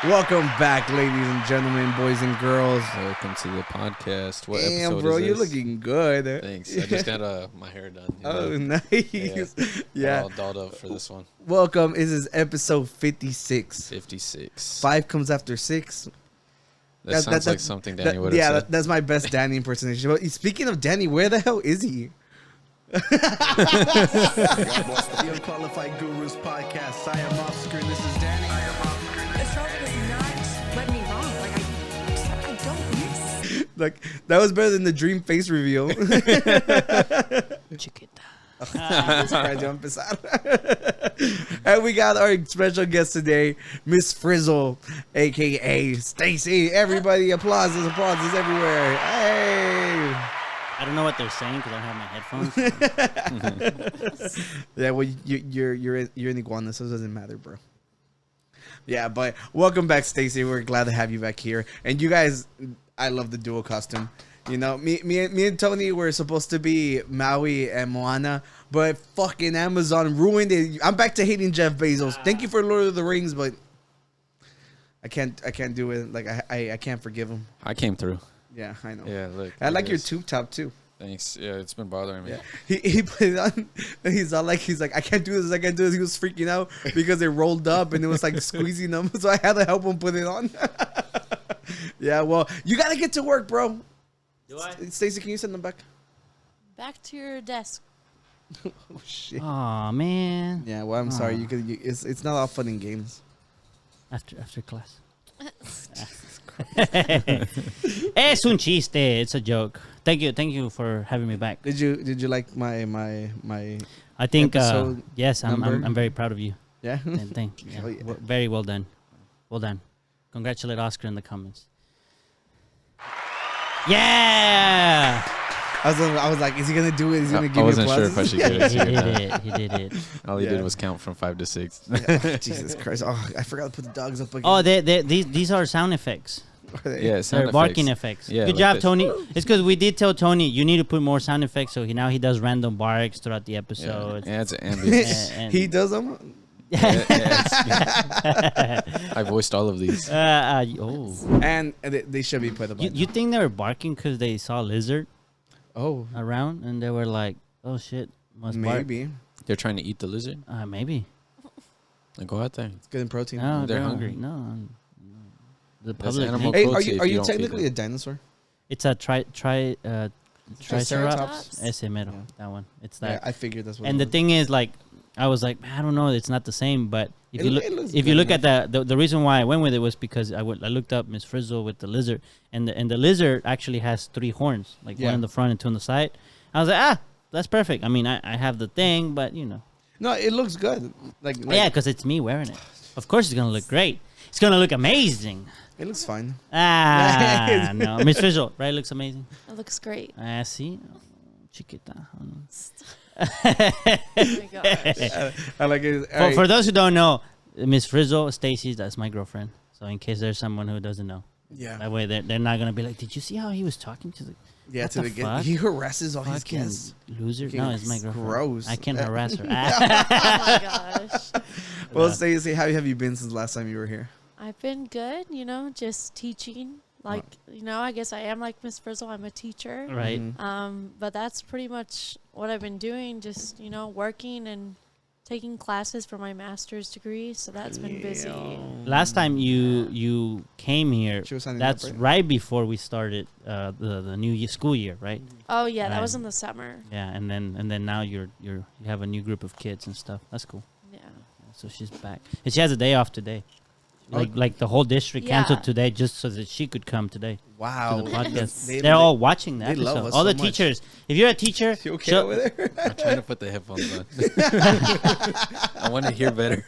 Welcome back, ladies and gentlemen, boys and girls. Welcome to the podcast. What Damn, episode bro, is you're this? looking good. Thanks. I just got my hair done. Oh, nice. Yeah. All dolled up for this one. Welcome. This is episode 56. 56. 5 comes after 6. That sounds like something Danny would have said. That's my best Danny impersonation. But speaking of Danny, where the hell is he? The Unqualified Gurus podcast. I am Oscar, and this is Danny. This robot does not let me wrong. I don't miss. Like, that was better than the dream face reveal. Chiquita. And we got our special guest today, Miss Frizzle, aka Stacie. Everybody, applauses everywhere. Hey. I don't know what they're saying because I don't have my headphones. Yeah, well, you're an iguana, so it doesn't matter, bro. Yeah, but welcome back, Stacie. We're glad to have you back here. And you guys, I love the dual costume. You know, me and Tony were supposed to be Maui and Moana, but fucking Amazon ruined it. I'm back to hating Jeff Bezos. Thank you for Lord of the Rings, but I can't do it. Like I can't forgive him. I came through. Yeah, I know. Yeah, look. I like it your is. tube top too. Thanks. Yeah, it's been bothering me. Yeah. He put it on and he's like, I can't do this, I can't do this. He was freaking out because it rolled up and it was like squeezing him. So I had to help him put it on. Yeah, well, you gotta get to work, bro. Do I? Stacie, can you send them back? Back to your desk. Oh shit. Aw, man. Yeah, well, I'm sorry. It's not all fun and games. After class. Es un chiste. It's a joke. Thank you for having me back. Did you like my I think episode yes, number? I'm very proud of you. yeah? Thank you. Yeah. Oh, yeah. Very well done. Well done. Congratulate Oscar in the comments. Yeah. I was like, is he gonna do it? Is he gonna give I me wasn't sure applause? if I should get it. He did it. He did it. All he Yeah. did was count from 5 to 6. Yeah. Jesus Christ! Oh, I forgot to put the dogs up again. Oh, these are sound effects. Yeah, sound They're barking effects. effects. Yeah, Good like job, this. Tony. It's because we did tell Tony you need to put more sound effects, so now he does random barks throughout the Yeah, episode. yeah, it's an ambience. And- He does them. I voiced all of these. And they should be put up. You think they were barking because they saw a lizard Oh, around and they were like, "Oh shit, must bark." maybe They're trying to eat the lizard. Maybe. Like, go out there. it's good in protein. No, They're no, hungry. No. The That's public. animal Hey, cruelty if are you don't feed technically a them. dinosaur? It's a triceratops. Triceratops? Ese mero, Yeah. that one. It's Yeah, that. I figured that's what. And it the was. thing is, like, I was like, I don't know, it's not the same. But if you look, It looks if you good look at the reason why I went with it was because I looked up Miss Frizzle with the lizard, and the lizard actually has 3 horns, like Yeah. one in the front and 2 on the side. I was like, that's perfect. I mean, I have the thing, but you know, No, it looks good. Like yeah, because it's me wearing it. Of course, it's gonna look great. It's gonna look amazing. it looks fine. No, Miss Frizzle, right? Looks amazing. It looks great. See, chiquita. Oh my gosh. I like it. For those who don't know, Miss Frizzle, Stacie, that's my girlfriend. So in case there's someone who doesn't know, yeah, that way they're not gonna be like, "Did you see how he was talking to the yeah. what To the the fuck? He harasses all his fucking guests. loser?" Fucking No, it's my girlfriend. gross. I can harass her. Oh my gosh. Well, Stacie, how have you been since the last time you were here? I've been good, just teaching. Like, I guess I am like Miss Frizzle. I'm a teacher. Right. Mhm. But that's pretty much what I've been doing. Just, working and taking classes for my master's degree. So that's been busy. Last time you came here, She was signing that's up, right before we started the new school year, right? Oh yeah, that was Right. in the summer. Yeah, and then now you have a new group of kids and stuff. That's cool. Yeah. So she's back, and she has a day off today. Like the whole district Yeah. canceled today just so that she could come today Wow. to the podcast. They- They're all watching the they love episode. us All so the much. teachers. If you're a teacher, You okay show- over there? I'm trying to put the headphones on. I want to hear better.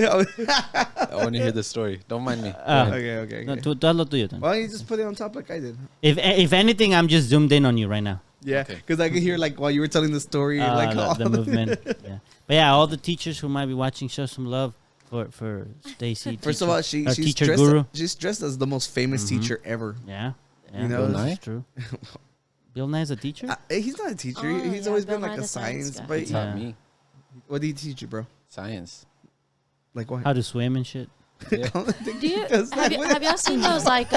I want to hear the story. Don't mind me. Go ahead. okay. No, tú haz lo tuyo, Tony. Why don't you just put it on top like I did? If anything, I'm just zoomed in on you right now. Yeah, Okay. because I could hear like while you were telling the story, like all the movement. Yeah. But yeah, all the teachers who might be watching, show some love for Stacie. First of all, she's teacher dressed. guru. She's dressed as the most famous Mhm. teacher ever. Yeah. You know, that's Nye? true. Bill Nye's a teacher? He's not a teacher. Oh, He's yeah, always Bill been like Nye a the science science. guy. But Taught Yeah. me what did he teach you, bro? science. Like what? How to swim and shit. Yeah. Do you have y'all seen those like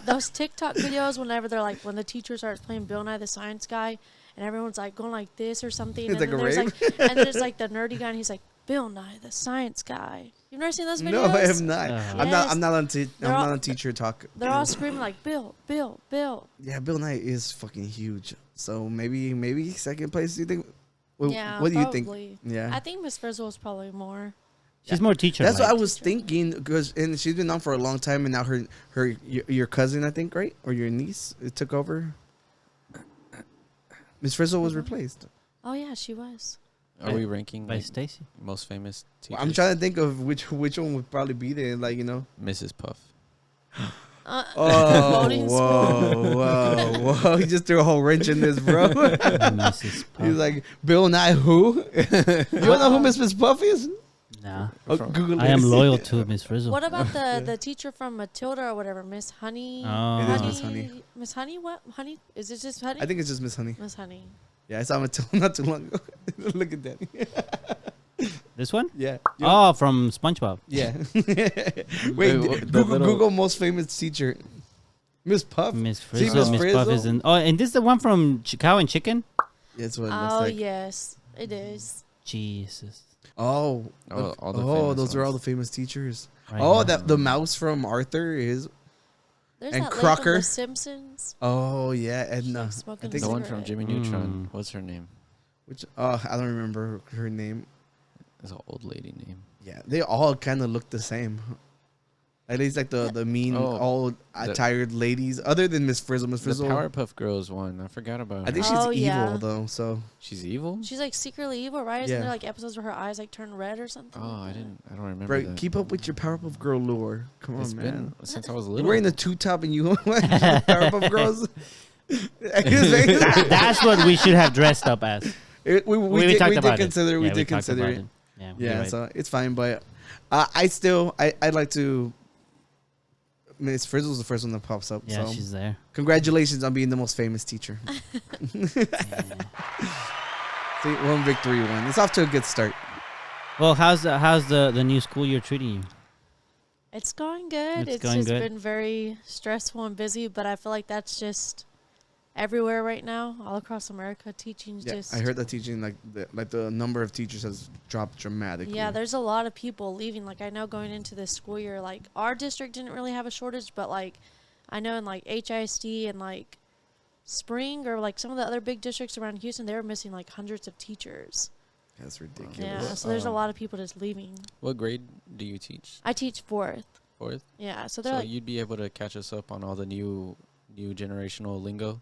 those TikTok videos whenever they're like when the teacher starts playing Bill Nye the Science Guy and everyone's like going like this or something It's and like then a there's rave? like and there's like the nerdy guy and he's like Bill Nye the Science Guy. You've never seen those videos? No, I have not. I'm Yes. not on. I'm They're not all- on teacher talk. They're all screaming like Bill, Bill, Bill. Yeah, Bill Nye is fucking huge. So maybe second place. You think? What, Yeah, what do you probably. think? Yeah. I think Miss Frizzle is probably more. She's more teacher. That's what I was thinking because and she's been on for a long time and now your cousin I think right or your niece it took over. Miss Frizzle was replaced. Oh yeah, she was. Are we ranking by like, Stacie. most famous teachers? I'm trying to think of which one would probably be there. Like Mrs. Puff. Oh Voting whoa! He just threw a whole wrench in this, bro. Mrs. Puff. He's like Bill Nye who? You don't know who Miss Puff is? Nah. Oh, From- Google I it. am loyal to Miss Frizzle. What about the teacher from Matilda or whatever, Miss Honey? Oh. It is Miss Honey. Miss Honey? What? Honey? Is it just Honey? I think it's just Miss Honey. Miss Honey. Yeah, I saw him not too long ago. Look at that. This one? Yeah. Oh, from SpongeBob. Yeah. Wait, Wait, the little- Google most famous teacher. Miss Puff. Miss See, Frizzle. Miss Puff is in. Oh, and this is the one from Cow and Chicken? That's what it looks Oh like. yes, it is. Jesus. Oh. All the Oh, famous those are all the ones. famous teachers. Right Oh, now. that the mouse from Arthur is. There's And that lady Crocker. from The Simpsons. Oh yeah, Edna. She's smoking I think The one from cigarette. Jimmy Neutron. What's her name? which I don't remember her name. It's an old lady name. Yeah, they all kind of look the same. At least like the mean all tired ladies, other than Miss Frizzle. Miss The Frizzle. Powerpuff Girls one. I forgot about. I think her. she's Oh, evil yeah. though. So She's evil. She's like secretly evil, right? Isn't Yeah. there like episodes where her eyes like turn red or something? Oh, I don't remember bro, that. keep up with your Powerpuff Girl lore. Come It's on, been man. since I was You're little. wearing the two top and you Powerpuff Girls. That's what we should have dressed up as. We talked did about consider. it. We Yeah, did talked consider about it. Yeah, Yeah, you're right. so it's fine. But I'd like to. Miss Frizzle's the first one that pops up. Yeah, so she's there. congratulations on being the most famous teacher. Yeah. See, one victory, one. It's off to a good start. Well, how's the new school year treating you? It's going good. It's It's going just good? been very stressful and busy, but I feel like that's just everywhere right now, all across America. Teaching's Yeah, just. I heard that teaching the number of teachers has dropped dramatically. Yeah, there's a lot of people leaving. Like I know going into this school year, like our district didn't really have a shortage, but like I know in like HISD and like Spring or like some of the other big districts around Houston, they were missing like hundreds of teachers. That's ridiculous. Yeah, so there's a lot of people just leaving. What grade do you teach? I teach fourth. Fourth. Yeah, so they're So like, you'd be able to catch us up on all the new generational lingo.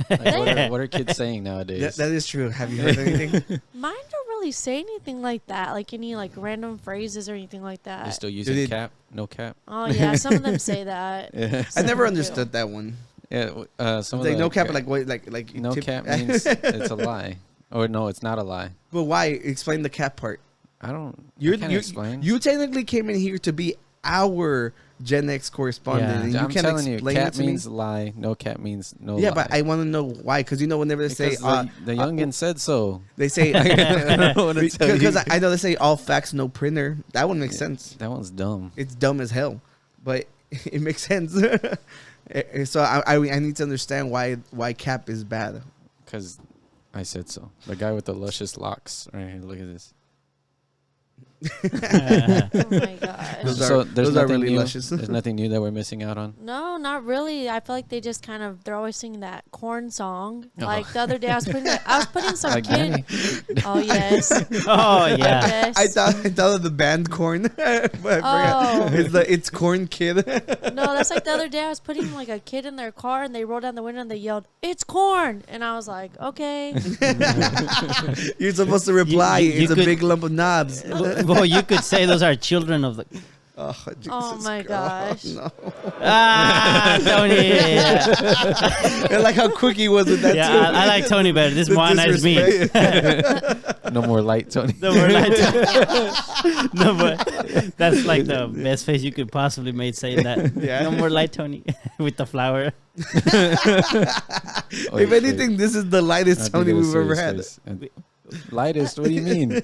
They- What are kids saying nowadays? That is true. Have you heard anything? mine don't really say anything like that, like any like random phrases or anything like They're that. still using they- cap, no cap. Oh yeah, some of them say that. Yeah, I Some never of them do. understood that one. some of Like the no cap, like what, like you no tip- cap means it's a lie, or no, it's not a lie. But why? Explain the cap part. I don't. You I can't explain. You technically came in here to be our Gen X correspondent, Yeah. and you I'm can't telling you, explain cap it to me. means lie. No cap means no. Yeah, lie. but I want to know why. Because you know, whenever they say Because the youngin said so. they say I don't know what to tell you. because I know they say all facts, no printer. That one makes sense. That one's dumb. It's dumb as hell, but it makes sense. So I need to understand why cap is bad. Because I said so. The guy with the luscious locks. Right here, look at this. Oh my gosh. Those are really new. luscious. There's nothing new that we're missing out on. No, not really. I feel like they just kind of they're always singing that corn song. Oh. Like the other day I was putting some Like kid. Danny. Oh yes. Oh yeah. Yes. I thought of the band Corn, but I forgot. Oh. It's Corn Kid. No, that's like the other day I was putting like a kid in their car and they rolled down the window and they yelled, "It's corn!" And I was like, okay. You're supposed to reply. you It's a could- big lump of knobs. Well, you could say those are children of the. Oh, Jesus Oh my Christ. gosh. No. Ah, Tony. Yeah, I like how quick he was with that too. I like Tony better. This The Moana is me. disrespect. No more light, Tony. No more light. No, but that's like the best face you could possibly make saying that. Yeah. No more light, Tony, with the flower. Oh, If anything, this is the lightest Tony we've ever had. Lightest? What do you mean?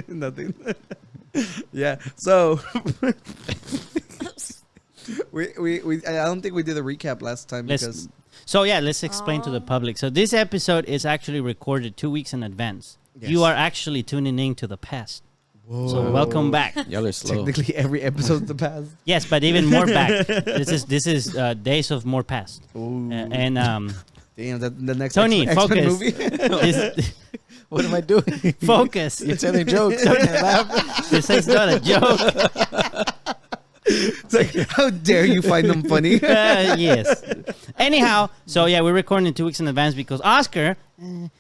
Nothing. Yeah. So we I don't think we did a recap last time because Let's explain to the public. So this episode is actually recorded 2 weeks in advance. Yes. You are actually tuning in to the past. Whoa. So welcome back. Y'all are slow. Technically, every episode's the past. Yes, but even more back. This is days of more past. Ooh. And Damn, the next Tony, X-Men focus. movie. What am I doing? Focus. You're telling jokes. This is not a joke. It's like, how dare you find them funny? Yes. Anyhow, so yeah, we're recording 2 weeks in advance because Oscar,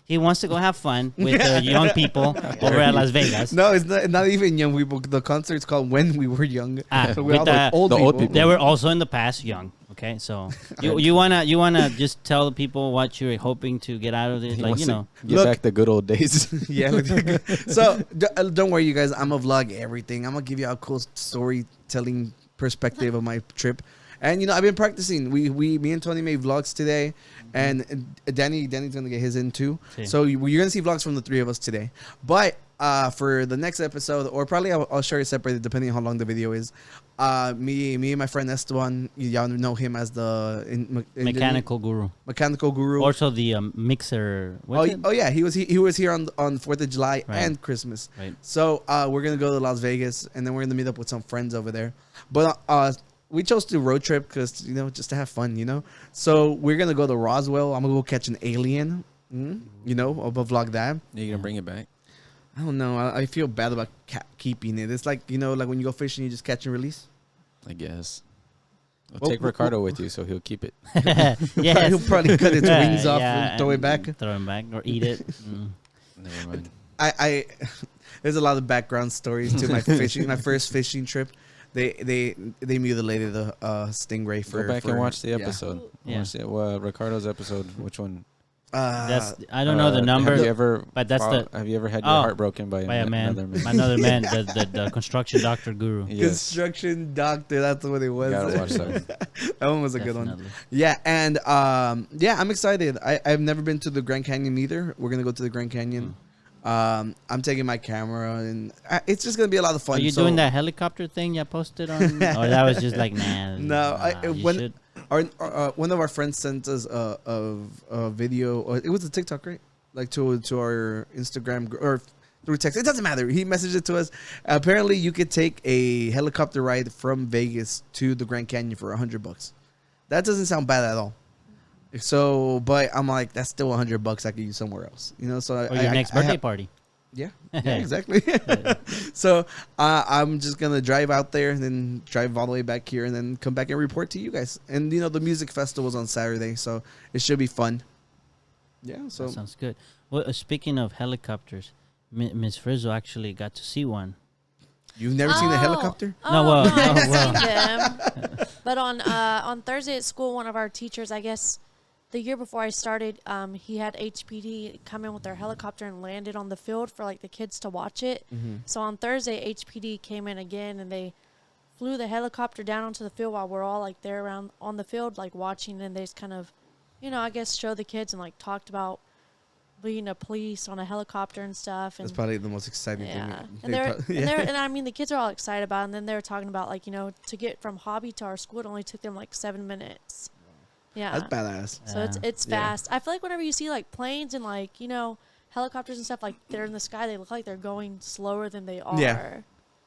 he wants to go have fun with young people over at Las Vegas. No, it's not even young people. The concert's called When We Were Young. So we're with all the old people. They were also in the past young. Okay, so you wanna just tell the people what you're hoping to get out of this, He like wants to get Look. back the good old days. Yeah. So don't worry, you guys. I'm gonna vlog everything. I'm gonna give you a cool storytelling perspective of my trip. And I've been practicing. Me and Tony made vlogs today, and Danny's gonna get his in too. Okay. So you're gonna see vlogs from the three of us today. But for the next episode, or probably I'll share it separately depending on how long the video is. Me and my friend Esteban, y'all know him as the mechanical guru. mechanical guru. Also the mixer. What's it? Oh yeah, he was here on 4th of July Right. and Christmas. Right. So we're gonna go to Las Vegas, and then we're gonna meet up with some friends over there. But we chose to road trip because just to have fun. So we're gonna go to Roswell. I'm gonna go catch an alien. I'll vlog that. You're gonna bring it back? I don't know. I feel bad about keeping it. It's like like when you go fishing, you just catch and release. I guess. We'll Well, take Ricardo with you, so he'll keep it. Yes. He'll probably cut its wings off Yeah, and throw it back. Throw it back or eat it. Never mind. I there's a lot of background stories to my fishing. My first fishing trip, they mutilated a stingray for. Go back and watch the yeah. episode. Yeah. Watch Ricardo's episode. Which one? That's I don't know the number. Have you ever? but that's Have you ever had your Oh, heart broken by by a man, another man? another man, the construction doctor guru. Yes. Construction doctor. That's what it was. You gotta watch that one. That one was a good one. Definitely. Yeah, and I'm excited. I've never been to the Grand Canyon either. We're gonna go to the Grand Canyon. I'm taking my camera, and it's just gonna be a lot of fun. Are you doing that helicopter thing you posted on? Or that was just like, nah. No, you when should. one of our friends sent us a video. Or it was a TikTok, right? Like to our Instagram or through text. It doesn't matter. He messaged it to us. Apparently, you could take a helicopter ride from Vegas to the Grand Canyon for $100. That doesn't sound bad at all. So, but I'm like, that's still $100 I could use somewhere else. So Or your next birthday party. Yeah, exactly. So I'm just gonna drive out there and then drive all the way back here and then come back and report to you guys. And the music festival's on Saturday, so it should be fun. Yeah. So That sounds good. Well, speaking of helicopters, Miss Frizzle actually got to see one. you've never seen a helicopter? No, well, I've no, well. seen them. But on Thursday at school, one of our teachers, I guess, the year before I started, he had HPD come in with their helicopter and landed on the field for like the kids to watch it. So on Thursday, HPD came in again and they flew the helicopter down onto the field while we're all like there around on the field like watching, and they just kind of, I guess showed the kids and like talked about being a police on a helicopter and stuff. And That's probably the most exciting yeah, thing. and I mean the kids are all excited about it, and then they were talking about like to get from hobby to our school, it only took them like 7 minutes. Yeah, That's badass. so it's Yeah. fast. I feel like whenever you see like planes and like helicopters and stuff like they're in the sky, they look like they're going slower than they are. Yeah.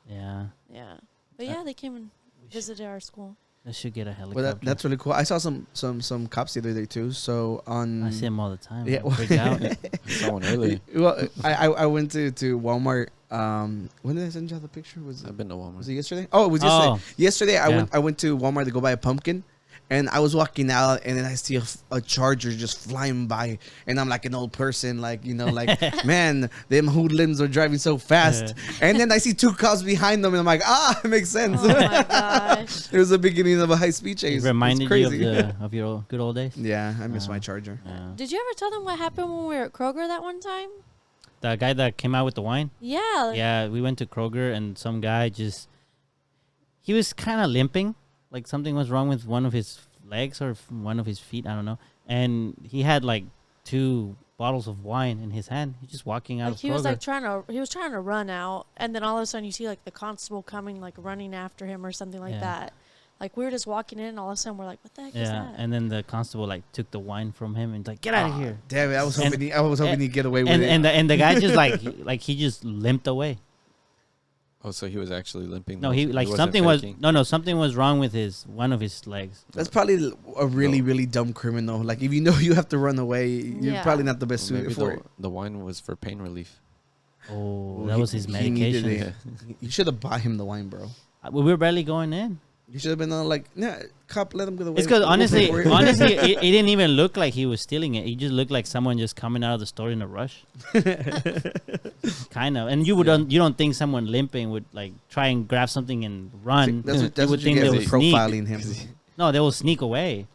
Yeah. Yeah. But yeah, they came and visited our school. I should get a helicopter. Well, that's really cool. I saw some cops the other day too. So I see them all the time. Yeah, Yeah, freak out. Someone early. Well, I went to Walmart. When did I send you the picture? I've been to Was Walmart. it yesterday? Oh, it was yesterday. Oh. Yesterday, Yeah. I went to Walmart to go buy a pumpkin, and I was walking out, and then I see a Charger just flying by, and I'm like an old person, like man, them hoodlums are driving so fast, and then I see two cops behind them, and I'm like, it makes sense. Oh my gosh. It was the beginning of a high speed chase. It reminded It's you crazy. of your good old days. Yeah, I miss my Charger. Yeah. Did you ever tell them what happened when we were at Kroger that one time? The guy that came out with the wine. Yeah. Yeah, we went to Kroger and some guy he was kind of limping, like something was wrong with one of his legs or one of his feet. I don't know. And he had like two bottles of wine in his hand. He's just walking out Like of he was Kroger. like trying to run out, and then all of a sudden you see like the constable coming, like running after him or something like Yeah. that. Like we were just walking in, and all of a sudden we're like, "What the heck is Yeah, that?" and then the constable like took the wine from him and like, get out of here. Damn it! I was And- hoping he'd get away with And it. and the guy just like he just limped away. Oh, so he was actually limping. No, though? he like wasn't something was faking? something was wrong with one of his legs. That's probably a really dumb criminal. Like if you know you have to run away, you're Yeah. probably not the best Well, suited maybe for it. the wine was for pain relief. Oh, Well, that was his he needed medication. it. You should have bought him the wine, bro. We were barely going in. You should have been like, nah, cop, let him get away. It's because We'll pay for honestly, it. it didn't even look like he was stealing it. He just looked like someone just coming out of the store in a rush. Kind of. And you don't think someone limping would like try and grab something and run. That's what, You would think get they for would sneak. profiling him. No, they will sneak away.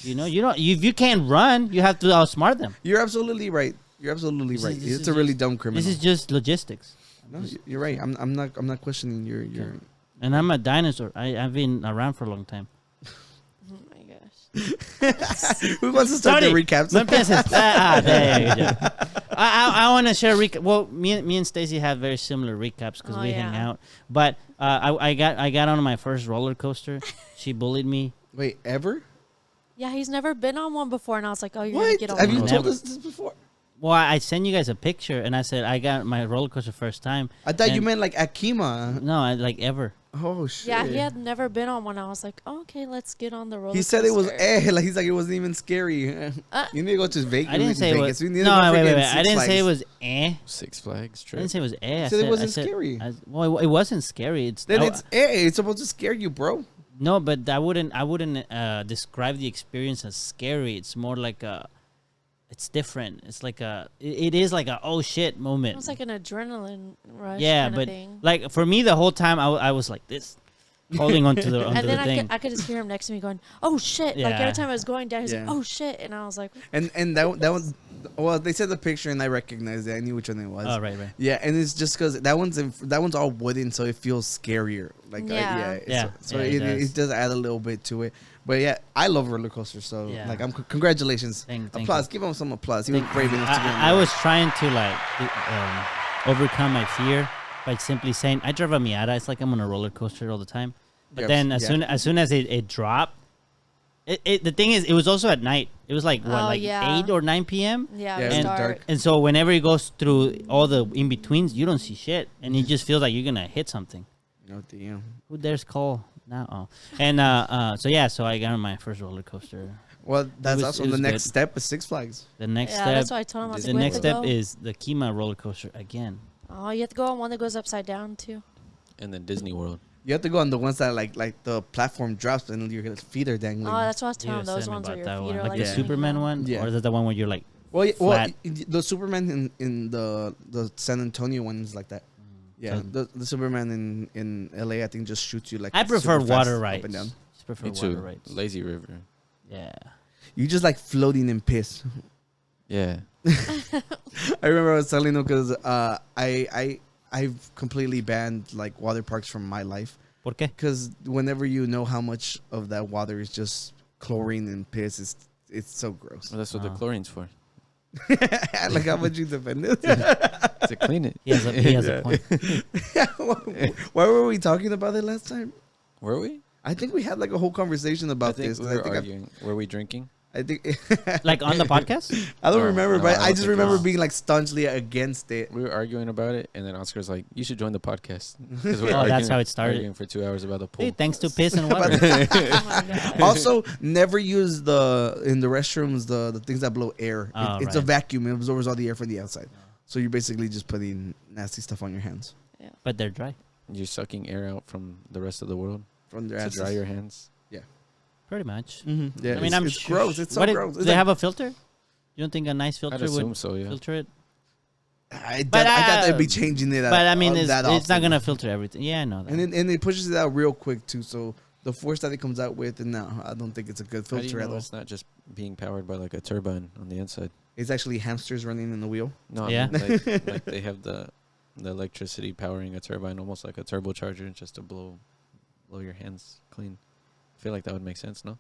You know, if you can't run, you have to outsmart them. You're absolutely right. You're absolutely This right. is- this It's is a really just- dumb criminal. This is just logistics. No, you're right. I'm not questioning your. And I'm a dinosaur. I've been around for a long time. Oh my gosh. Who wants to start the Sorry. recaps? No empieces. There you go. I want to share a recap. Well, me and Stacie have very similar recaps because Oh, we hang yeah. out. But I got on my first roller coaster. She bullied me. Wait, ever? Yeah, he's never been on one before, and I was like, "Oh, you're gonna What? get on Have you one." told Never. us this before? Well, I sent you guys a picture and I said I got my roller coaster first time. I thought you And- meant like Akima. No, I like ever. Oh shit. Yeah, he had never been on one. I was like, oh, "Okay, let's get on the roller." He said it was coaster." like he's like it wasn't even scary. You need to go to Vegas. I didn't say it was. We need to No, go wait. freaking I Six didn't say it Flags. was eh. Six Flags I trip. didn't say it was eh. I said it wasn't I said- scary. Well, it wasn't scary. Then it's it's supposed to scare you, bro. No, but I wouldn't describe the experience as scary. It's more like it's different. It's like it is like a oh shit It moment. was like an adrenaline rush. Yeah, kind but of thing. like for me, the whole time I was like this, holding onto the And then thing. I could just hear him next to me going, "Oh shit!" Like Yeah. every time I was going down, he's Yeah. like, "Oh shit!" And I was like, And that was well, they said the picture and I recognized it. I knew which one it was. Oh right. Yeah, and it's just because that one's all wooden, so it feels scarier. Like Yeah. Yeah, so yeah, it does add a little bit to it. But yeah, I love roller coasters, so Yeah. like congratulations, Thank applause. you. Give him some applause. He was brave enough to get on I there. was trying to like overcome my fear by simply saying I drive a Miata. It's like I'm on a roller coaster all the time. But Yeah, then yeah. as soon as it dropped, the thing is, it was also at night. It was like Oh, yeah. 8 or 9 p.m. "Yeah, Yeah, it it was was dark." dark. And so whenever it goes through all the in betweens, you don't see shit, and it just feels like you're gonna hit something. Oh damn. Who dares call now? Oh, and so I got on my first roller coaster. Well, that's was- also it the was next good. step is Six Flags. The next Yeah, step. that's why I told him I was The like, "We next have to step go." is the Kima roller coaster again. Oh, you have to go on one that goes upside down too. And then Disney World. You have to go on the ones that like the platform drops and your feet are dangling. Oh, that's what I was You telling him. Those said me ones where about your that feet one. are Like like the Yeah. Superman one, Yeah. or is that the one where you're like? well, flat. the Superman in the San Antonio one is like that. Yeah, So- the Superman in LA I think just shoots you like. I prefer super fast water up rides. and down. Just prefer Me water too. rides. Lazy River. Yeah. You just like floating in piss. Yeah. I remember I was telling them because I've completely banned like water parks from my life ¿Por qué? because whenever you know how much of that water is just chlorine and piss, it's so gross. Well, that's what the Oh. chlorine's for. Like how much you defend it. To clean it. He has a point. Why were we talking about it last time? Were we? I think we had like a whole conversation I about think this. we 'cause were arguing. Were we drinking? I think Like on the podcast? I don't Oh, remember, no, but I I don't just think remember so. being like staunchly against it. We were arguing about it, and then Oscar's like, "You should join the podcast." 'Cause we were Oh, that's arguing- how it started. Arguing for 2 hours about the pool. Hey, thanks to piss and water. Oh my god. Also, never use in the restrooms the things that blow air. Oh, It's a right. vacuum. It absorbs all the air from the outside. So you're basically just putting nasty stuff on your hands But they're dry. You're sucking air out from the rest of the world from their to asses. dry your hands. Pretty much. Mm-hmm. Yeah, I mean, it's gross. It's so what gross. Do It's they like- have a filter? You don't think a nice filter I'd assume would so. Yeah. filter it? I But, thought they'd be changing it. But I mean, that it's not often. gonna filter everything. Yeah, I know that. And it pushes it out real quick too. So the force that it comes out with, and no, I don't think it's a good How do you filter at know all. it's not just being powered by like a turbine on the inside? It's actually hamsters running in the wheel. No, Yeah. I mean, like they have the electricity powering a turbine, almost like a turbocharger, just to blow your hands clean. I feel like that would make sense, no?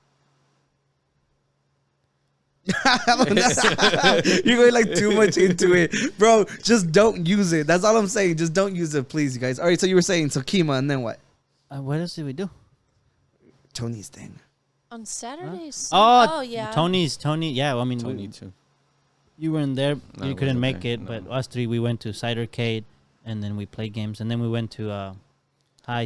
You're going like too much into it, bro. Just don't use it. That's all I'm saying. Just don't use it, please, you guys. All right. So you were saying so Kima, and then what? What else did we do? Tony's thing. On Saturdays. Oh, yeah. Tony. Yeah, well, I mean, Tony too. you weren't there. No, I You couldn't wasn't make there, it. no. But us three, we went to Cidercade, and then we played games, and then we went to High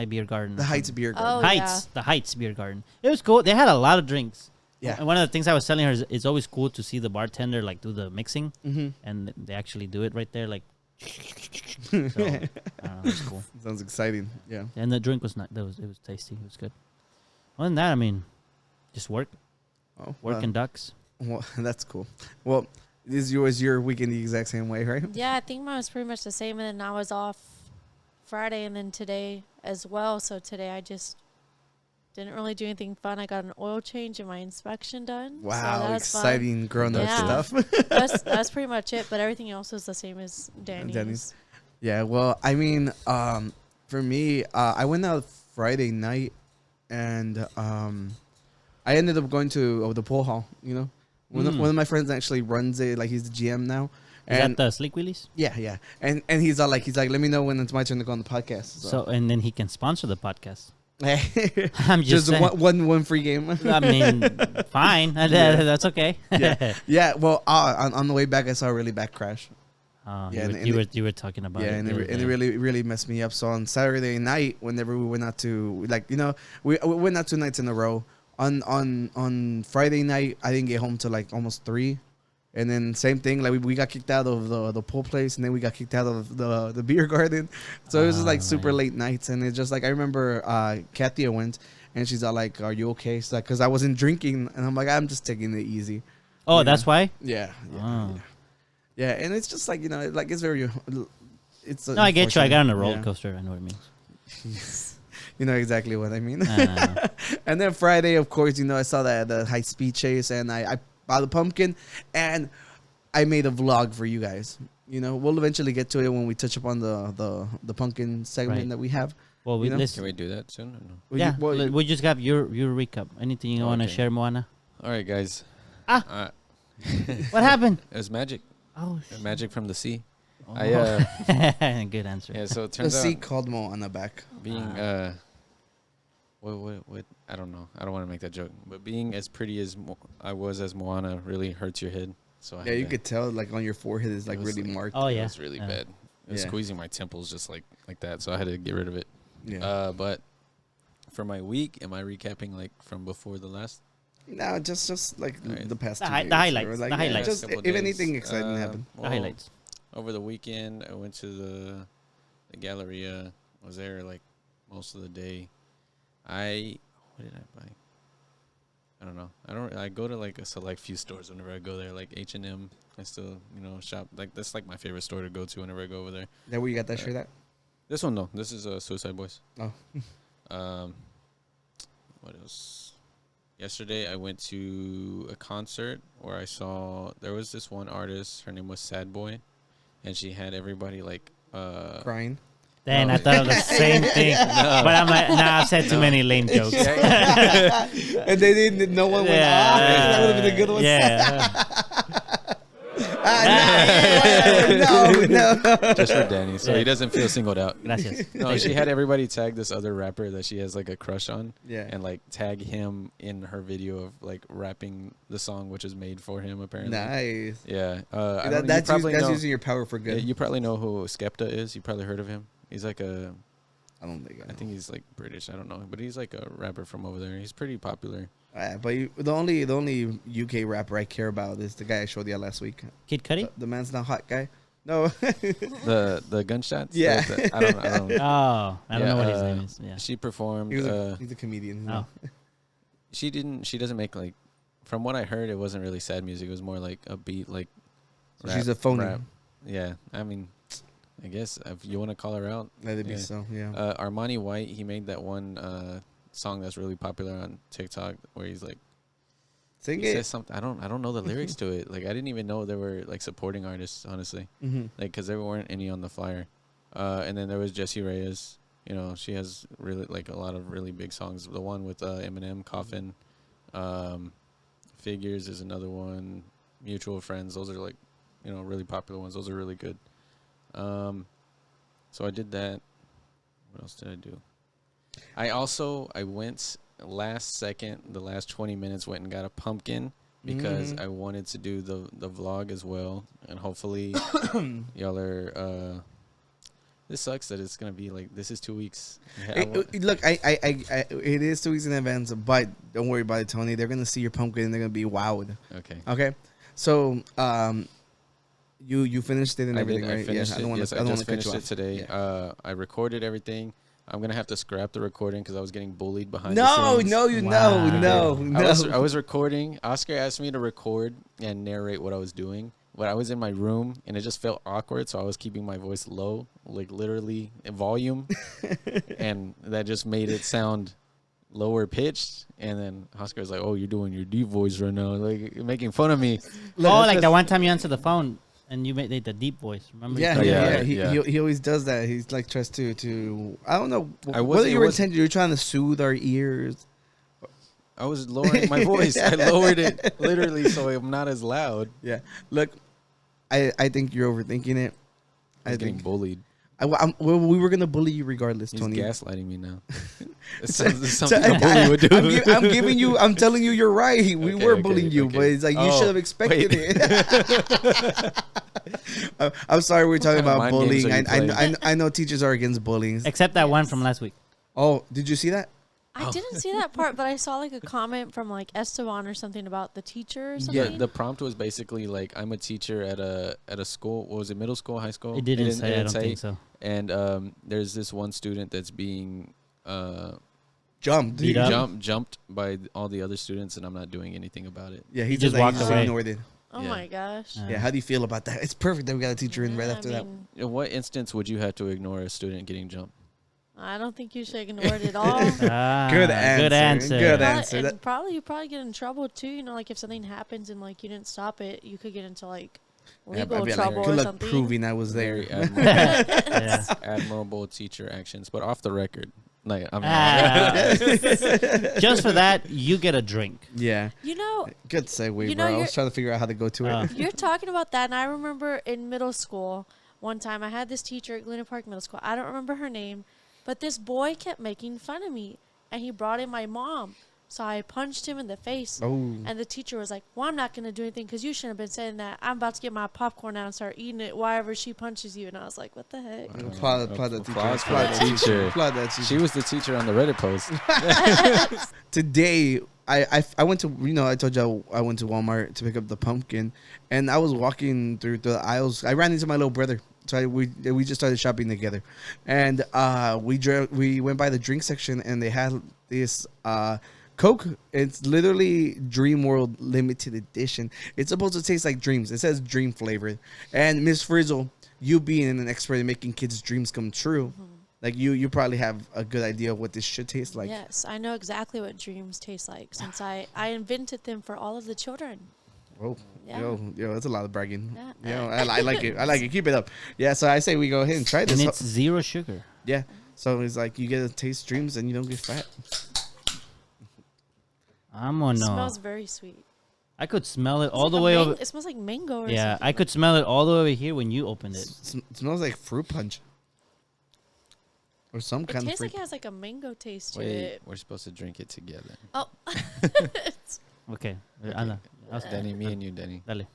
Beer Garden. The Heights Beer Garden. Oh, Heights, the Heights Beer Garden. It was cool. They had a lot of drinks. Yeah. And one of the things I was telling her is it's always cool to see the bartender like do the mixing, Mm-hmm. and they actually do it right there, like. So, I don't know, it was cool. Sounds exciting. Yeah. And the drink was not. It was tasty. It was good. Other than that, I mean, just work, Oh, working ducks. well, that's cool. Well, is your weekend the exact same way, right? Yeah, I think mine was pretty much the same, and then I was off Friday and then today as well. So today I just didn't really do anything fun. I got an oil change and my inspection done. so Wow, that was fun. exciting grown-up Yeah. stuff. That's pretty much it. But everything else was the same as Danny's. Danny's. Yeah, well, I mean, for me, I went out Friday night, and I ended up going to the pool hall. You know, one of my friends actually runs it. Like he's the GM now. Is And that the Sleek Wheelies? yeah, and he's like, let me know when it's my turn to go on the podcast. So and then he can sponsor the podcast. So I'm just saying. one free game. I mean, fine. That's okay. Yeah. Well, on the way back, I saw a really bad crash. Yeah, Yeah, and you were talking about Yeah, it. and the other it day. really messed me up. So on Saturday night, whenever we went out to we went out 2 nights in a row. On Friday night, I didn't get home till like almost 3, and then same thing. Like we got kicked out of the pool place, and then we got kicked out of the beer garden. So it was just like super man. late nights, and it's just like I remember Katia went, and she's all like, "Are you okay?" She's like, "Cause I wasn't drinking," and I'm like, "I'm just taking it easy." Oh, you that's know? why. Yeah. Oh. Yeah, and it's just like like it's very. It's No, I get you. I got on a unfortunate. roller Yeah. coaster. I know what it means. You know exactly what I mean. Uh, And then Friday, of course, I saw the high speed chase, and I bought a pumpkin, and I made a vlog for you guys. We'll eventually get to it when we touch upon the pumpkin segment Right. that we have. well, we You know? listen. Can we do that soon? Or no? Well, Yeah, well, we just got your recap. Anything you want to Okay. share, Moana? All right, guys. Ah. What happened? It was magic. Oh, Magic from the sea. oh. Good answer. Yeah. So it the turns sea out called Moana back. being what I don't know. I don't want to make that joke, but being as pretty as I was as Moana really hurts your head. So I Yeah, had you to- could tell like on your forehead is like It was really like- marked. Oh It yeah, was really bad. It was Yeah. squeezing my temples just like that. So I had to get rid of it. Yeah. But for my week, am I recapping like from before the last? No, just like Alright. the past The 2 hi- days. the highlights, Or, like, the highlights. Just couple if days. anything exciting happened. The highlights. Over the weekend, I went to the Galleria. I was there like most of the day. What did I buy? I don't know. I go to like a select few stores whenever I go there, like H&M. I still, shop. Like that's like my favorite store to go to whenever I go over there. That where you got that shirt at? This one, no. This is Suicide Boys. Oh. What else? Yesterday, I went to a concert where I saw there was this one artist. Her name was Sad Boy, and she had everybody like Crying. Then No. I thought of the same thing, but I'm like, nah, I've said too many lame jokes. And they didn't. No one went. Yeah. Ah, that would have been a good one. Yeah. No. just for Danny, so he doesn't feel singled out. Gracias. No, she had everybody tag this other rapper that she has like a crush on, Yeah. and like tag him in her video of like rapping the song, which is made for him apparently. Nice. Yeah, That's using your power for Yeah, good. you probably know who Skepta is. You probably heard of him. He's like I don't think. I think he's like British. I don't know, but he's like a rapper from over there. He's pretty popular. But the only UK rapper I care about is the guy I showed you last week. Kid Cudi? The man's not hot guy. No. The gunshots. Yeah. I don't know. Oh, I don't know what his Yeah, name is. Yeah. She performed. He's a comedian. Oh. She doesn't make like. From what I heard, it wasn't really sad music. It was more like a beat, like. So she's a phony. Yeah, I mean, I guess if you want to call her out. Let it be Yeah. so. Yeah. Armani White, he made that one song that's really popular on TikTok where he's like. Sing He it. says something. I don't know the lyrics to it. Like I didn't even know there were like supporting artists, honestly. Mm-hmm. Like because there weren't any on the flyer. And then there was Jessie Reyes. She has really like a lot of really big songs. The one with Eminem, Coffin, Figures is another one. Mutual Friends. Those are like, really popular ones. Those are really good. So I did that. What else did I do? I went last second, the last 20 minutes, went and got a pumpkin because I wanted to do the vlog as well. And hopefully y'all are, this sucks that it's going to be like, this is 2 weeks. Look, it is 2 weeks in advance, but don't worry about it, Tony. They're going to see your pumpkin and they're going to be wowed. Okay. So, you finished it and everything, right? Finished I don't want to cut you off. it today. Yeah. I recorded everything. I'm gonna have to scrap the recording because I was getting bullied behind. No, the scenes. no. I was recording. Oscar asked me to record and narrate what I was doing, but I was in my room and it just felt awkward, so I was keeping my voice low, like literally in volume, and that just made it sound lower pitched. And then Oscar was like, "Oh, you're doing your deep voice right now, like you're making fun of me." Like that one time you answered the phone and you made the deep voice. Remember? Yeah. He always does that. He's like tries to I don't know whether you were intended. You're trying to soothe our ears. I was lowering my voice. I lowered it literally so I'm not as loud. Yeah. Look, I think you're overthinking it. I was getting bullied. We were gonna bully you regardless, He's Tony. gaslighting me now. It's something a bully would do. I'm telling you, you're right. We were bullying you, okay. but it's like you should have expected it. I'm sorry, we're talking about bullying. I know teachers are against bullying. Except that one from last week. Oh, did you see that? I didn't see that part, but I saw like a comment from like Esteban or something about the teacher or something. Yeah, the prompt was basically like, I'm a teacher at a school. What was it, middle school, high school? It didn't say. I don't think so. And there's this one student that's being jumped by all the other students, and I'm not doing anything about it. Yeah, he just walked away. Ignored it. Oh my gosh. Yeah, how do you feel about that? It's perfect that we got a teacher in right after that. In what instance would you have to ignore a student getting jumped? I don't think you should ignore it at all. Good answer. You probably get in trouble too. You know, like if something happens and like you didn't stop it, you could get into like legal trouble or something. Proving I was there. Admirable teacher actions, but off the record. Like just for that, you get a drink. Yeah. You know. Good segue, bro. I was trying to figure out how to go to it. You're talking about that, and I remember in middle school, one time I had this teacher at Glenna Park Middle School. I don't remember her name, but this boy kept making fun of me, and he brought in my mom. So I punched him in the face, and the teacher was like, "Well, I'm not going to do anything because you shouldn't have been saying that. I'm about to get my popcorn out and start eating it wherever she punches you." And I was like, "What the heck?" Applaud that teacher. She was the teacher on the Reddit post. Today, I went to, I told you I went to Walmart to pick up the pumpkin, and I was walking through the aisles. I ran into my little brother. So we just started shopping together, and we went by the drink section, and they had this Coke. It's literally Dreamworld limited edition. It's supposed to taste like dreams. It says dream flavored. And Miss Frizzle, you being an expert in making kids' dreams come true, like you probably have a good idea of what this should taste like. Yes, I know exactly what dreams taste like since I invented them for all of the children. Oh, yeah. Yo, that's a lot of bragging. Yeah. I like it. I like it. Keep it up. Yeah, so I say we go ahead and try this. And it's 0 sugar. Yeah. So it's like you get to taste dreams and you don't get fat. It smells very sweet. I could smell it all the way over. It smells like mango or yeah, something. I could smell it all the way over here when you opened it. It smells like fruit punch. Or some kind of fruit. It tastes like it has like a mango taste to Wait, it. we're supposed to drink it together. Oh. Okay. Denny, me and you, Denny. Dale.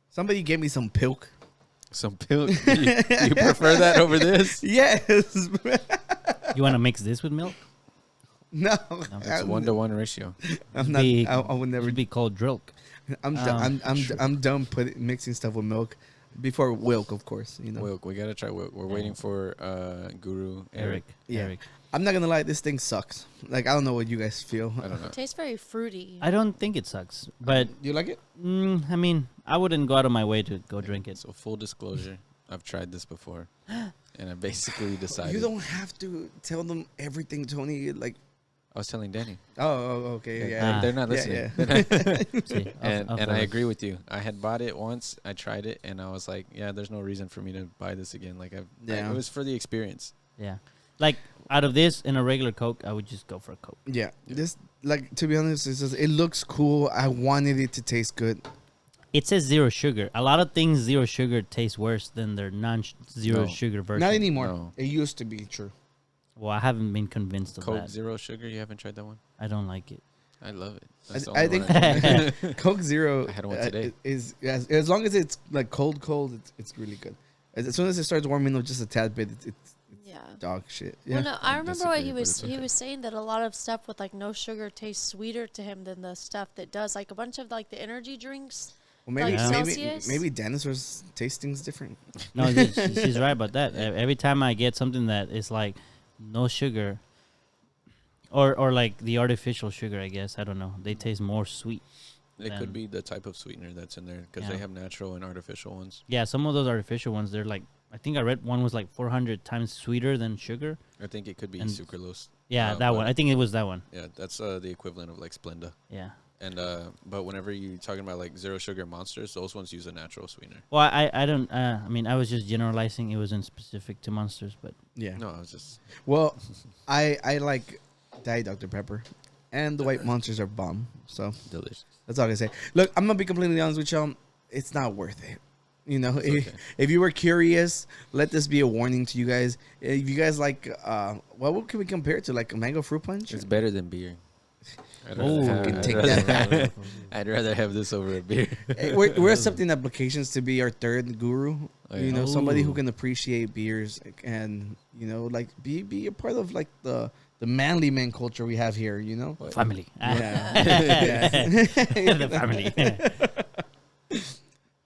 Somebody gave me some pilk. Some pilk? You prefer that over this? Yes. You want to mix this with milk? No. It's 1-to-1 ratio. I'm not. I would never. It'd be called drilk. I'm done mixing stuff with milk. Before Wilk, of course. Wilk, we gotta try Wilk. We're waiting for Guru Eric. Yeah. Eric. I'm not gonna lie, this thing sucks. Like, I don't know what you guys feel. I don't know. It tastes very fruity. I don't think it sucks, but you like it? I mean, I wouldn't go out of my way to go drink it. So full disclosure, I've tried this before, and I basically decided. You don't have to tell them everything, Tony. Like, I was telling Danny. Oh, okay, yeah. They're not listening. Yeah. See, and I agree with you. I had bought it once. I tried it, and I was like, yeah, there's no reason for me to buy this again. Like, it was for the experience. Yeah. Like, out of this and a regular Coke, I would just go for a Coke. Yeah, this like to be honest, it looks cool. I wanted it to taste good. It says 0 sugar. A lot of things 0 sugar taste worse than their non-zero sugar version. Not anymore. No. It used to be true. Well, I haven't been convinced of Coke that. 0 sugar. You haven't tried that one? I don't like it. I love it. That's the I only think one I tried. Coke Zero I had one today. is as long as it's like cold, it's really good. As soon as it starts warming up just a tad bit, it's Yeah. dog shit. Yeah. Well, no, I remember what he disagree, but was. it's He okay. was saying that a lot of stuff with like no sugar tastes sweeter to him than the stuff that does. Like a bunch of like the energy drinks. Well, maybe like maybe Celsius? maybe dinosaurs taste things different. No, she's right about that. Every time I get something that is like no sugar, or like the artificial sugar, I guess, I don't know, they taste more sweet. It Then- could be the type of sweetener that's in there because Yeah. they have natural and artificial ones. Yeah, some of those artificial ones, they're like, I think I read one was like 400 times sweeter than sugar. I think it could be And- sucralose. Yeah, that one. but- I think it was that one. Yeah, that's the equivalent of like Splenda. Yeah. And but whenever you talking about like 0 sugar monsters, those ones use a natural sweetener. Well, I don't. I mean, I was just generalizing. It wasn't specific to Monsters, but Yeah. No, I was just Well, I like Diet Dr Pepper, and the white monsters are bomb. So delicious. that's all I can say. Look, I'm gonna be completely honest with y'all. It's not worth it. You know, It's okay. if you were curious, let this be a warning to you guys. If you guys like, what can we compare it to? Like a mango fruit punch? It's better than beer. Oh, fucking take that. I'd rather have this over a beer. Hey, we're accepting applications to be our third guru. Oh, You yeah. know, somebody who Ooh. can appreciate beers and like be a part of like the manly man culture we have here. You know. What? family. Yeah. The family.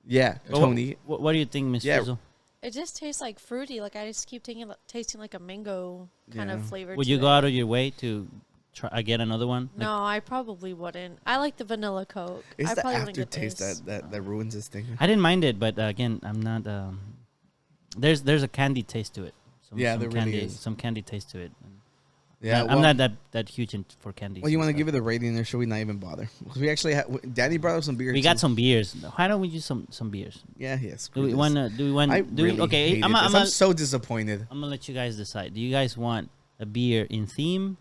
Yeah, Well, Tony. what do you think, Miss Yeah. Frizzle? It just tastes like fruity. Like I just keep tasting like a mango kind of Yeah. flavor. Would to you it. go out of your way to try get another one? Like, No, I probably wouldn't. I like the vanilla Coke. It's I the probably wouldn't get aftertaste this. that ruins this thing. I didn't mind it, but again, I'm not. There's a candy taste to it. Yeah, there really candy, is. Some candy taste to it. Yeah, I'm not that huge for candy. Well, you want to give it a rating, or should we not even bother? 'Cause we actually Danny brought up some beer. We got some beers. Why don't we use some beers? Yeah, yes. Do we want? Do we want? I Do really we, okay, hated I'm this. I'm so disappointed. gonna let you guys decide. Do you guys want a beer in theme,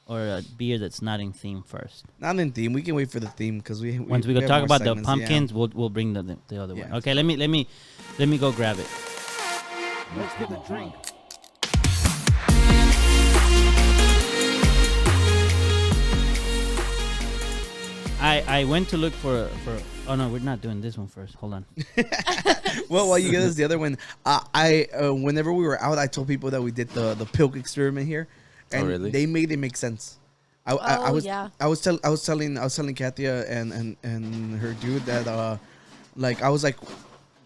or a beer that's not in theme first? Not in theme. We can wait for the theme because we Once we go have talk more about the segments, yeah. pumpkins, we'll bring the other Yeah. one. Okay, let me go grab it. Let's get a drink. I went to look for. Oh no, we're not doing this one first. Hold on. Well, while you get us the other one, whenever we were out, I told people that we did the Pilk experiment here, and really? they made it make sense. I Oh, was yeah. I was telling Katia and her dude that like I was like,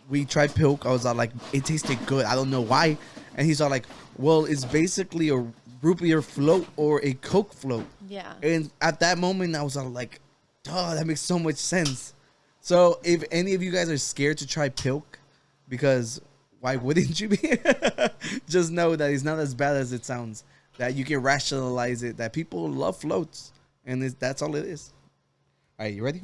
we tried Pilk. I was like, it tasted good. I don't know why, and he's all like, well, it's basically a root beer float or a Coke float. Yeah. And at that moment, I was all like, duh, that makes so much sense. So if any of you guys are scared to try Pilk, because why wouldn't you be? Just know that it's not as bad as it sounds. That you can rationalize it. That people love floats, and that's all it is. All right, you ready?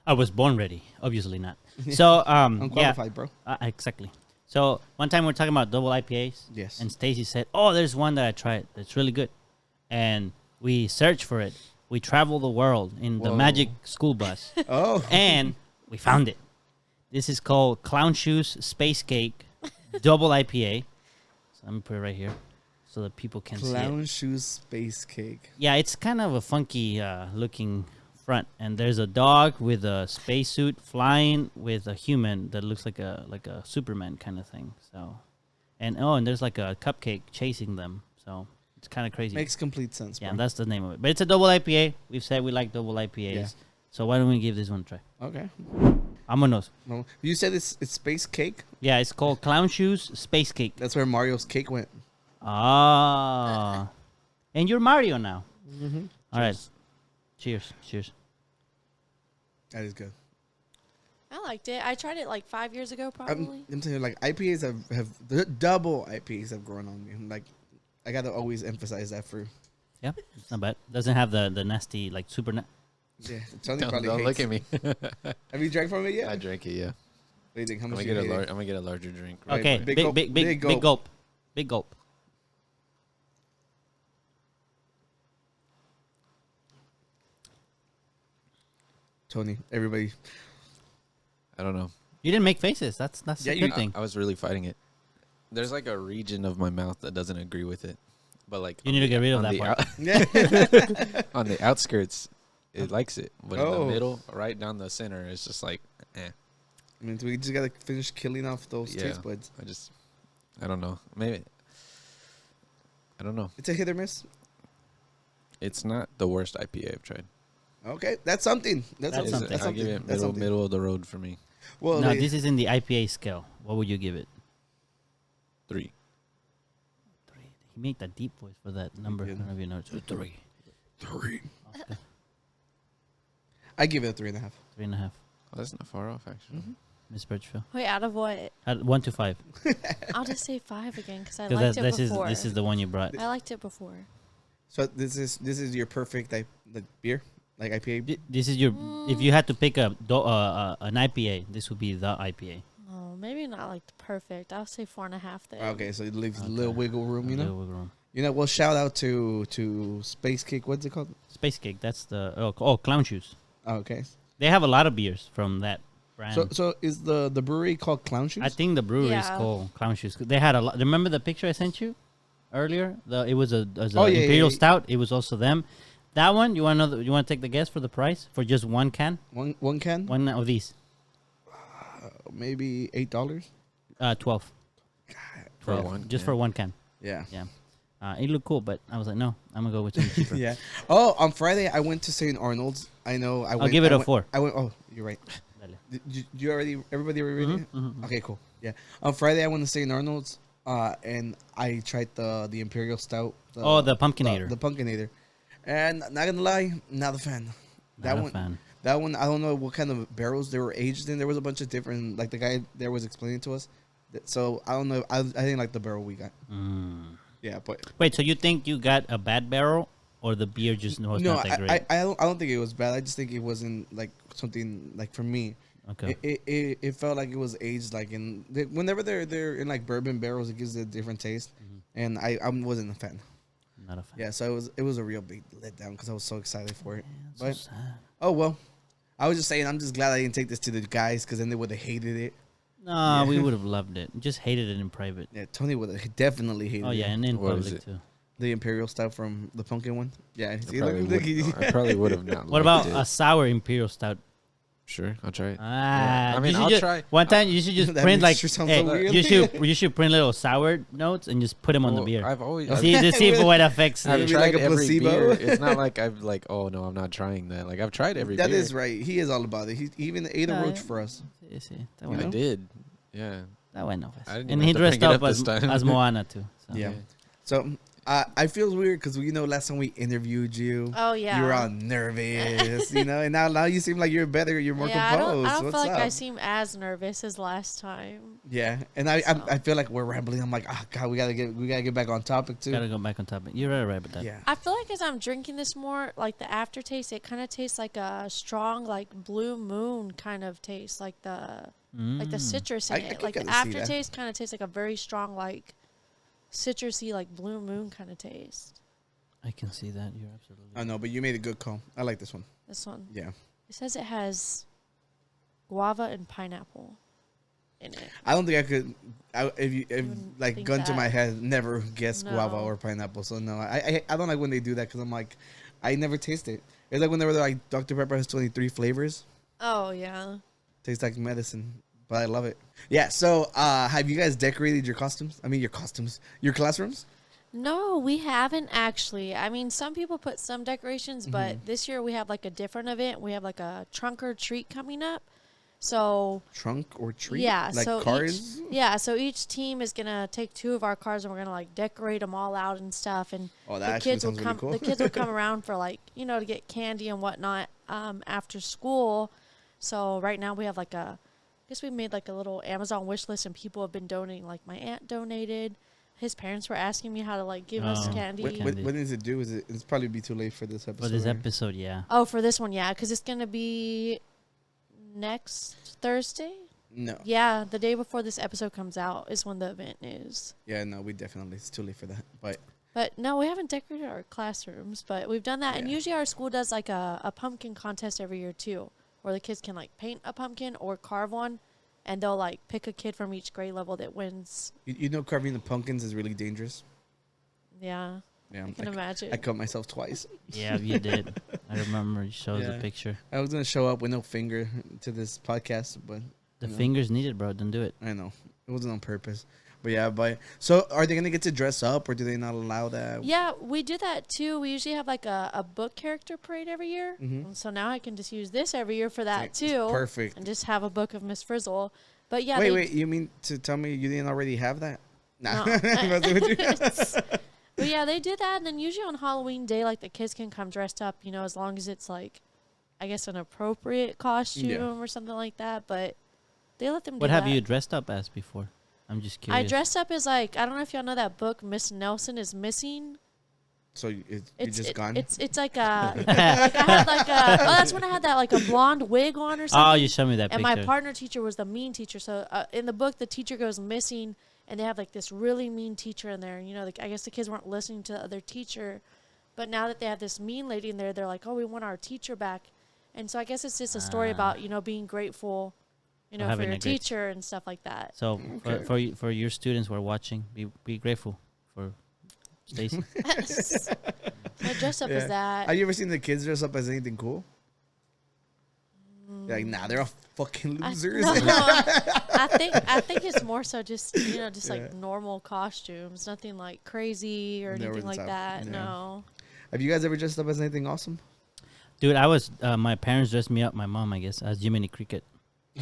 I was born ready. Obviously not. So Unqualified, bro. exactly. So one time we are talking about double IPAs. Yes. And Stacie said, "Oh, there's one that I tried that's really good," and we searched for it. We traveled the world in the Whoa. magic school bus, Oh, and we found it. This is called Clown Shoes Space Cake Double IPA. So let me put it right here so that people can see it. clown shoes space cake. Yeah, it's kind of a funky looking front, and there's a dog with a spacesuit flying with a human that looks like a Superman kind of thing. So, and there's like a cupcake chasing them. So it's kind of crazy. Makes complete sense, Yeah, bro. that's the name of it. But it's a double IPA. We've said we like double IPAs. Yeah. So why don't we give this one a try? Okay. Vámonos. Well, you said it's space cake. Yeah, it's called Clown Shoes Space Cake. That's where Mario's cake went. Ah. And you're Mario now. Mm-hmm. All right. Cheers. Cheers. That is good. I liked it. I tried it like 5 years ago, probably. I'm telling you, like IPAs have the double IPAs have grown on me. Like, I gotta always emphasize that for. Yeah, it's not bad. Doesn't have the nasty, like, super... Yeah, Tony Don't probably look hates. at me. Have you drank from it yet? I drank it. Yeah. What do you think? How I'm much gonna you get a hate it? I'm gonna get a larger drink. Right, Okay, big big gulp, big big big gulp. big gulp. Big gulp. Tony. Everybody. I don't know. You didn't make faces. That's Yeah, a good thing. I was really fighting it. There's like a region of my mouth that doesn't agree with it, but like You need to get rid of that part. Yeah. On the outskirts, it likes it, but in Oh. the middle, right down the center, it's just like, eh. I mean, we just gotta finish killing off those Yeah. taste buds. I don't know. Maybe I don't know. It's a hit or miss. It's not the worst IPA I've tried. Okay, that's something. That's That's something. something. That's I'll something. give it That's something. middle of the road for me. Well, No, they- this is in the IPA scale. What would you give it? 3. 3. He made that deep voice for that number. Yeah. I don't know if you know. It's 3. 3. I give it a 3.5. 3.5. Oh, that's not far off, actually. Miss Birchfield. Wait, out of what? 1 to 5. I'll just say 5 again because I Because liked it this before. is the one you brought. I liked it before. So this is your perfect like beer, like IPA. This is your. If you had to pick an IPA, this would be the IPA. Oh, maybe not like the perfect. I'll say 4.5 then. Okay, so it leaves a Okay. little wiggle room, you A know. little wiggle room. You know, well, shout out to Space Cake. What's it called? Space Cake. That's the Clown Shoes. Oh, okay. They have a lot of beers from that brand. So is the brewery called Clown Shoes? I think the brewery is Yeah. called Clown Shoes. They had a lot. Remember the picture I sent you earlier? It was a Oh, yeah, Imperial yeah. Stout. It was also them. That one, you want to know? You want to take the guess for the price for just one can? one can, One of these, maybe $8. 12. For one, just yeah. for one can. Yeah. Yeah. It looked cool, but I was like, no, I'm gonna go with something cheaper. Yeah. Oh, on Friday I went to St. Arnold's. I know. I'll give it a 4. I went. Oh, you're right. Did you already? Everybody already? Okay, cool. Yeah. On Friday I went to St. Arnold's. And I tried the Imperial Stout. The Pumpkinator. The Pumpkinator. And not gonna lie, not a fan. Not a fan. That one, I don't know what kind of barrels they were aged in. There was a bunch of different, like the guy there was explaining to us. So I don't know. I didn't like the barrel we got. Yeah, but Wait, so you think you got a bad barrel, or the beer just was no, not that great? I don't think it was bad. I just think it wasn't like something like for me. Okay. It felt like it was aged like whenever they're in like bourbon barrels, it gives it a different taste, and I wasn't a fan. Not a fan. Yeah, so it was a real big letdown because I was so excited for it. Yeah, But so sad. oh well, I was just saying I'm just glad I didn't take this to the guys because then they would have hated it. No, Yeah. we would have loved it. Just hated it in private. Yeah, Tony would have definitely hated Oh yeah, it. and in What is public it? too. The Imperial Stout from the pumpkin one. Yeah, I see, probably, look, I probably would have not. What liked about it. a sour Imperial Stout? Sure, I'll try it. Ah, I mean, you should I'll just- try. One time, you should just That print like mixture sounds hey, so weird. you should print little sour notes and just put them on the Well, beer. I've always. I've- See to see if what affects I've Maybe it. like tried a every placebo. beer. It's not like I've like, oh no, I'm not trying that. Like I've tried every That beer. is right. He is all about it. He even ate a No, roach yeah. for us. See, that You went know? I did. Yeah. that went over. I didn't And even he have to dressed bring it up up as this time. as Moana too. So. Yeah. So I feel weird because last time we interviewed you, Oh yeah. you were all nervous, and now you seem like you're better. You're more yeah, composed. I don't What's feel like up? I seem as nervous as last time. Yeah, and I feel like we're rambling. I'm like, oh god, we gotta get back on topic too. Gotta go back on topic. You're right about that. Yeah. I feel like as I'm drinking this more, like the aftertaste, it kind of tastes like a strong, like blue moon kind of taste, like the citrus in I it. can Like the kinda see that. aftertaste kind of tastes like a very strong, like citrusy, like blue moon kind of taste. I can see that. You're absolutely. I know, but you made a good call. I like this one. This one, Yeah. it says it has guava and pineapple in it. I don't think I could. If wouldn't like think gun to that. my head, never guess guava No. or pineapple. So no, I don't like when they do that because I'm like, I never taste it. It's like whenever they're like Dr Pepper has 23 flavors. Oh yeah. Tastes like medicine, but I love it. Yeah. So, have you guys decorated your costumes? I mean, your classrooms. No, we haven't actually. I mean, some people put some decorations, but this year we have like a different event. We have like a trunk or treat coming up. So Trunk or treat? yeah, Like so cars. so each team is gonna take 2 of our cars and we're gonna like decorate them all out and stuff. And Oh, that the actually kids will sounds come. really cool. The kids will come around for like to get candy and whatnot after school. So right now we have like I guess we made like a little Amazon wish list and people have been donating. Like my aunt donated. His parents were asking me how to like give us Oh. candy. When is it due? It's probably be too late for this episode. For this right? episode, yeah. Oh, for this one, yeah, because it's gonna be next Thursday. No. Yeah, the day before this episode comes out is when the event is. Yeah, no, it's too late for that. But no, we haven't decorated our classrooms, but we've done that. And Yeah. usually our school does like a pumpkin contest every year too, where the kids can like paint a pumpkin or carve one, and they'll like pick a kid from each grade level that wins. You know, carving the pumpkins is really dangerous. Yeah, Yeah, I can imagine. I cut myself twice. Yeah, you did. I remember you showed Yeah. the picture. I was gonna show up with no finger to this podcast, but The you know, fingers needed, bro. Don't do it. I know it wasn't on purpose. But yeah, so are they gonna get to dress up, or do they not allow that? Yeah, we do that too. We usually have like a book character parade every year. Mhm. And so now I can just use this every year for that too. Perfect. And just have a book of Miss Frizzle. But yeah, Wait, you mean to tell me you didn't already have that? Nah. No. Messing with you. But yeah, they do that, and then usually on Halloween day, like the kids can come dressed up, you know, as long as it's like, I guess, an appropriate costume or something like that. But they let them do What have that. you dressed up as before? I'm just curious. I dressed up as like, I don't know if y'all know that book, Miss Nelson is Missing. So you're just gone. It's like a like I had like a that's when I had that like a blonde wig on or something. Oh, you showed me that And picture. my partner teacher was the mean teacher. So in the book, the teacher goes missing, and they have like this really mean teacher in there. And, you know, I guess the kids weren't listening to the other teacher, but now that they have this mean lady in there, they're like, oh, we want our teacher back. And so I guess it's just a story about, you know, being grateful, you know, for having your a great- teacher and stuff like that. So for your students who are watching, be grateful for Stacie. So I dressed up as that. Have you ever seen the kids dress up as anything cool? You're like, nah, they're all fucking losers. No, I think it's more so just, you know, just like normal costumes, nothing like crazy or Never anything like top. that. Yeah. No. Have you guys ever dressed up as anything awesome? Dude, I was my parents dressed me up. My mom, I guess, as Jiminy Cricket.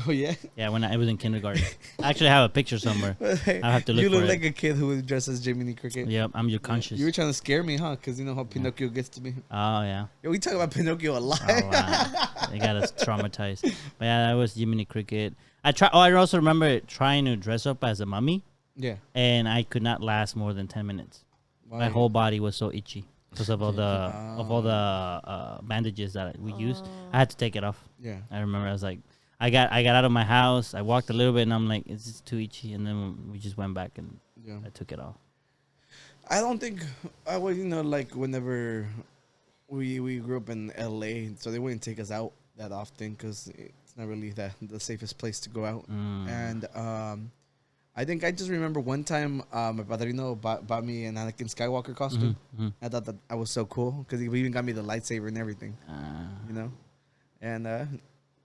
Oh yeah. Yeah, when I was in kindergarten. I actually have a picture somewhere. I have to look You for look it. like a kid who was dressed as Jiminy Cricket. Yep, I'm your conscious. You were trying to scare me, huh? Because you know how Pinocchio gets to me. Oh yeah. Yo, we talk about Pinocchio a lot. Oh wow. They got us traumatized. But yeah, that was Jiminy Cricket. I also remember trying to dress up as a mummy, Yeah. and I could not last more than 10 minutes. Why? My whole body was so itchy because of all the bandages that we used. I had to take it off. Yeah. I remember I was like, I got out of my house. I walked a little bit, and I'm like, it's just too itchy. And then we just went back, and Yeah. I took it off. I don't think I was, you know, like whenever we grew up in LA, so they wouldn't take us out that often because it's not really the safest place to go out. And I think I just remember one time my padrino bought me an Anakin Skywalker costume. I thought that I was so cool because he even got me the lightsaber and everything, you know. And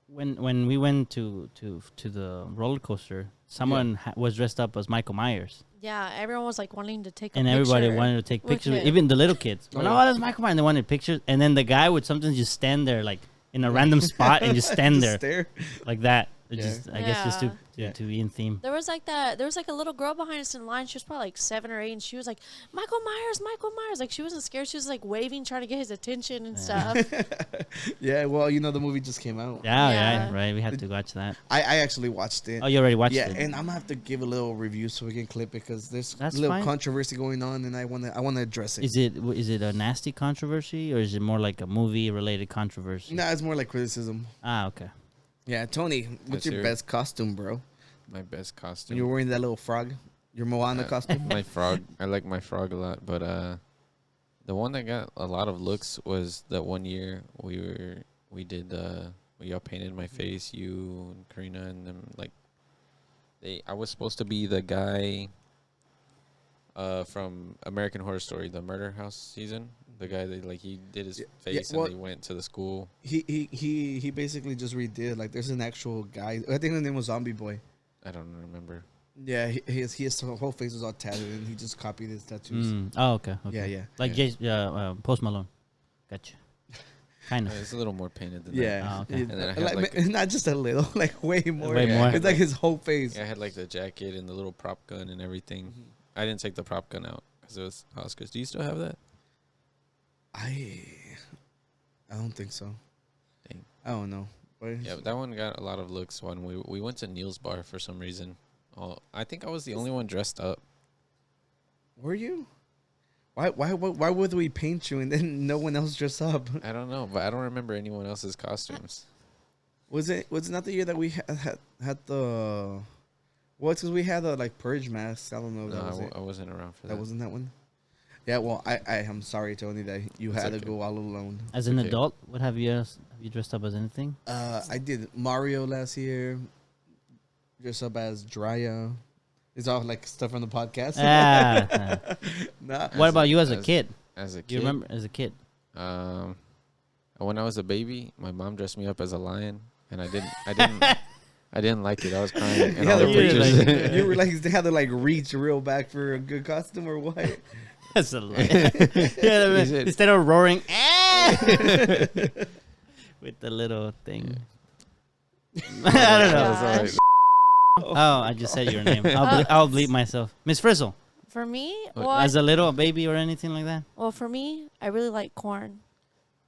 When we went to the roller coaster, someone was dressed up as Michael Myers. Yeah, everyone was like wanting to take a And picture. everybody wanted to take with pictures, him. even the little kids. Oh, Oh, yeah. that's Michael Myers. And they wanted pictures. And then the guy would sometimes just stand there, like, in a random spot and just stand just there stare. like that. Yeah. Just, I guess just to Yeah. to be in theme. There was like a little girl behind us in line. She was probably like 7 or 8, and she was like, Michael Myers. Like, she wasn't scared. She was like waving, trying to get his attention and stuff. Yeah, well, you know, the movie just came out. Yeah, Yeah. right. We had to watch that. I actually watched it. Oh, you already watched Yeah, it? and I'm gonna have to give a little review so we can clip it because there's That's a little fine. controversy going on, and I wanna address it. Is it a nasty controversy, or is it more like a movie-related controversy? No, it's more like criticism. Ah, okay. Yeah, Tony, what's Yes, your sir. best costume, bro? My best When costume. you're wearing that little frog, your Moana costume. My frog. I like my frog a lot, but the one that got a lot of looks was that one year we did we all painted my face, you and Karina, and them like I was supposed to be the guy from American Horror Story, the murder house season. The guy that like he did his face well- and they went to the school. He basically just redid, like, there's an actual guy. I think his name was Zombie Boy. I don't remember. Yeah, his whole face was all tatted, and he just copied his tattoos. Oh, okay. Yeah, yeah. Like Post Malone. Gotcha. Kind of. It's a little more painted than Yeah, Oh, okay. And then I had, like, like, not just a little, like way more. Way more. It's like his whole face. that. Yeah, I had like the jacket and the little prop gun and everything. I didn't take the prop gun out because it was Oscars. Do you still have that? I don't think so. Dang. I don't know. But Yeah, that one got a lot of looks when we went to Neil's bar for some reason. Oh, I think I was the only one dressed up. were you? Why would we paint you and then no one else dress up? I don't know, but I don't remember anyone else's costumes. Was it not the year that we had the? Well, it's because we had the like purge mask. I don't know if that was No, it. I wasn't around for that. That wasn't that one. Yeah, well, I am sorry, Tony, that you It's had to okay. go all alone. As an Okay. adult, what have you dressed up as anything? I did Mario last year. Dressed up as Drya. It's all like stuff from the podcast. Nah. What As about a- you as a as- kid? As a Do you kid, remember as a kid? when I was a baby, my mom dressed me up as a lion, and I didn't like it. I was crying. And You all had the to pictures. reach, pictures. you realize they had to like reach real back for a good costume or what? That's a lie. Yeah, Is it- instead of roaring, with the little thing. I don't know. That's all right. Oh, I just said your name. Oh. I'll bleep myself. Miss Frizzle, For me, What, well, as a little baby or anything like that? for me, I really like corn.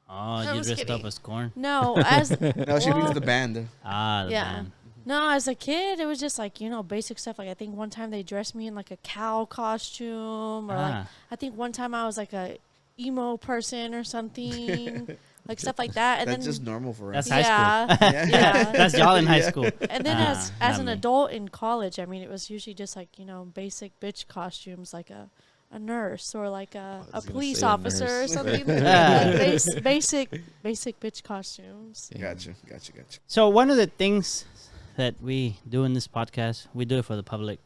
Oh, I'm you just dressed up kidding. as corn? No, as No, she means well, the band. Ah, the Yeah. band. No, as a kid, it was just like, basic stuff. Like, I think one time they dressed me in like a cow costume, or like, Ah. I think one time I was like a emo person or something, like stuff like that. And That's then, just normal for That's us. high school. yeah, yeah. That's y'all in high school. And then Ah, as not an me. adult in college, I mean, it was usually just like, basic bitch costumes, like a nurse or like a was gonna police say a officer or nurse. something. Ah. Like basic bitch costumes. Yeah. Gotcha. So one of the things that we do in this podcast, we do it for the public.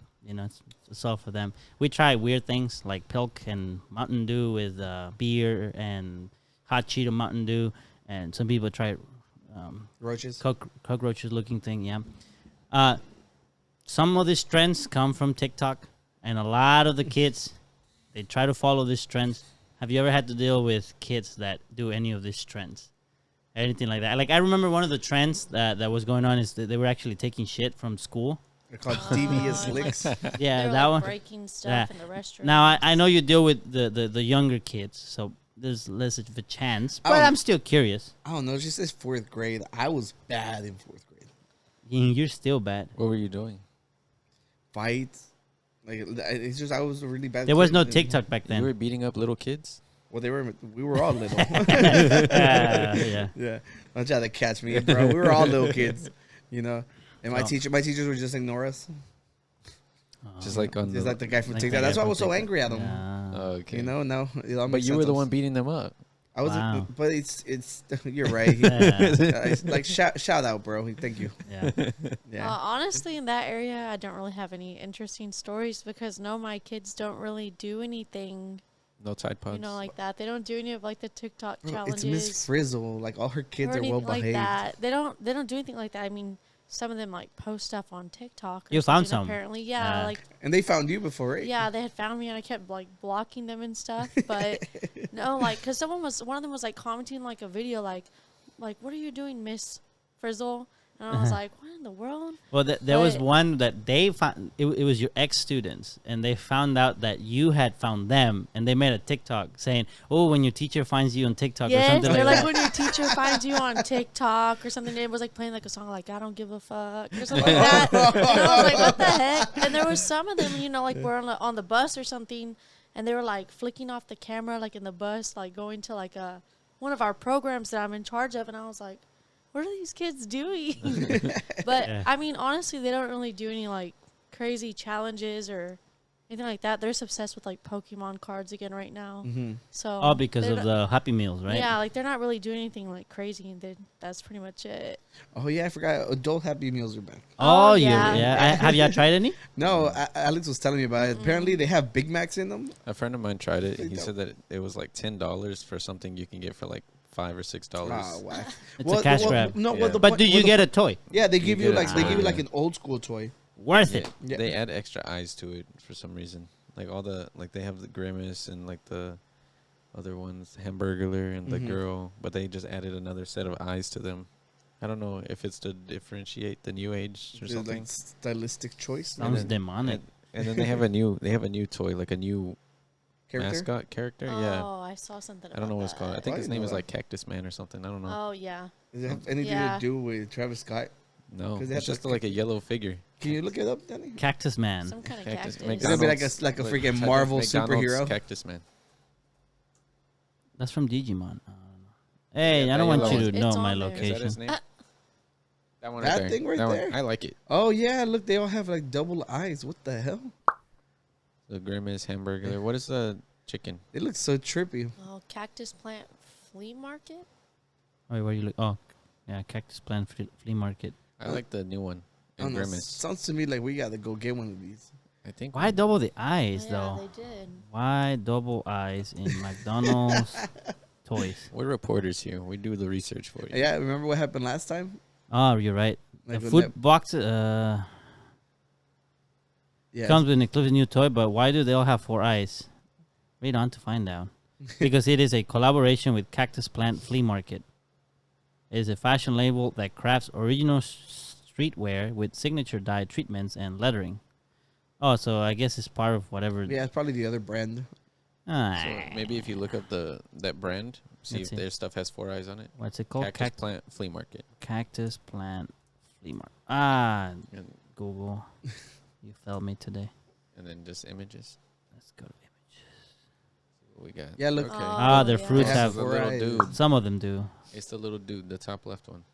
It's all for them. We try weird things like Pilk and Mountain Dew with beer and hot Cheeto Mountain Dew, and some people try Roaches. cockroaches looking thing. Yeah. Some of these trends come from TikTok, and a lot of the kids they try to follow these trends. Have you ever had to deal with kids that do any of these trends? Anything like that? Like, I remember one of the trends that was going on is that they were actually taking shit from school. They're called devious like- licks. Yeah, They were, that like, one. breaking stuff Yeah. in the restroom. Now, I know you deal with the younger kids, so there's less of a chance. But Oh. I'm still curious. I don't know. She says fourth grade. I was bad in fourth grade. You're still bad. What were you doing? Fights. Like it's just I was a really bad. There was kid no and- TikTok back You were then. beating up little kids? Well, we were all little. Yeah. Yeah, don't try to catch me, bro. We were all little kids, And my Oh. teachers would just ignore us, Just like on just like the guy from Like TikTok. the That's guy why I from was so TikTok. angry at him. Yeah. Oh, okay. No, it all But makes you were sense. the one beating them up. I was, Wow. but it's. You're right. Yeah. It's like shout out, bro. Thank you. Yeah. Yeah. Honestly, in that area, I don't really have any interesting stories because my kids don't really do anything, No Tide Pods. like that. They don't do any of like the TikTok Bro, challenges it's Miss Frizzle. Like all her kids or are well anything like behaved. that. They don't do anything like that. I mean, some of them like post stuff on TikTok. Or You found something, some. apparently. Yeah, Yeah. like And they found you before, right? yeah, they had found me and I kept like blocking them and stuff. But no, like because one of them was like commenting like a video like what are you doing, Miss Frizzle? And I was like, what in the world? Well, there was But- one that they found. It was your ex-students, and they found out that you had found them, and they made a TikTok saying, "Oh, when your teacher finds you on TikTok or Yes, something they're like like that." when your teacher finds you on TikTok or something. It was like playing like a song like "I don't give a fuck" or something like that. And I was like, "What the heck?" And there was some of them, like we're on the bus or something, and they were like flicking off the camera like in the bus, like going to like one of our programs that I'm in charge of, and I was like, "What are these kids doing?" But Yeah. I mean, honestly, they don't really do any like crazy challenges or anything like that. They're just obsessed with like Pokemon cards again right now. Mm-hmm. So All because they're of not- the Happy Meals, right? yeah, like they're not really doing anything like crazy, and that's pretty much it. Oh yeah, I forgot. Adult Happy Meals are back. Oh, Oh, yeah. yeah. Have you tried any? No, Alex was telling me about it. Apparently, they have Big Macs in them. A friend of mine tried it. They He don't. said that it was like $10 for something you can get for like $5 or $6. Oh, whack. It's a cash grab. No, Yeah. well, the But point- do well, you the get a point- toy? Yeah, they give you get a like they give you toy. like an old school toy. Worth Yeah, it. Yeah. They add extra eyes to it for some reason. Like all the they have the Grimace and like the other ones, Hamburglar and the Mhm. girl, but they just added another set of eyes to them. I don't know if it's to differentiate the new age or It's something. like stylistic choice. Sounds then- demonic. And then they have a new toy, like a new Character. mascot character. Oh, yeah, I saw something. I don't know what it's called. I that. think Why his you name know is that? like Cactus Man or something. I don't know. Oh yeah. Does it have anything Yeah. to do with Travis Scott? No, 'Cause they it's have just the- like a yellow figure. Can you look it up, Danny? Cactus Man. Some kind of Cactus. cactus. It'll be like a McDonald's- freaking type of Marvel McDonald's superhero. Cactus Man. That's from Digimon. Hey, Yeah, I don't that want you yellow to one. know It's my on there. Is that his location. name? That one That right there. thing right That one. there? I like it. Oh yeah, look, they all have like double eyes. What the hell? The Grimace Hamburger. What is the chicken. They look so trippy. Oh, cactus plant flea market. Wait, where you look? Oh, yeah, cactus plant flea market. I like the new one. I don't And know. Grimace. Sounds to me like we gotta go get one of these. I think. Why double the Oh, eyes yeah, though? they did. Why double eyes in McDonald's toys? We're reporters here. We do the research for you. Yeah, remember what happened last time? Oh, you're right. Like The with food that- box Yeah. comes with an exclusive new toy, but why do they all have 4 eyes? Read on to find out. Because it is a collaboration with Cactus Plant Flea Market. It is a fashion label that crafts original streetwear with signature dye treatments and lettering. Oh, so I guess it's part of whatever. Yeah, it's probably the other brand. Ah, So maybe if you look up that brand, see Let's if see. their stuff has 4 eyes on it. what's it called? Cactus Plant Flea Market. Cactus Plant Flea Market. Ah, And, Google. You failed me today. and then just images. Let's go to images. See what we got. Yeah, look. Okay. Ah, their yeah. fruits It has have. the four little eyes. dude. Some of them do. It's the little dude, the top left one.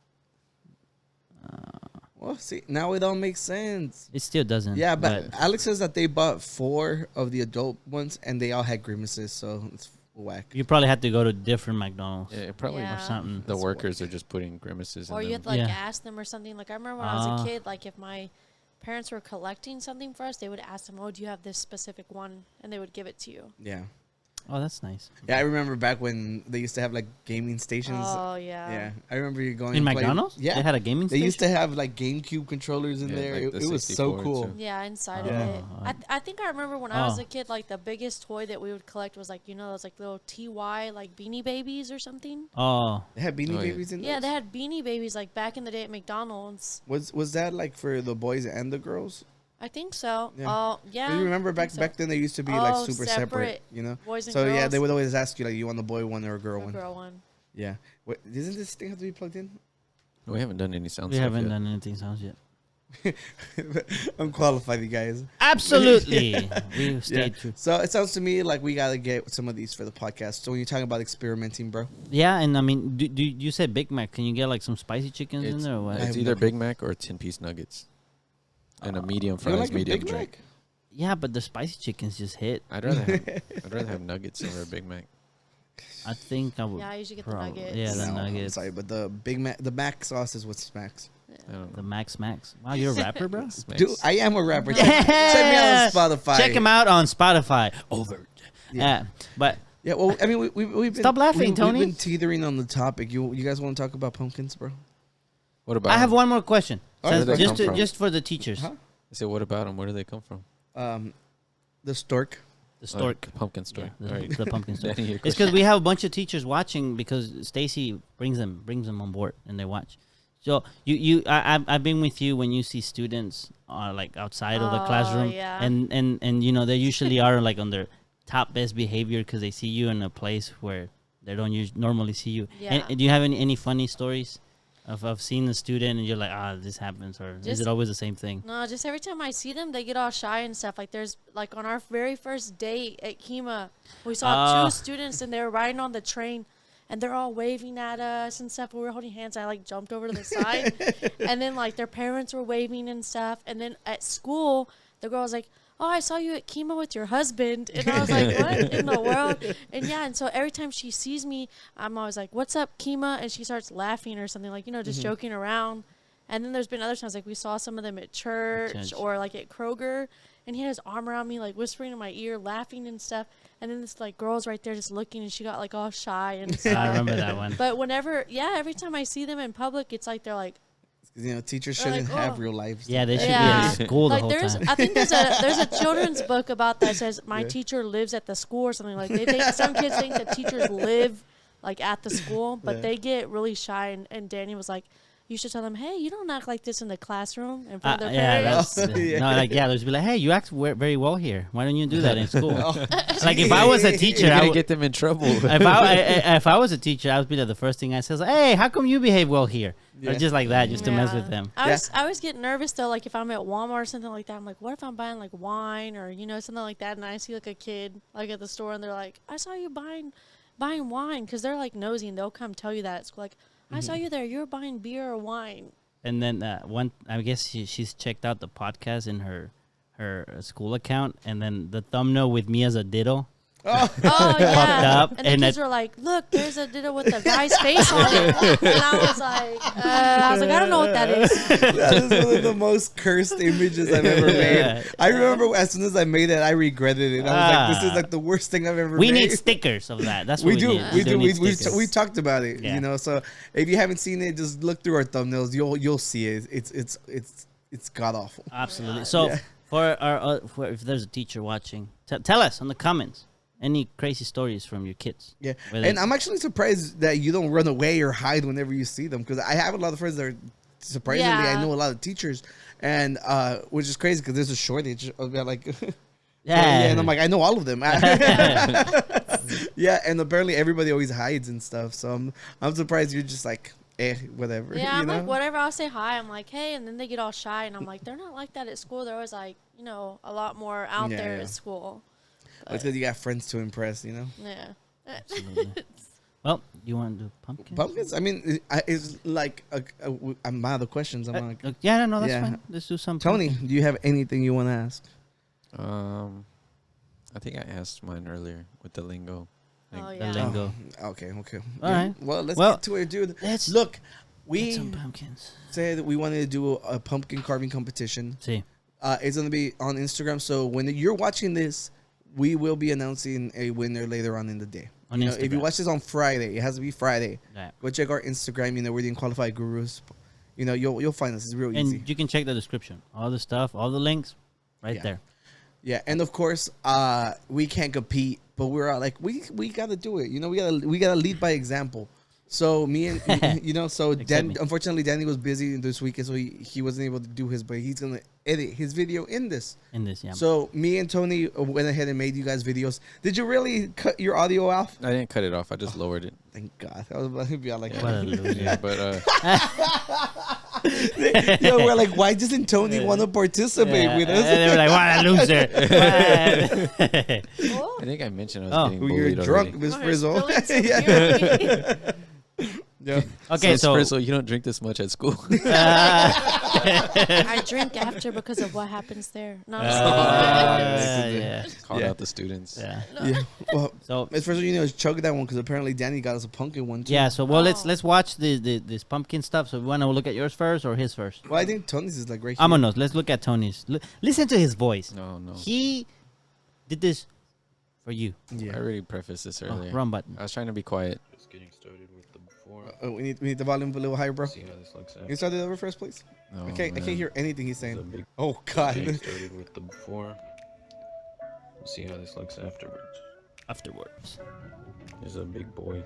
Well, see, now it all makes sense. It still doesn't. Yeah, but Alex says that they bought 4 of the adult ones, and they all had grimaces, so it's whack. you probably had to go to different McDonald's Yeah, it probably Yeah. or something. the workers are just putting grimaces Or in you have them. to like Yeah. ask them or something. Like I remember when I was a kid, like if my parents were collecting something for us, they would ask them, "Oh, do you have this specific one?" And they would give it to you. Yeah. Oh, that's nice. Yeah, I remember back when they used to have like gaming stations. Oh yeah. Yeah, I remember you going In and play- McDonald's? Yeah, They had a gaming they station? used to have like GameCube controllers in Yeah, there. like It, the it was so 64 cool. too. Yeah, inside Yeah. of it. Oh, I think I remember when I was Oh. a kid, like the biggest toy that we would collect was like those like little TY like Beanie Babies or something. Oh, They had Beanie Oh, yeah. Babies in Yeah, those? they had Beanie Babies like back in the day at McDonald's. Was that like for the boys and the girls? I think so. Yeah. Oh yeah. 'Cause you remember I think back so. back then they used to be like Oh, super separate separate, you know. boys and So yeah, girls. they would always ask you like, you want the boy one or a girl Or one? girl one. Yeah. Wait, doesn't this thing have to be plugged in? We haven't done any sound we stuff haven't yet. done anything sounds yet. Unqualified, you guys. Absolutely. We Yeah. stayed true. So it sounds to me like we gotta get some of these for the podcast. So when you're talking about experimenting, bro, Yeah, and I mean, do you said Big Mac? Can you get like some spicy chickens in It's, there or what? I have it's no either clue. Big Mac or 10-piece nuggets. And a medium you don't fries, like a medium Big drink. Mac? Yeah, but the spicy chickens just hit. I'd rather have nuggets over a Big Mac. I think I would. Yeah, I usually get the probably- nuggets. Yeah, the No, I'm nuggets. sorry, but the Big Mac, the Mac sauce is what smacks. I don't The know. Max. Wow, you're a rapper, bro. Smacks. Dude, I am a rapper. Yeah. Check me out on Spotify. Check him out on Spotify. Over. Yeah. But Yeah, well, I mean, we've been Stop laughing, Tony. We've been teetering on the topic. You guys want to talk about pumpkins, bro? What about I have 'em? one more question. Oh, Where do they just come from? just for the teachers. Huh? I said, what about them? Where do they come from? The stork. The stork. Pumpkin stork. Yeah, the, All right. the pumpkin stork. Danny, your It's because we have a bunch of teachers watching because Stacie brings them on board and they watch. So I've been with you when you see students like outside of the Oh, classroom, yeah. and you know they usually are like on their top best behavior because they see you in a place where they don't normally see you. Yeah. And do you have any funny stories of seeing a student and you're like, this happens, or is Just- it always the same thing? No, just every time I see them, they get all shy and stuff. Like there's like on our very first day at Kima, we saw 2 students and they were riding on the train, and they're all waving at us and stuff. We were holding hands. I like jumped over to the side, and then like their parents were waving and stuff. And then at school, the girl was like, "Oh, I saw you at Kima with your husband," and I was like, "What in the world?" And yeah, and so every time she sees me, I'm always like, "What's up, Kima?" And she starts laughing or something, like, just joking around. And then there's been other times like we saw some of them at church or like at Kroger, and he had his arm around me, like whispering in my ear, laughing and stuff. And then this like girl's right there just looking, and she got like all shy and stuff. I remember that one. But every time I see them in public, it's like they're like, You know, teachers They're like, shouldn't have "Oh." real lives. Yeah, they should Yeah. be at school the like whole there's time. I think there's a children's book about that says my Yeah. teacher lives at the school or something. Like they think some kids think that teachers live like at the school, but Yeah. they get really shy. And Danny was like, you should tell them, hey, you don't act like this in the classroom in front of their parents. That's Yeah. no, like there's be like, hey, you act very well here. Why don't you do that in school? Like if I was a teacher, You're I gonna would, get them in trouble. if I was a teacher, I would be like the first thing I say is, like, hey, how come you behave well here? Yeah. Or just like that, just to mess with Yeah. them. I always get nervous though, like if I'm at Walmart or something like that. I'm like, what if I'm buying like wine or something like that, and I see like a kid like at the store, and they're like, I saw you buying wine, because they're like nosy and they'll come tell you that at school, like, I saw you there, you were buying beer or wine. And then I guess she's checked out the podcast in her school account, and then the thumbnail with me as a diddle. Oh yeah, up, and the and kids it- were like, "Look, there's a ditto with a guy's face on it," and I was like, "I don't know what that is." That is one of the most cursed images I've ever made. I remember as soon as I made it, I regretted it. I was like, "This is like the worst thing I've ever We Uh, made." need stickers of that. That's what We we do, need. we do. need We stickers. talked about it, Yeah. you know. So if you haven't seen it, just look through our thumbnails. You'll see it. It's god awful. Absolutely. So Yeah. for if there's a teacher watching, tell us in the comments any crazy stories from your kids. Yeah, Whether- and I'm actually surprised that you don't run away or hide whenever you see them, because I have a lot of friends that are surprisingly I Yeah. know a lot of teachers, and which is crazy because there's a shortage of like Yeah. and I'm like I know all of them. Yeah, and apparently everybody always hides and stuff. So I'm surprised you're just like whatever. Yeah, you I'm know? like, whatever. I'll say hi. I'm like, hey, and then they get all shy, and I'm like, they're not like that at school. They're always like, a lot more out Yeah, there yeah. at school. It's because you got friends to impress, you know. Yeah. Absolutely. Well, you want to do pumpkin? Pumpkins. I mean, it's like I'm out of questions. I'm like, Yeah, no, that's Yeah. fine. Let's do some. Tony, pumpkin. do you have anything you want to ask? I think I asked mine earlier with the lingo. Oh The yeah. lingo. Okay. All Yeah. right. Well, let's Well, get to it, dude. let's Look, Get we some pumpkins. said that we wanted to do a pumpkin carving competition. See. It's going to be on Instagram. So when you're watching this, we will be announcing a winner later on in the day. On If you Instagram. watch this on Friday, it has to be Friday. Yeah. Go check our Instagram. We're the Unqualified Gurus. You'll find us. It's real easy. And you can check the description. All the stuff, all the links, right Yeah. there. Yeah, and of course, we can't compete, but we're like we gotta do it. We gotta lead by example. So me and so Except me. unfortunately Danny was busy this weekend, so he wasn't able to do his, but he's gonna edit his video in this. In this, yeah. So me and Tony went ahead and made you guys videos. Did you really cut your audio off? I didn't cut it off. I just lowered it. Thank God. I was about to be like, What a loser. Yeah, but we're like, why doesn't Tony want to participate Yeah, with and they us? were like, what a loser. Oh, I think I mentioned I was Oh. getting You're bullied drunk, already. Miss you're Frizzle. spilling some Yeah. beer. Yeah. Okay, so Frizzle, you don't drink this much at school. I drink after because of what happens there. No, I'm just kidding. yeah. Called Yeah. out the students. Yeah. Yeah. Well, So Miss Frizzle, chug that one because apparently Danny got us a pumpkin one too. yeah, so well, Oh. let's watch this pumpkin stuff. So we want to look at yours first or his first? Well, I think Tony's is like right here. Vámonos. Let's look at Tony's. Listen to his voice. No. He did this for you. Yeah. I already prefaced this Oh, earlier. wrong button. I was trying to be quiet. Just getting started with the before. We need the volume a little higher, bro. See how this looks Can you after. start it over first, please? No, I can't man. hear anything he's There's a saying. big Oh getting God. started with the before. We'll see how this looks afterwards. Afterwards. There's a big boy.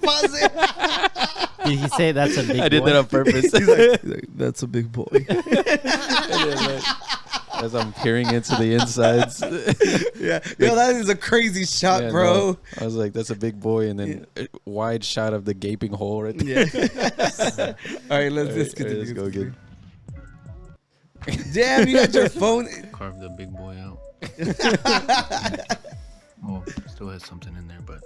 Pause it. Did he say that's a big I did boy? that on purpose. He's like, that's a big boy. As I'm peering into the insides. Yeah. Yo, that is a crazy shot, Yeah, bro. no. I was like, that's a big boy, and then a wide shot of the gaping hole right there. Yeah. All right, let's just All right, continue. let's go again. Damn, you got your phone. Carve the big boy out. Oh, still has something in there, but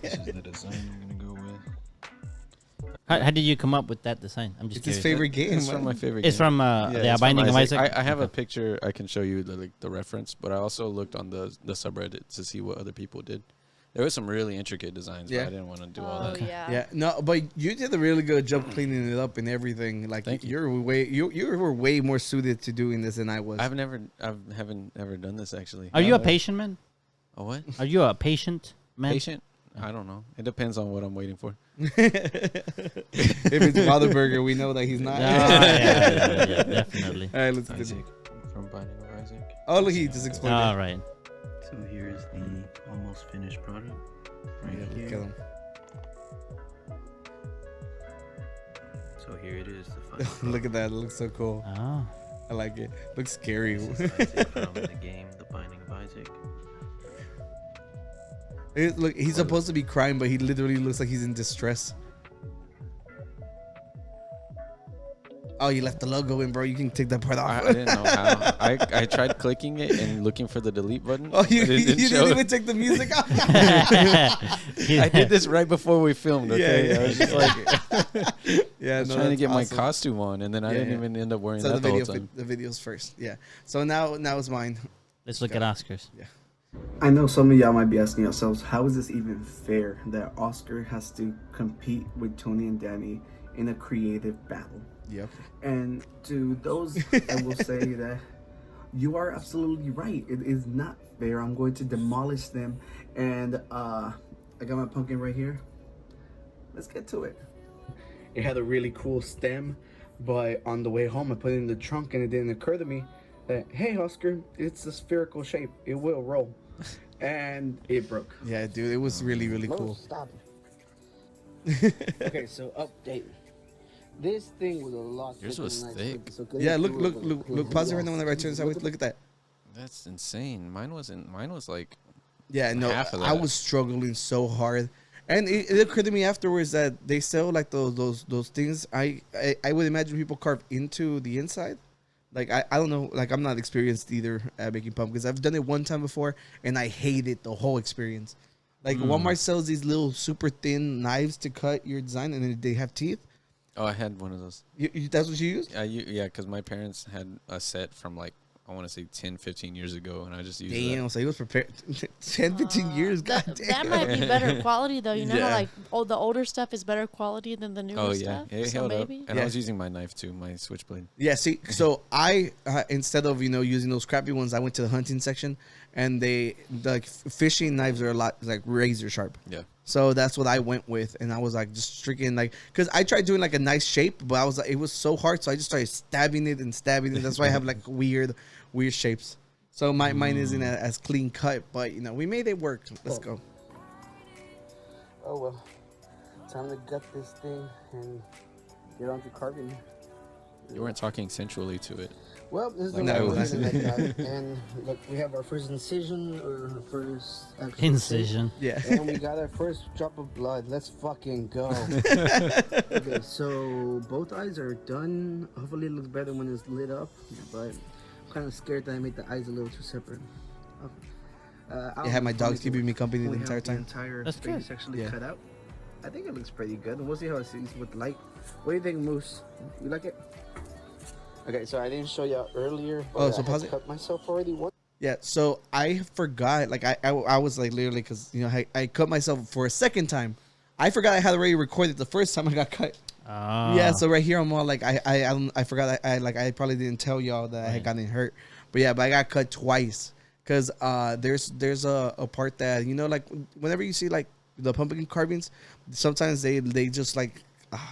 this is the design I'm gonna go with. How did you come up with that design? I'm just It's his curious. favorite game. It's from man. my favorite It's game. from Yeah, the it's from Binding of Isaac. I have a picture I can show you the reference, but I also looked on the subreddit to see what other people did. There were some really intricate designs, Yeah. but I didn't want to do all Oh that. yeah. Yeah, no, but you did a really good job cleaning it up and everything. Like Thank you. you were way more suited to doing this than I was. I haven't ever done this actually. Are you a patient man? A what? Are you a patient man? Patient? I don't know. It depends on what I'm waiting for. If it's Whataburger, we know that he's not. Yeah, definitely. All right, let's Isaac continue. from Binding of Isaac. Oh, look, he just explained All it. right. So here's the almost finished product. Right Yeah, here. kill him. So here it is. The final Look at that. It looks so cool. Oh. I like it. Looks scary. This is Isaac from the game, The Binding of Isaac. Look, he's supposed to be crying, but he literally looks like he's in distress. Oh, you left the logo in, bro. You can take that part off. I didn't know how. I tried clicking it and looking for the delete button. Oh, you, but it you didn't show. didn't even take the music off. I did this right before we filmed. Okay, Yeah, I was just like, Yeah, I was trying to that's get my awesome. costume on, and then I Yeah, didn't yeah. even end up wearing So that the whole time. the videos first. Yeah. So now it's mine. Let's look at Oscars. Yeah. I know some of y'all might be asking yourselves, how is this even fair that Oscar has to compete with Tony and Danny in a creative battle? Yep. And to those, I will say that you are absolutely right. It is not fair. I'm going to demolish them. And I got my pumpkin right here. Let's get to it. It had a really cool stem, but on the way home I put it in the trunk and it didn't occur to me that, hey Oscar, it's a spherical shape. It will roll. And it broke. Yeah, dude, it was really, really No, cool. stop. Okay, so update. This thing was a lot. Yours thicker was than I thick. expected, so Yeah, getting look, through look, it was look. Pause it right now on the right awesome. turn. Look at that. That's insane. Mine wasn't. Mine was like. Yeah, no, Half of I that. was struggling so hard, and it occurred to me afterwards that they sell like those things. I would imagine people carve into the inside. Like I don't know. Like I'm not experienced either at making pumpkins. I've done it one time before, and I hated the whole experience. Like Walmart sells these little super thin knives to cut your design, and then they have teeth. Oh, I had one of those. That's what you use? Yeah, because my parents had a set from like I want to say 10, 15 years ago, and I just used Damn, that. so he was prepared. 10, 15 years. God That, damn. that might be better quality though. You know Yeah. how like the older stuff is better quality than the newer Oh yeah, stuff. it So held up, maybe. and Yeah. I was using my knife too, my switchblade. Yeah, see, so I instead of using those crappy ones, I went to the hunting section, and fishing knives are a lot like razor sharp. Yeah. So that's what I went with, and I was like just freaking like, cause I tried doing like a nice shape, but I was like, it was so hard, so I just started stabbing it and stabbing it. That's why I have like weird shapes. So mine isn't as clean cut, but we made it work. Let's go. Oh well, time to gut this thing and get on to carving. You weren't talking sensually to it. Well, this is Like the that way was- we're doing it, guys. And look, we have our first incision or our first actual Incision. Yeah. shape, and we got our first drop of blood. Let's fucking go. Okay, so both eyes are done. Hopefully, it looks better when it's lit up, but I'm kind of scared that I made the eyes a little too separate. I had my dogs keeping me company the We entire have time. The entire That's space good. actually Yeah. cut out. I think it looks pretty good. We'll see how it sees with light. What do you think, Moose? You like it? Okay, so I didn't show you earlier. But Oh, so I had pause it. cut myself already. What? Yeah, so I forgot. Like I was like literally because I cut myself for a second time. I forgot I had already recorded the first time I got cut. Yeah, so right here I'm all like I forgot I probably didn't tell y'all that I had gotten hurt, but I got cut twice because there's a part that like whenever you see like the pumpkin carvings, sometimes they just like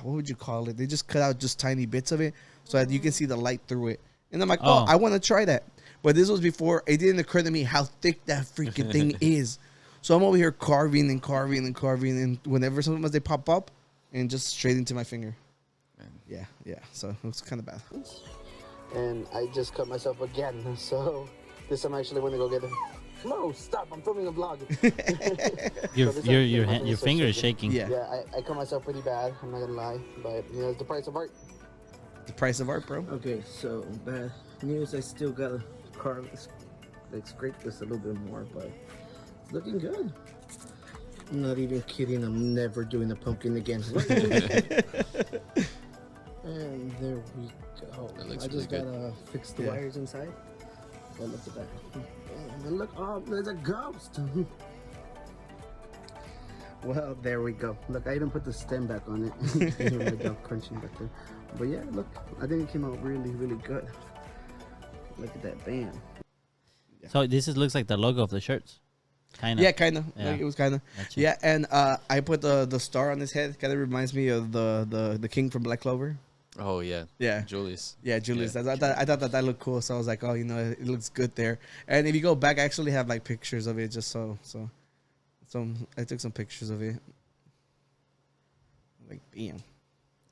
what would you call it? They just cut out just tiny bits of it so that you can see the light through it. And I'm like, oh, I want to try that. But this was before it didn't occur to me how thick that freaking thing is. So I'm over here carving, and whenever sometimes they pop up, and just straight into my finger. Man. Yeah. So it was kind of bad. And I just cut myself again. So this time I actually went to go get them. No, stop! I'm filming a vlog. Your finger is shaking. Yeah. Yeah, I cut myself pretty bad. I'm not gonna lie, but it's the price of art. The price of art, bro. Okay, so bad news. I still gotta carve this, like scrape this a little bit more, but it's looking good. I'm not even kidding. I'm never doing a pumpkin again. And there we go. That looks I just really good. gotta fix the Yeah. wires inside. Oh, look at that. And look, oh, there's a ghost. Well, there we go. Look, I even put the stem back on it. You hear my dog crunching back there. But yeah, look, I think it came out really, really good. Look at that, bam. So this looks like the logo of the shirts. Kind of. Yeah, kind of. Yeah. Like, it was kind of. Gotcha. Yeah, and I put the star on his head. Kind of reminds me of the king from Black Clover. Oh yeah. Yeah. Julius. Yeah, Julius. Yeah. I thought that looked cool, so I was like, oh, it looks good there. And if you go back, I actually have like pictures of it, just so I took some pictures of it. Like, damn,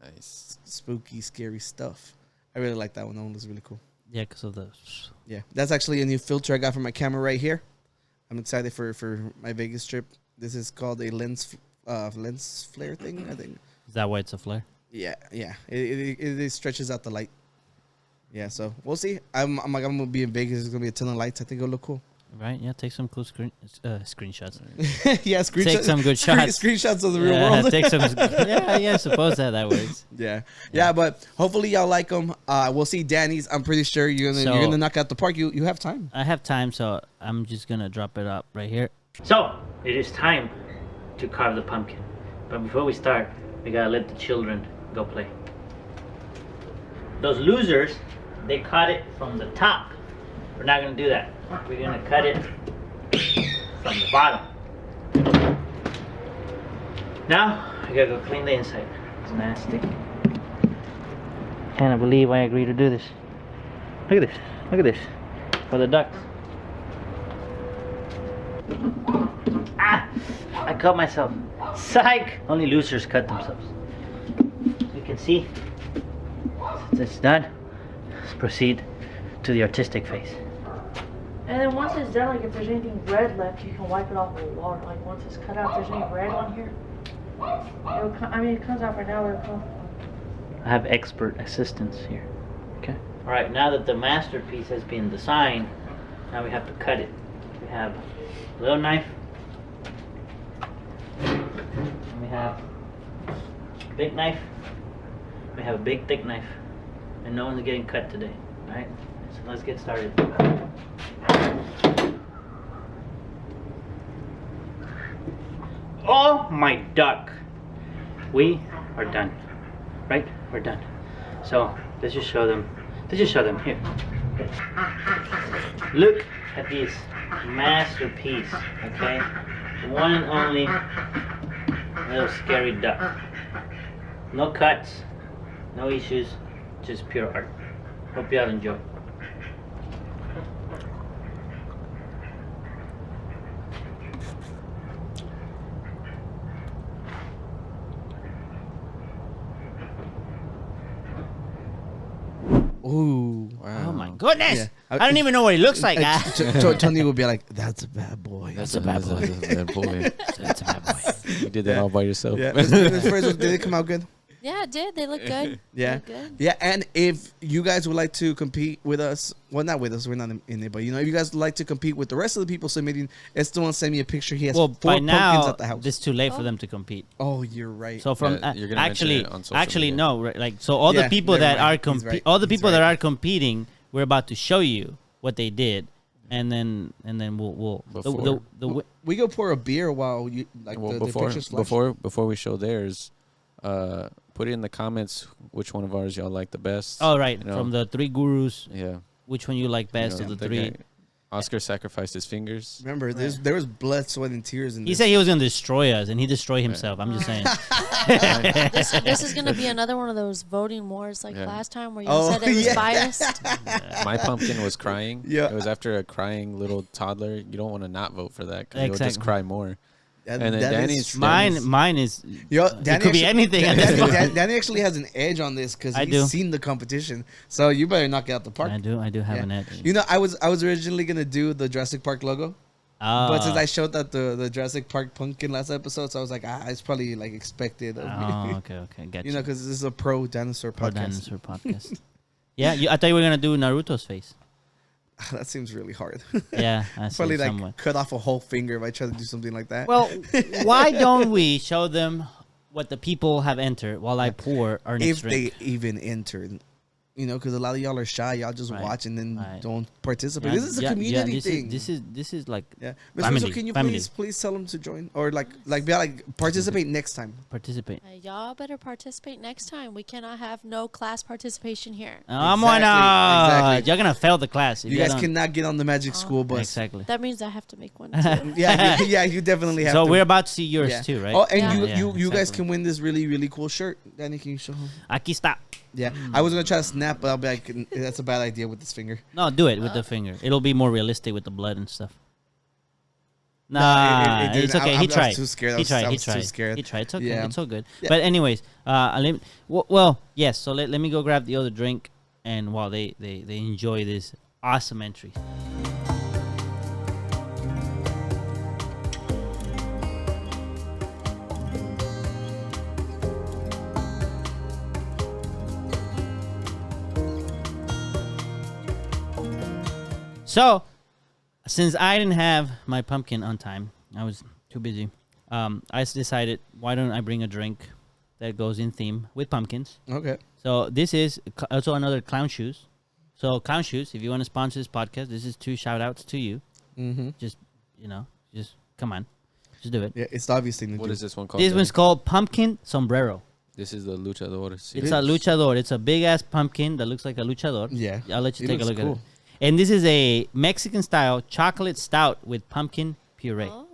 Nice. spooky, scary stuff. I really like that one. That one looks really cool. Yeah, because of the. Yeah, that's actually a new filter I got for my camera right here. I'm excited for my Vegas trip. This is called a lens flare thing, I think. Is that why it's a flare? Yeah. It stretches out the light. Yeah, so we'll see. I'm gonna be in Vegas. There's gonna be a ton of lights. I think it'll look cool. Right? Yeah, take some cool screenshots. Yeah, screenshots. Take some good shots. Screenshots of the real world. Take some. Yeah. Suppose that works. Yeah. But hopefully y'all like them. We'll see Danny's. I'm pretty sure you're gonna knock out the park. You have time. I have time, so I'm just gonna drop it up right here. So it is time to carve the pumpkin. But before we start, we gotta let the children go play. Those losers, they caught it from the top. We're not gonna do that. We're gonna cut it from the bottom. Now, I gotta go clean the inside. It's nasty. Can't believe I agreed to do this. Look at this. For the ducks. Ah! I cut myself. Psych! Only losers cut themselves. You can see. Since it's done, let's proceed to the artistic phase. And then once it's done, like if there's anything red left, you can wipe it off with water. Like once it's cut out, if there's any red on here, it comes out right now. I have expert assistance here. Okay. All right. Now that the masterpiece has been designed, now we have to cut it. We have a little knife. And we have a big knife. We have a big thick knife, and no one's getting cut today. All right. So let's get started. Oh my duck! We are done. Right? We're done. So let's just show them. Here. Look at this masterpiece. Okay, one and only little scary duck. No cuts, no issues, just pure art. Hope y'all enjoy. Ooh. Wow. Oh my goodness! Yeah. I don't even know what he looks like. Tony will be like, "That's a bad boy. That's a bad boy. That's a bad boy. That's a bad boy. You did that all by yourself. Yeah. Did it come out good? Yeah, it did. They look good. Yeah. They look good. Yeah, and if you guys would like to compete with us, well, not with us, we're not in it, but if you guys would like to compete with the rest of the people submitting, Esteban sent me a picture. He has 4 By pumpkins now, at the house. it's too late for them to compete. Oh, you're right. So from Yeah, you're gonna mention it on social actually media. no, right, like so all Yeah, the people never that are mind. He's right. all the He's people that right. are competing, we're about to show you what they did, and then we'll Before. We go pour a beer while you Well, the pictures flash. before we show theirs, put it in the comments which one of ours y'all like the best. oh right, you know. from the 3 gurus, Yeah. which one you like best You know, of the that 3? guy- Oscar sacrificed his fingers. Remember, there was blood, sweat, and tears in He this. said he was gonna destroy us, and he destroyed himself. I'm just saying. This is gonna be another one of those voting wars like Yeah. last time where you Oh, said it was yeah. biased. My pumpkin was crying. Yeah. It was after a crying little toddler. You don't want to not vote for that because he'll just Exactly. cry more. And then that is Danny's- true. Mine is. Yo, It could be anything at this point. Danny actually has an edge on this because I he's do. seen the competition. So you better knock it out the park. I do have Yeah. an edge. You know, I was originally gonna do the Jurassic Park logo, but since I showed that the Jurassic Park pumpkin last episode, so I was like, it's probably like expected of me. okay, gotcha. You know, because this is a pro dinosaur Pro podcast. dinosaur podcast. Yeah, I thought you were gonna do Naruto's face. That seems really hard. Yeah, I see Probably like somewhat. cut off a whole finger if I try to do something like that. Well, why don't we show them what the people have entered while I pour our next if drink? they even entered. You know, because a lot of y'all are shy. Y'all just Right, watch and then right. don't participate. Yeah, this is a yeah, community this thing. This is like Yeah, Ms. Family, Frizzle, can you family. please tell them to join or like be like participate next time? participate. Y'all better participate next time. We cannot have no class participation here. I'm Exactly. You're gonna fail the class. If You guys don't- cannot get on the Magic School bus. exactly. That means I have to make one too. Yeah, you definitely have So to. we're about to see yours Yeah. too, right? Oh, and Yeah. you guys exactly. can win this really really cool shirt. Danny, can you show him? Aquí está. Yeah, I was gonna try to snap, but I'll be like, that's a bad idea with this finger. No, do it with the finger. It'll be more realistic with the blood and stuff. it Nah, didn't. it's okay. I He was tried. too scared. I He was- tried. I He was too tried. scared. He tried. It's okay. Yeah. It's all good. Yeah. But anyways, well, yes. So let me go grab the other drink, and while they enjoy this awesome entry. So, since I didn't have my pumpkin on time, I was too busy. I decided, why don't I bring a drink that goes in theme with pumpkins? Okay. So this is also another Clown Shoes. So Clown Shoes, if you want to sponsor this podcast, this is 2 shout outs to you. Mm-hmm. Just come on. Just do it. Yeah, it's obviously new. What is this one called? This then? one's called Pumpkin Sombrero. This is the luchador. It's series. a luchador. It's a big ass pumpkin that looks like a luchador. Yeah. I'll let you It take a looks look cool. at it. And this is a Mexican style chocolate stout with pumpkin puree. Oh.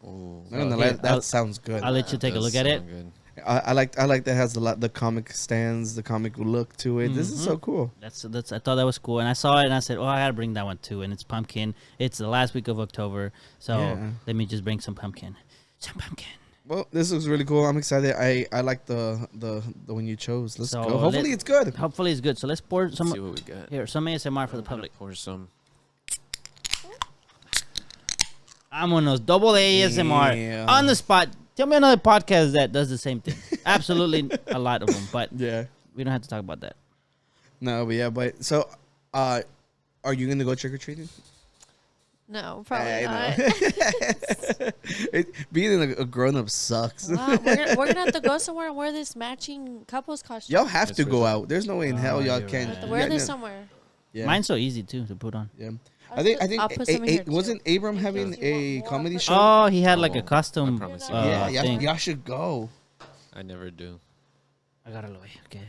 Ooh. I don't know, Here, that sounds good. I'll let you take a Does look at it. sound good. I like that has the comic stands, the comic look to it. This is so cool. That's I thought that was cool, and I saw it and I said, "Oh, I gotta bring that one too." And it's pumpkin. It's the last week of October, so Yeah. let me just bring some pumpkin. Some pumpkin. Well, this looks really cool. I'm excited. I like the one you chose. Let's So go. Hopefully it's good. Hopefully it's good. So let's pour Let's some see what we got. here. Some ASMR for the I'm gonna public. Pour some. Vámonos, double ASMR Yeah. on the spot. Tell me another podcast that does the same thing. Absolutely a lot of them, but Yeah. we don't have to talk about that. No, but yeah, but so are you gonna go trick or treating? No, probably I not. know. Being a grown up sucks. Wow, we're gonna have to go somewhere and wear this matching couples costume. Y'all have That's to go Frizzle. out. There's no way in hell y'all you're can. We have to right. wear Yeah, this yeah. somewhere. Yeah. Mine's so easy too to put on. Yeah. I think I'll put some in here, too. wasn't Abram having case you want a more, comedy I'll put show? Oh, he had like a Oh, custom. I promise you. Yeah, thing. y'all should go. I never do. Agárralo, güey. Okay.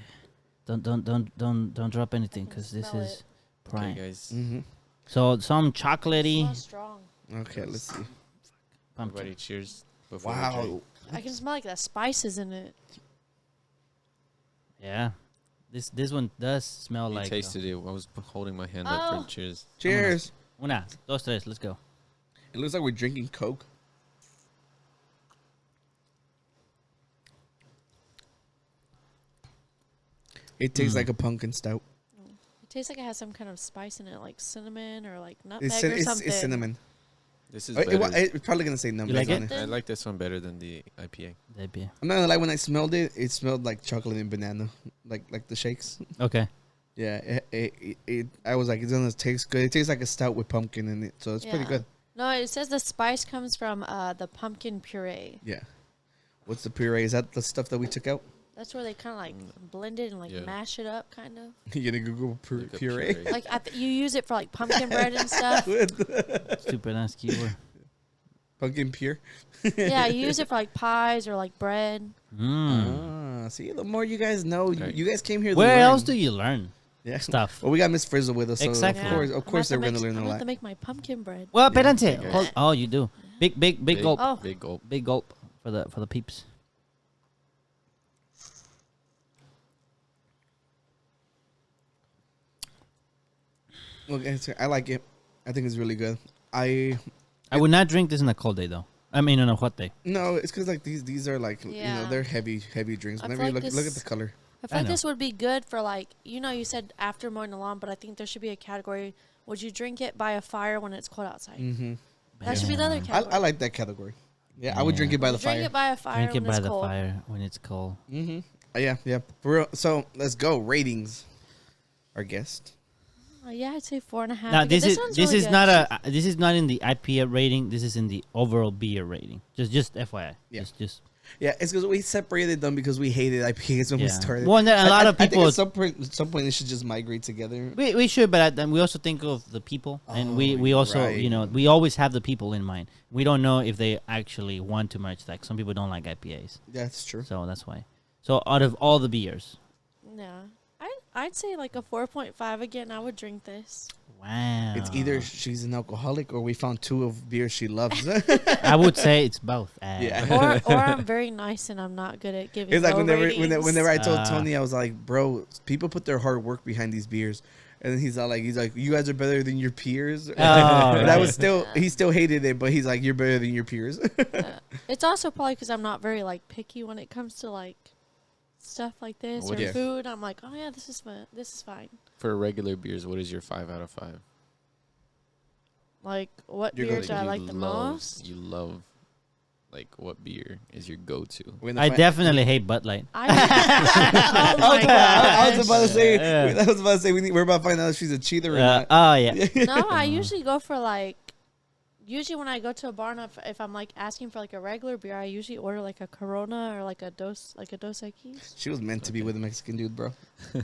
Don't drop anything because this Smell is it. prime. Okay, guys. Mm-hmm. So some It chocolatey smells strong. Okay, let's see. pumpkin. Everybody, cheers. Before we Wow. drink. I can smell like the spices in it. Yeah. This one does smell You like. tasted it. I was holding my hand up Oh. for cheers. Cheers. Una, dos, tres. Let's go. It looks like we're drinking Coke. It tastes like a pumpkin stout. It tastes like it has some kind of spice in it, like cinnamon or like nutmeg or It's something. cinnamon. This is It, better. it's probably gonna say numbers like on it? it. I like this one better than the IPA. That'd be- I'm not gonna lie. When I smelled it, it smelled like chocolate and banana, like the shakes. Okay. Yeah, I was like, it's gonna taste good. It tastes like a stout with pumpkin in it, so it's pretty Yeah. good. No, it says the spice comes from the pumpkin puree. Yeah. What's the puree? Is that the stuff that we took out? That's where they kind of like blend it and like Yeah. mash it up, kind of. You gonna Google Like a puree? Like you use it for like pumpkin bread and stuff. Stupid ass keyword. Pumpkin pure. Yeah, you use it for like pies or like bread. Mm. See, the more you guys know, Right. you guys came here. To Where learn. else do you learn yeah. stuff? Well, we got Miss Frizzle with us, so Exactly. of course, they're gonna learn a I'm gonna have lot. to make my pumpkin bread. Well, Yeah. espérate. Okay. Hold- Oh, you do. Big gulp. Oh. Big gulp. Big gulp for the peeps. Okay, so I like it. I think it's really good. I I would not drink this in a cold day though. I mean, on a hot day. no, it's because like these are like you know Yeah. they're heavy drinks. I Whenever feel you like look at this- the color. I feel I like know. this would be good for like you said after mowing the lawn, but I think there should be a category. Would you drink it by a fire when it's cold outside? Mm-hmm. That should be the other I category. like that category. Yeah, I would Yeah. drink it by the Drink fire. it by a fire Drink it when by it's the cold. fire when it's cold. Mm-hmm. Yeah. For real. So let's go ratings. Our guest. Yeah, I'd say 4.5. Now because this one's is really good. not this is not in the IPA rating. This is in the overall beer rating. Just FYI. Yeah. Just Yeah, it's because we separated them because we hated IPAs when we yeah. started. Well, and a lot of I think people. at some point they should just migrate together. We should, but we also think of the people, and Oh, we also right. we always have the people in mind. We don't know if they actually want too much. Like some people don't like IPAs, That's true. so that's why. So out of all the beers, Yeah. I'd say like a 4.5 again. I would drink this. wow, It's either she's an alcoholic or we found two of beers she loves. I would say it's both. Yeah. Or I'm very nice and I'm not good at giving It's like low whenever ratings. I told Uh, Tony, I was like, bro, people put their hard work behind these beers. And then he's like, you guys are better than your peers. Oh, And I right. was he still hated it, but he's like, you're better than your peers. It's also probably because I'm not very like picky when it comes to like stuff like this or Yeah. food. I'm like, oh yeah, this is fun. This is fine. For regular beers, what is your 5 out of 5? Like, what You're beer good. do I You like the love- most? You love, like, what beer is your go-to? I definitely hate Bud Light. I, oh my I was gosh. about to say, Yeah. we're about to find out if she's a cheater or not. Oh yeah. No, I usually go for like usually when I go to a bar and if I'm like asking for like a regular beer, I usually order like a Corona or like a Dos Equis. She was meant to be with a Mexican dude, bro.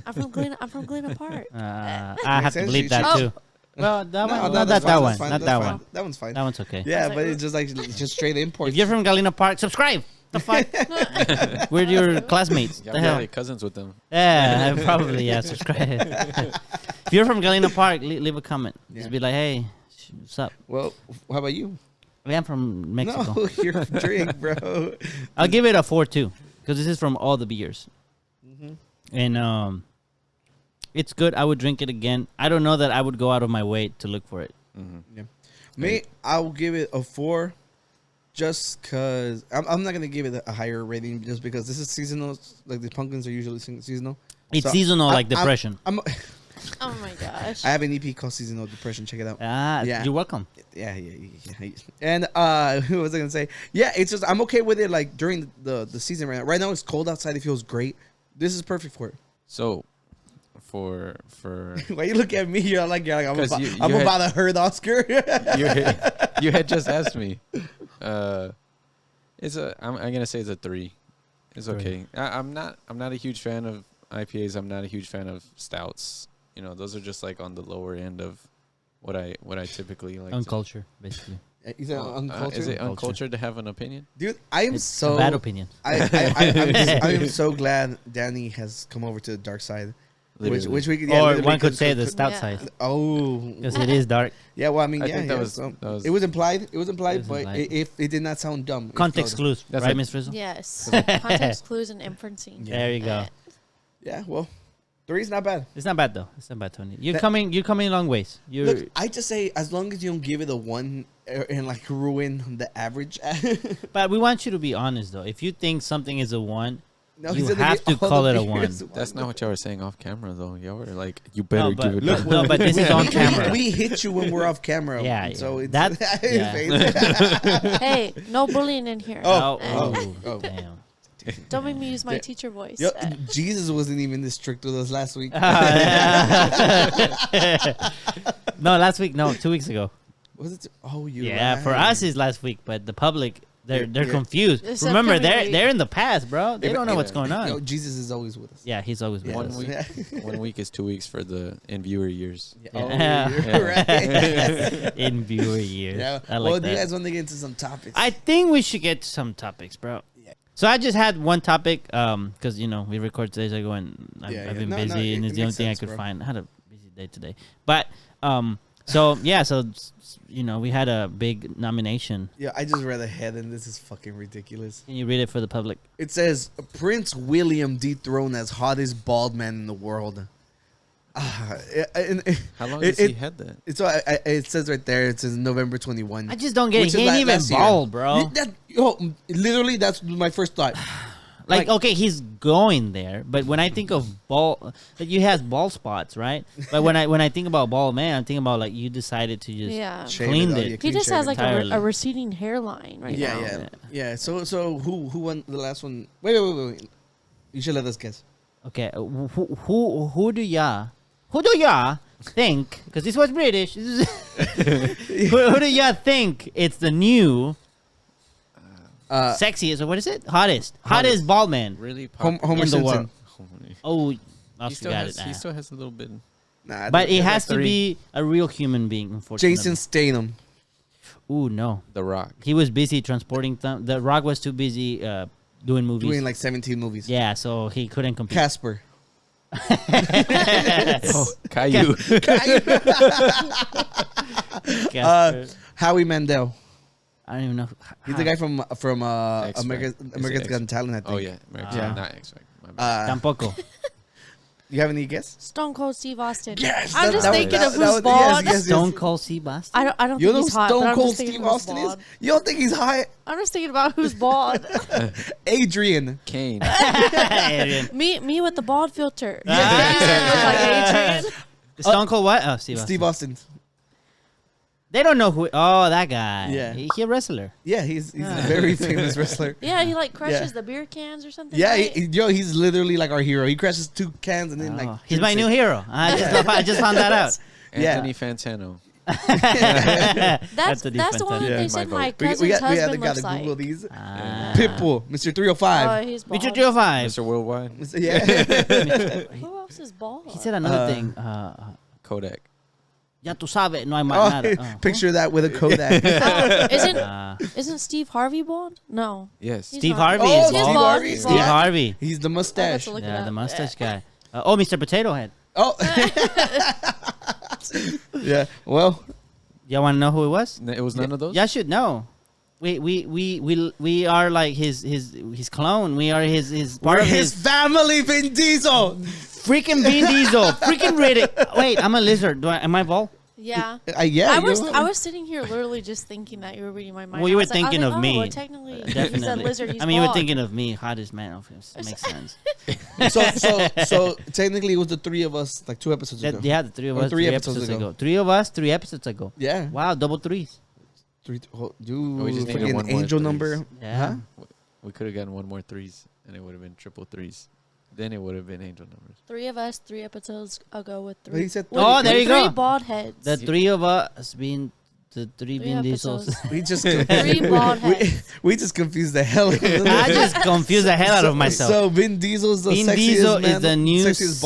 I'm from Galena Park. I have to sense. believe She- that she- too. Well, that one, No, not that's that fine, one, that's fine, not that's that fine. one. That one's fine. That one's okay. Yeah, like, but it's just like just straight import. If you're from Galena Park, subscribe. The fuck? We're your classmates. Yeah, The I'm hell? probably cousins with them. Yeah, probably. Yeah, subscribe. If you're from Galena Park, leave a comment. Yeah. Just be like, hey, what's up? Well, how about you? I'm from Mexico. No, your drink, bro. I'll give it a 4.2 because this is from all the beers, Mm-hmm. and it's good. I would drink it again. I don't know that I would go out of my way to look for it. Mm-hmm. Me, I will give it a 4, just because I'm not gonna give it a higher rating, just because this is seasonal. Like the pumpkins are usually seasonal. It's So, seasonal, I'm- like depression. Oh my gosh. I have an EP called Seasonal Depression. Check it out. Yeah. You're welcome. Yeah. And who was I gonna say? Yeah, it's just I'm okay with it. Like during the season right now. Right now it's cold outside. It feels great. This is perfect for it. So, for Why you look at me? You're like I'm 'Cause about, you I'm had- about to hurt Oscar. you had just asked me. I'm gonna say it's a 3. It's okay. I'm not a huge fan of IPAs. I'm not a huge fan of stouts. You know, those are just like on the lower end of what I typically like. Unculture, basically. Is it uncultured? Is it Culture. uncultured to have an opinion? Dude, I am It's so a bad opinion. I am so glad Danny has come over to the dark side. Literally. Which we could, Or literally one could say the stout Yeah. side Oh, because it is dark. yeah. Well, I mean, I yeah, think that yeah, was- so- that was- it was implied. It was implied, It was but implied. it did not sound dumb. It Context flowed. clues, That's right, like- Miss Frizzle? Yes. Context clues and inferencing. Yeah. There you go. Yeah, well, 3's not bad. It's not bad though. It's not bad, Tony. You're That- coming a long ways. You're Look, I just say as long as you don't give it a 1 and like ruin the average. but we want you to be honest though. If you think something is a 1, No, You he said they have get to all call the it a beers 1. That's not what y'all were saying off camera, though. Y'all were like, you better no, give it. but, back. no, but this is on camera. We hit you when we're off camera. Yeah, So yeah. it's That- yeah. Hey, no bullying in here. Oh, oh, damn. Don't make me use my teacher voice. Yo, Jesus wasn't even this strict with us last week. No, last week. No, 2 weeks ago. Was it? Oh, you. Yeah, for us it's last week, but the public they're Yeah. confused. It's Remember, upcoming week. they're in the past, bro. They don't know what's going on. Yo, Jesus is always with us. Yeah, he's always with One us. week. 1 week is 2 weeks for the in viewer years. Oh, Yeah. you're right. In viewer years. Yeah. I like Well, do that. you guys want to get into some topics? I think we should get to some topics, bro. Yeah. So I just had one topic, because we record days ago and I've Yeah, been no, busy, and it it's the only makes thing I sense, could bro. find. I had a busy day today, but we had a big nomination. Yeah, I just read ahead, and this is fucking ridiculous. Can you read it for the public? It says Prince William dethroned as hottest bald man in the world. How long has he had that? It says right there. It says November 21. I just don't get it. Which He is ain't even last year. bald, bro. Literally, that's my first thought. Like, okay, he's going there, but when I think of bald, like you has bald spots, right? But when I think about bald man, I'm thinking about like you decided to just Yeah. cleaned Oh, it. yeah, He clean just shave has it. like entirely. a receding hairline right Yeah, now. yeah. So who won the last one? Wait. You should let us guess. Okay, who do ya think? Because this was British. who do ya think it's the new sexiest or what is it? Hottest bald man. Really? Homer in the Simpson. world. Oh, He Oscar still got has. it. He still has a little bit. Nah, But it Yeah, has that's to three. be a real human being, unfortunately. Jason Statham. Ooh, no. The Rock. He was busy transporting The Rock was too busy doing movies. Doing like 17 movies. Yeah, so he couldn't compete. Casper. Oh, Caillou. Casper. Howie Mandel. I don't even know. He's the guy from X America's Factor. Got Talent, I think. Oh yeah, American. Yeah. Not X Factor. My bad. Tampoco. You have any guess? Stone Cold Steve Austin. Yes, I'm that- just that was- thinking that- of that who's was- bald. yes, yes. Stone Cold Steve Austin. I don't You think know he's who hot. but Stone I'm Cold just thinking Steve who's Austin is? bald. You don't think he's high? I'm just thinking about who's bald. Adrian. Kane. me with the bald filter. Ah. Yeah, look like Adrian. Stone Cold what? Oh, Steve Austin. Steve Austin. They don't know who. Oh, that guy. Yeah. He a wrestler. Yeah, he's a Ah. very famous wrestler. Yeah, he like crushes Yeah. the beer cans or something. Yeah, right? he's literally like our hero. He crashes 2 cans and then Oh, like he's my new hero. I just found that out. Yeah. Anthony Fantano. That's a the one different that they time. said My my vote. cousin's we got husband to looks Google like. these. Ah. Pitbull, Mr. 305. Oh, he's bald. Mr. 305. Mr. Worldwide. Yeah. Who else is bald? He said another thing. Kodak. Ya tu sabes, no hay más nada. Oh, picture that with a Kodak. Isn't Steve Harvey bald? No. Yes. Steve not. Harvey Oh, is Steve bald. Harvey. He's Steve bald. Harvey. He's the I'll have mustache. to look it Yeah, up. the mustache guy. Mr. Potato Head. Oh. Yeah. Well, Y'all want to know who it was? It was none of those? Y'all should know. We are like his clone. We are his part we're of his family, Vin Diesel. freaking Vin Diesel. Freaking Riddick. Wait, I'm a lizard. Am I bald? Yeah. Yeah. I was sitting here literally just thinking that you were reading my mind. Well, you I were was like- I was thinking like, of oh, me. well, technically, he's a Definitely. lizard. He's I mean, you were bald. thinking of me, hottest man of his. Makes sense. So technically, it was the three of us, like 2 episodes ago. Yeah, the three of Or us, 3 3 episodes episodes ago. ago. 3 of us, 3 episodes ago. Yeah. Wow, double threes. Dude, We just needed freaking one more angel threes. number. Yeah. Huh? We could have gotten one more threes, and it would have been triple threes. Then it would have been angel numbers. 3 of us, 3 episodes ago with But he 3. said with Oh, there you three go. bald heads. The 3 of us being the 3 Vin Diesels. episodes. We just 3 bald heads. we just confused the hell out of them. I just confused the hell out of myself. So Vin Diesel's the Vin sexiest Diesel man, is the new sexiest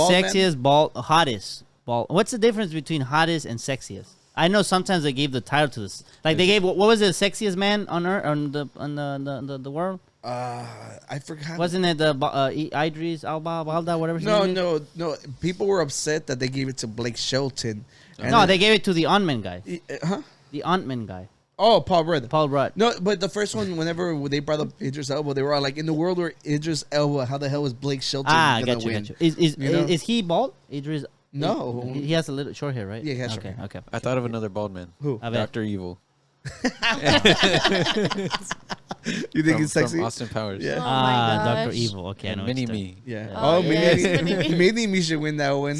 bald man? hottest bald. What's the difference between hottest and sexiest? I know sometimes they gave the title to this. Like they gave what was it, the sexiest man on earth on the world? I forgot. Wasn't it the Idris Alba, whatever? his No, name is? no. People were upset that they gave it to Blake Shelton. And No, then- they gave it to the Ant-Man guy. Huh? The Ant-Man guy, Oh, Paul Rudd. Paul Rudd. No, but the first one, whenever they brought up Idris Elba, they were all like, in the world where Idris Elba, how the hell is Blake Shelton gonna Got you, win? got you. Is You know? is he bald? Idris? No. He has a little short hair, right? Yeah, he has okay, short hair. okay. I thought of another bald man. Who? A ver. Dr. Evil. You think he's From sexy? Austin Powers. Yeah. Oh my Dr. gosh. Evil. Okay, I And know what Mini you're Me. Yeah. Yeah. Oh, Oh, yes, maybe maybe me should win that one.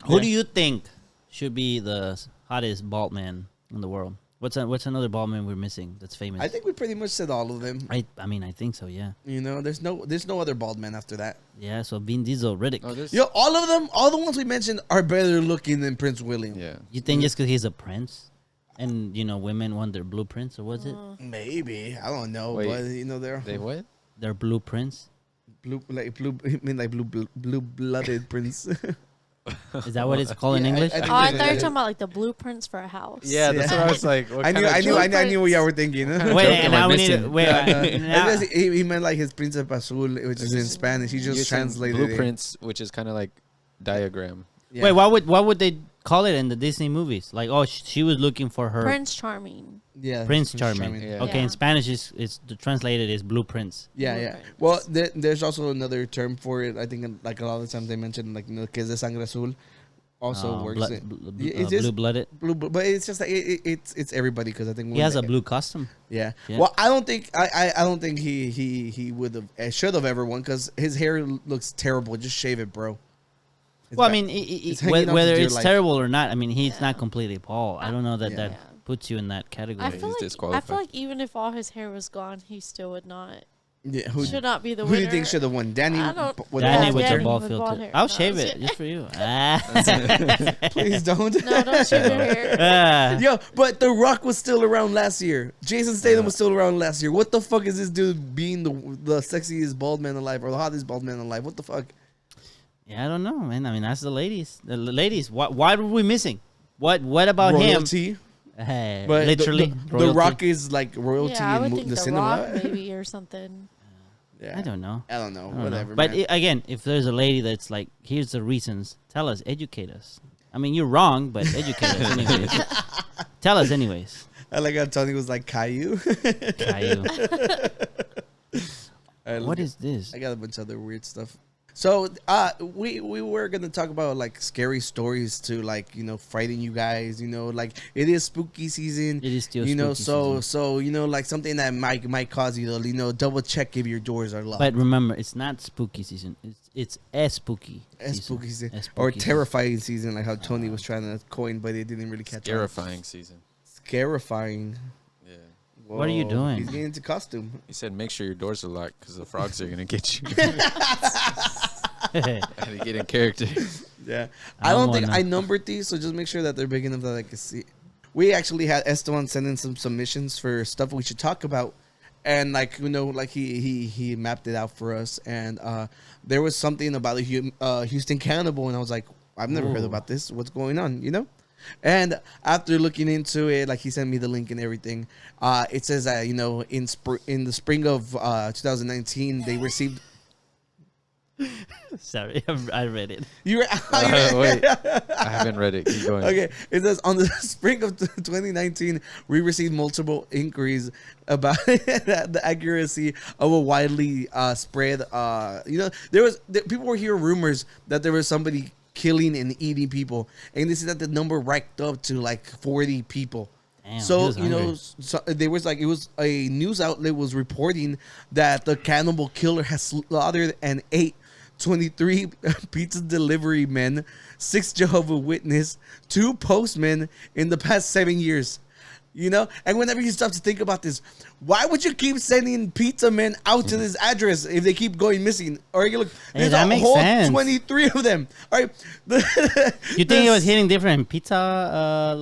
Who do you think should be the hottest bald man in the world? What's another bald man we're missing that's famous? I think we pretty much said all of them. I mean I think so. Yeah. You know, there's no other bald man after that. Yeah. So Vin Diesel, Riddick. Oh, there's, Yo, all of them, all the ones we mentioned are better looking than Prince William. yeah. You think just because he's a prince, and women want their blueprints, or was it Maybe, I don't know, Wait. but you know they're They what? their blueprints? blue blooded prince. Is that what it's called in Yeah, English? I think Oh, I that- thought you were talking about like the blueprints for a house. Yeah, that's what I was like. What I kind of joke? knew what y'all were thinking. Wait, joke am now I we need to, missing? wait. I now- guess he meant like his Príncipe Azul, which is in Spanish. He just You're saying translated it. blueprints, which is kind of like diagram. Yeah. Wait, what would they call it in the Disney movies? Like, oh, she was looking for her Prince Charming. Yeah, Prince Charming. Yeah. Okay, in Yeah. Spanish it's translated as blueprints. Yeah, yeah. Blueprints. Well, there's also another term for it. I think like a lot of times they mention like que es de sangre azul, also works. Yeah, it's just blue-blooded. blue, but it's just like it's everybody because I think He has a blue costume. Yeah. Yeah. Well, I don't think I don't think he would have should have ever won because his hair looks terrible. Just shave it, bro. It's Well, I bad. mean, It's hanging out whether to dear it's life. terrible or not, I mean, he's not Yeah. completely bald. I don't know that Yeah. that Yeah. puts you in that category. I he's feel like disqualified. even if all his hair was gone, he still would not. Yeah, Should not be the who winner. do you think should have won? Danny I don't- with Danny bald with hair? the bald with filter. bald hair. I'll No, shave it's- it just for you. Ah. Please don't. No, don't shave your hair. Ah. Yo, but The Rock was still around last year. Jason Statham was still around last year. What the fuck is this dude being the sexiest bald man alive or the hottest bald man alive? What the fuck? Yeah, I don't know, man. I mean, that's the ladies. The ladies. Why were we missing? What about Royalty. him? Hey, But literally, the royalty. Rock is like royalty Yeah, I would in think the The cinema. Rock maybe or something. Yeah. I don't know. I don't know. I don't know. Whatever. But man. again, if there's a lady that's like, here's the reasons. Tell us, educate us. I mean, you're wrong, but educate us anyways. Tell us anyways. I like how Tony was like Caillou. Caillou. Alright, What look, is this? I got a bunch of other weird stuff. So, we were gonna talk about like scary stories to like frighten you guys. Like it is spooky season. It is still so spooky season. like something that might cause you to double check if your doors are locked. But remember, it's not spooky season. It's spooky. Spooky season Spooky or season. terrifying season, like how Tony was trying to coin, but it didn't really catch on. Terrifying season. Scarifying. Yeah. What are you Whoa, doing? He's getting into costume. He said, make sure your doors are locked because the frogs are going to get you. I had to get in character. Yeah. I don't think wanna- I numbered these, so just make sure that they're big enough that I can see. We actually had Esteban send in some submissions for stuff we should talk about. And like, you know, like he mapped it out for us. And there was something about the Houston Cannibal, and I was like, I've never heard about this. What's going on, you know? And after looking into it, like he sent me the link and everything, it says that, you know, in the spring of 2019, they received. Sorry, I read it. You were, Wait, I haven't read it. Keep going. Okay, it says on the spring of 2019, we received multiple inquiries about the accuracy of a widely spread. You know, people were hearing rumors that there was somebody killing and eating people, and they said that the number racked up to like 40 people. Damn, So he was you know, hungry. there was like, it was a news outlet was reporting that the cannibal killer has slaughtered and ate 23 pizza delivery men, 6 Jehovah's Witness, 2 postmen in the past 7 years. You know, and whenever you stop to think about this, why would you keep sending pizza men out to this address if they keep going missing? Or you look, Hey, there's that a makes whole sense. 23 of them. All right, You think it was hitting different pizza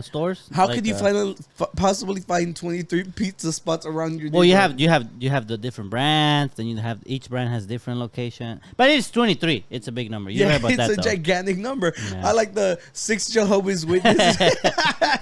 stores? How Like, could you possibly find 23 pizza spots around your? Well, you neighborhood? have the different brands, then you have each brand has different location. But it's 23. It's a big number. You're right about it's that, a though. gigantic number. Yeah. I like the 6 Jehovah's Witnesses.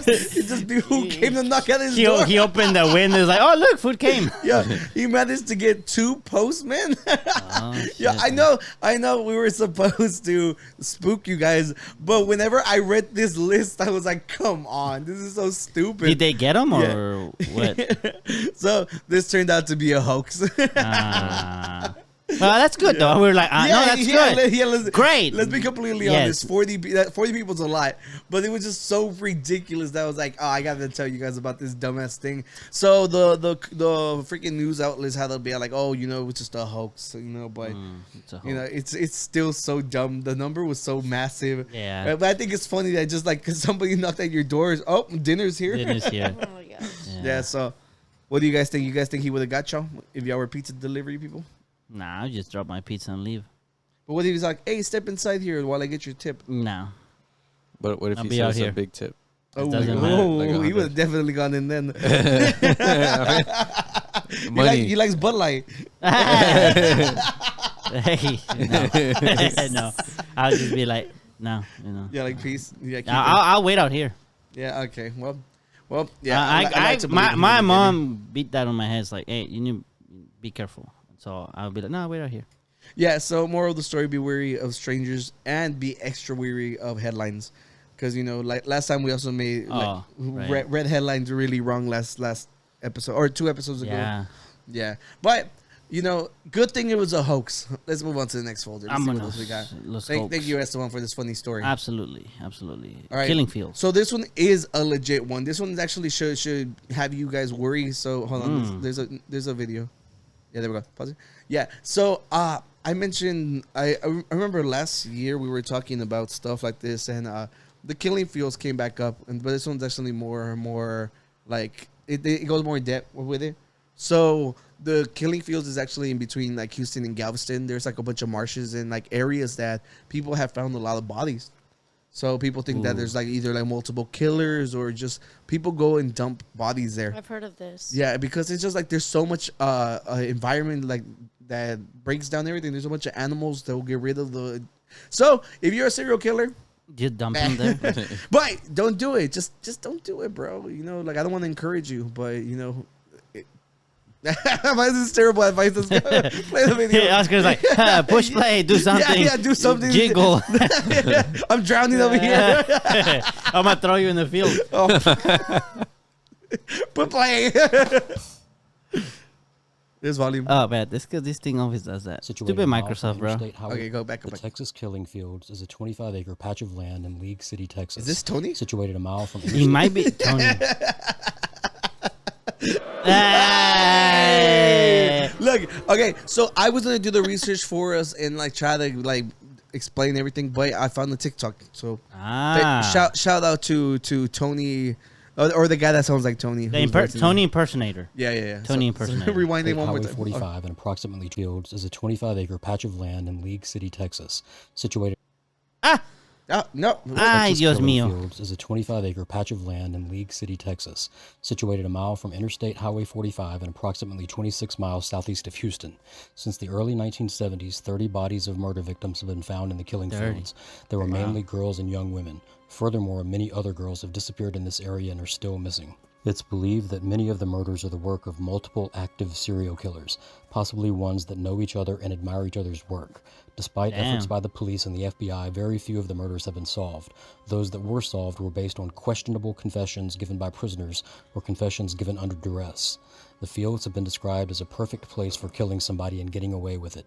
It's just people who came to knock at his door. He opened the window. He's like, oh look, food came. Yeah, he managed to get 2 postmen. Oh, Yeah, shit. I know we were supposed to spook you guys, but whenever I read this list, I was like, come on, this is so stupid. Did they get them or Yeah. what? So this turned out to be a hoax. Well, that's good though. We were like, no, that's good. Great. Let's be completely Yes. honest. 40 people's a lot, but it was just so ridiculous that I was like, oh, I got to tell you guys about this dumbass thing. So the freaking news outlets had to be like, oh, you know, it's just a hoax, you know, but It's a you know, hoax. it's still so dumb. The number was so massive. Yeah. But I think it's funny that just like, 'cause somebody knocked at your doors. Oh, dinner's here. Dinner's here. Oh my gosh. Yeah. So, what do you guys think? You guys think he would have got y'all if y'all were pizza delivery people? Nah, I'll just drop my pizza and leave. But what if he's like, hey, step inside here while I get your tip? No. But what if I'll he be out says a here. big tip? It doesn't matter. Like he 100. would have definitely gone in then. Money. He likes Bud Light. Hey, no. No. I'll just be like, no, you know. Yeah, like peace. Yeah, keep it. I'll wait out here. Yeah, okay. Well, yeah. I like to believe my in the mom beat that on my head. It's like, hey, you need to be careful. So I'll be like, no, wait out here. Yeah, so moral of the story, be wary of strangers and be extra wary of headlines. Because, you know, like last time we also made Oh, right. read headlines really wrong last episode or 2 episodes ago. Yeah. Yeah. But, you know, good thing it was a hoax. Let's move on to the next folder. Let's I'm see what gonna else we got. let's Thank hoax. you, Esteban, for this funny story. Absolutely. All right. Killing fields. So this one is a legit one. This one actually should have you guys worry. So hold on, there's a video. Yeah, there we go. Pause it. Yeah. So I mentioned I remember last year we were talking about stuff like this, and the killing fields came back up, but this one's actually more like it goes more in depth with it. So the killing fields is actually in between like Houston and Galveston. There's like a bunch of marshes and like areas that people have found a lot of bodies. So people think that there's like either like multiple killers or just people go and dump bodies there. I've heard of this. Yeah, because it's just like there's so much environment like that breaks down everything. There's a bunch of animals that will get rid of the. So if you're a serial killer, Just dump him there. but don't do it. Just don't do it, bro. You know, like I don't want to encourage you, but you know. Why is this terrible advice? Let's go. Play the video. Yeah, Oscar's like, push play, do something. Yeah, do something. Jiggle. I'm drowning over here. I'm gonna throw you in the field. But play. There's volume. Oh man, this thing always does that. Situated Stupid a mile from Microsoft, bro. Interstate Highway, Okay, go back. The Texas Killing Fields is a 25-acre patch of land in League City, Texas. Is this Tony? Situated a mile from He might be Tony. Hey! Look, okay, so I was gonna do the research for us and like try to like explain everything, but I found the TikTok. So shout out to Tony, or the guy that sounds like Tony. The who's writing Tony it. impersonator. Yeah. Tony impersonator. Rewind it one more Highway time. 45 and approximately Fields is a 25-acre patch of land in League City, Texas. Situated No. Ay, Texas Dios Killing mío. Fields is a 25-acre patch of land in League City, Texas, situated a mile from Interstate Highway 45 and approximately 26 miles southeast of Houston. Since the early 1970s, 30 bodies of murder victims have been found in the killing 30. fields. They were mainly girls and young women. Furthermore, many other girls have disappeared in this area and are still missing. It's believed that many of the murders are the work of multiple active serial killers, possibly ones that know each other and admire each other's work. Despite efforts Damn. by the police and the FBI, very few of the murders have been solved. Those that were solved were based on questionable confessions given by prisoners or confessions given under duress. The fields have been described as a perfect place for killing somebody and getting away with it.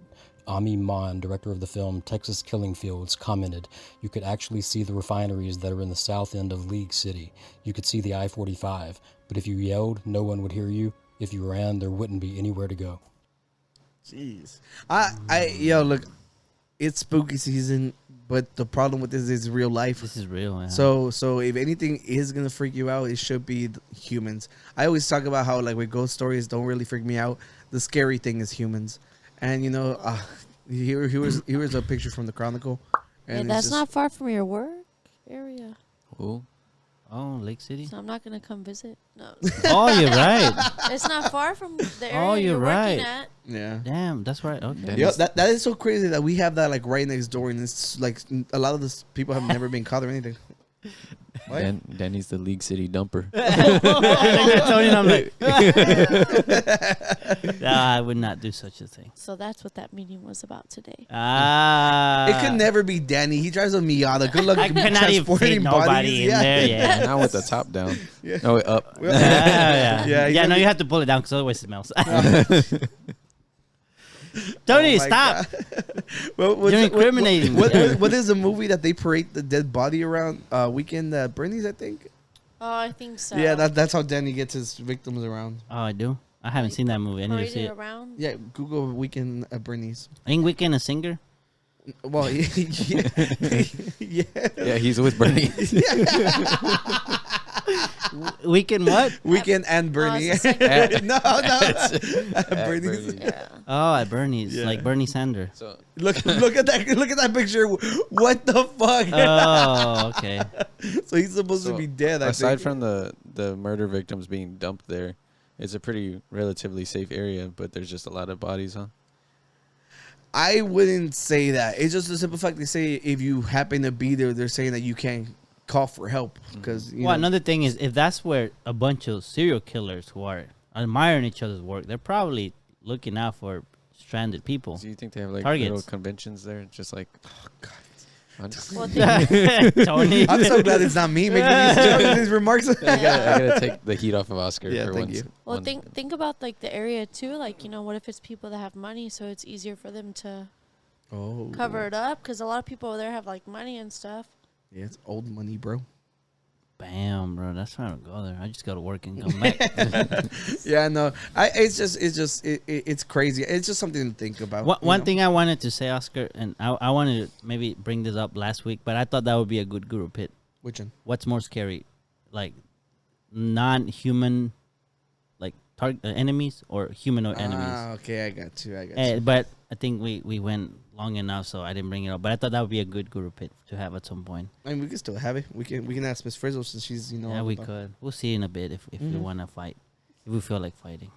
Ami Mon, director of the film Texas Killing Fields, commented, "You could actually see the refineries that are in the south end of League City. You could see the I-45, but if you yelled, no one would hear you. If you ran, there wouldn't be anywhere to go." Jeez. Look, it's spooky season, but the problem with this is real life. This is real, man. So if anything is gonna freak you out, it should be humans. I always talk about how like with ghost stories don't really freak me out. The scary thing is humans, and here was a picture from the Chronicle, Hey, and that's it's not far from your work area, Ooh. Oh, Lake City. so I'm not gonna come visit. No, Oh, you're right. it's not far from the area Oh, you're right. working at. yeah. Damn, that's right. Okay. Yeah, that is so crazy that we have that like right next door, and it's like a lot of the people have never been caught or anything. What? Danny's the League City dumper. Tony, and I'm like, nah, I would not do such a thing. So that's what that meeting was about today. It could never be Danny. He drives a Miata. Good luck I cannot even fit transporting nobody bodies. in there. Yeah. Not with the top down. Yeah. No, up. Yeah. Yeah, Yeah, you no, gotta- you have to pull it down because otherwise it smells. Tony, Oh my stop. Well, what's You're it- incriminating. What is the movie that they parade the dead body around weekend at Bernie's, I think? Oh, I think so. Yeah, that's how Danny gets his victims around. Oh, I do. I haven't seen that movie. I need to Parade see it it. around. Yeah, Google weekend at Bernie's. Ain't Weekend a singer? Well, yeah. Yeah, he's with Bernie. Weekend what? Weekend and Bernie. it's a second. no. At At Bernie's. Bernie's. Yeah. Oh, at Bernie's, Yeah. like Bernie Sanders. So Look at that picture. What the fuck? Oh, okay. So he's supposed to So, be dead. aside think. from the murder victims being dumped there, it's a pretty relatively safe area, but there's just a lot of bodies, huh? I wouldn't say that. It's just the simple fact they say if you happen to be there, they're saying that you can't call for help because Well, another thing is if that's where a bunch of serial killers who are admiring each other's work, they're probably looking out for stranded people. Do you think they have like Targets. little conventions there, just like? Well, think, Tony. I'm so glad it's not me making these remarks. I gotta take the heat off of Oscar Yeah, for thank once. you. well, think about like the area too. Like, what if it's people that have money, so it's easier for them to Oh, cover it up? Because a lot of people over there have like money and stuff. Yeah, it's old money, bro. Bam, bro. That's why I don't go there. I just go to work and come back. Yeah, no, it's crazy. It's just something to think about. One thing I wanted to say, Oscar, and I wanted to maybe bring this up last week, but I thought that would be a good guru pit. Which one? What's more scary, like non-human, like enemies or humanoid enemies? Ah, okay, I got you. But I think we went long enough, so I didn't bring it up. But I thought that would be a good guru pit to have at some point. I mean, we can still have it. We can ask Miss Frizzle since she's Yeah, we could. We'll see in a bit if we Mhm. want to fight. If we feel like fighting.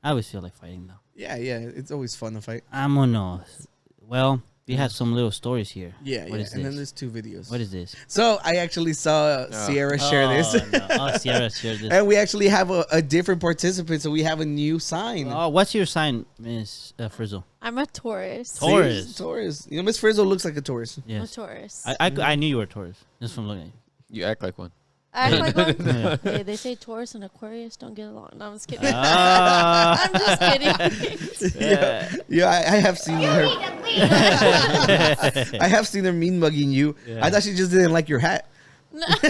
I always feel like fighting though. Yeah, it's always fun to fight. Vámonos. Well, we have some little stories here. Yeah, What yeah. is And then this? there's 2 videos. What is this? So I actually saw Sierra share this. No. Oh, Sierra shared this. And we actually have a different participant, so we have a new sign. Oh, what's your sign, Miss Frizzle? I'm a Taurus. See? Taurus. Taurus. Miss Frizzle looks like a Taurus. I'm a Yes. Taurus. I knew you were a Taurus just from looking at you. You act like one. I act like one. Yeah. Hey, they say Taurus and Aquarius don't get along. No, I'm just kidding. Ah. I'm just kidding. Yeah, I have seen her. I have seen her mean mugging you. Yeah. I thought she just didn't like your hat. No. You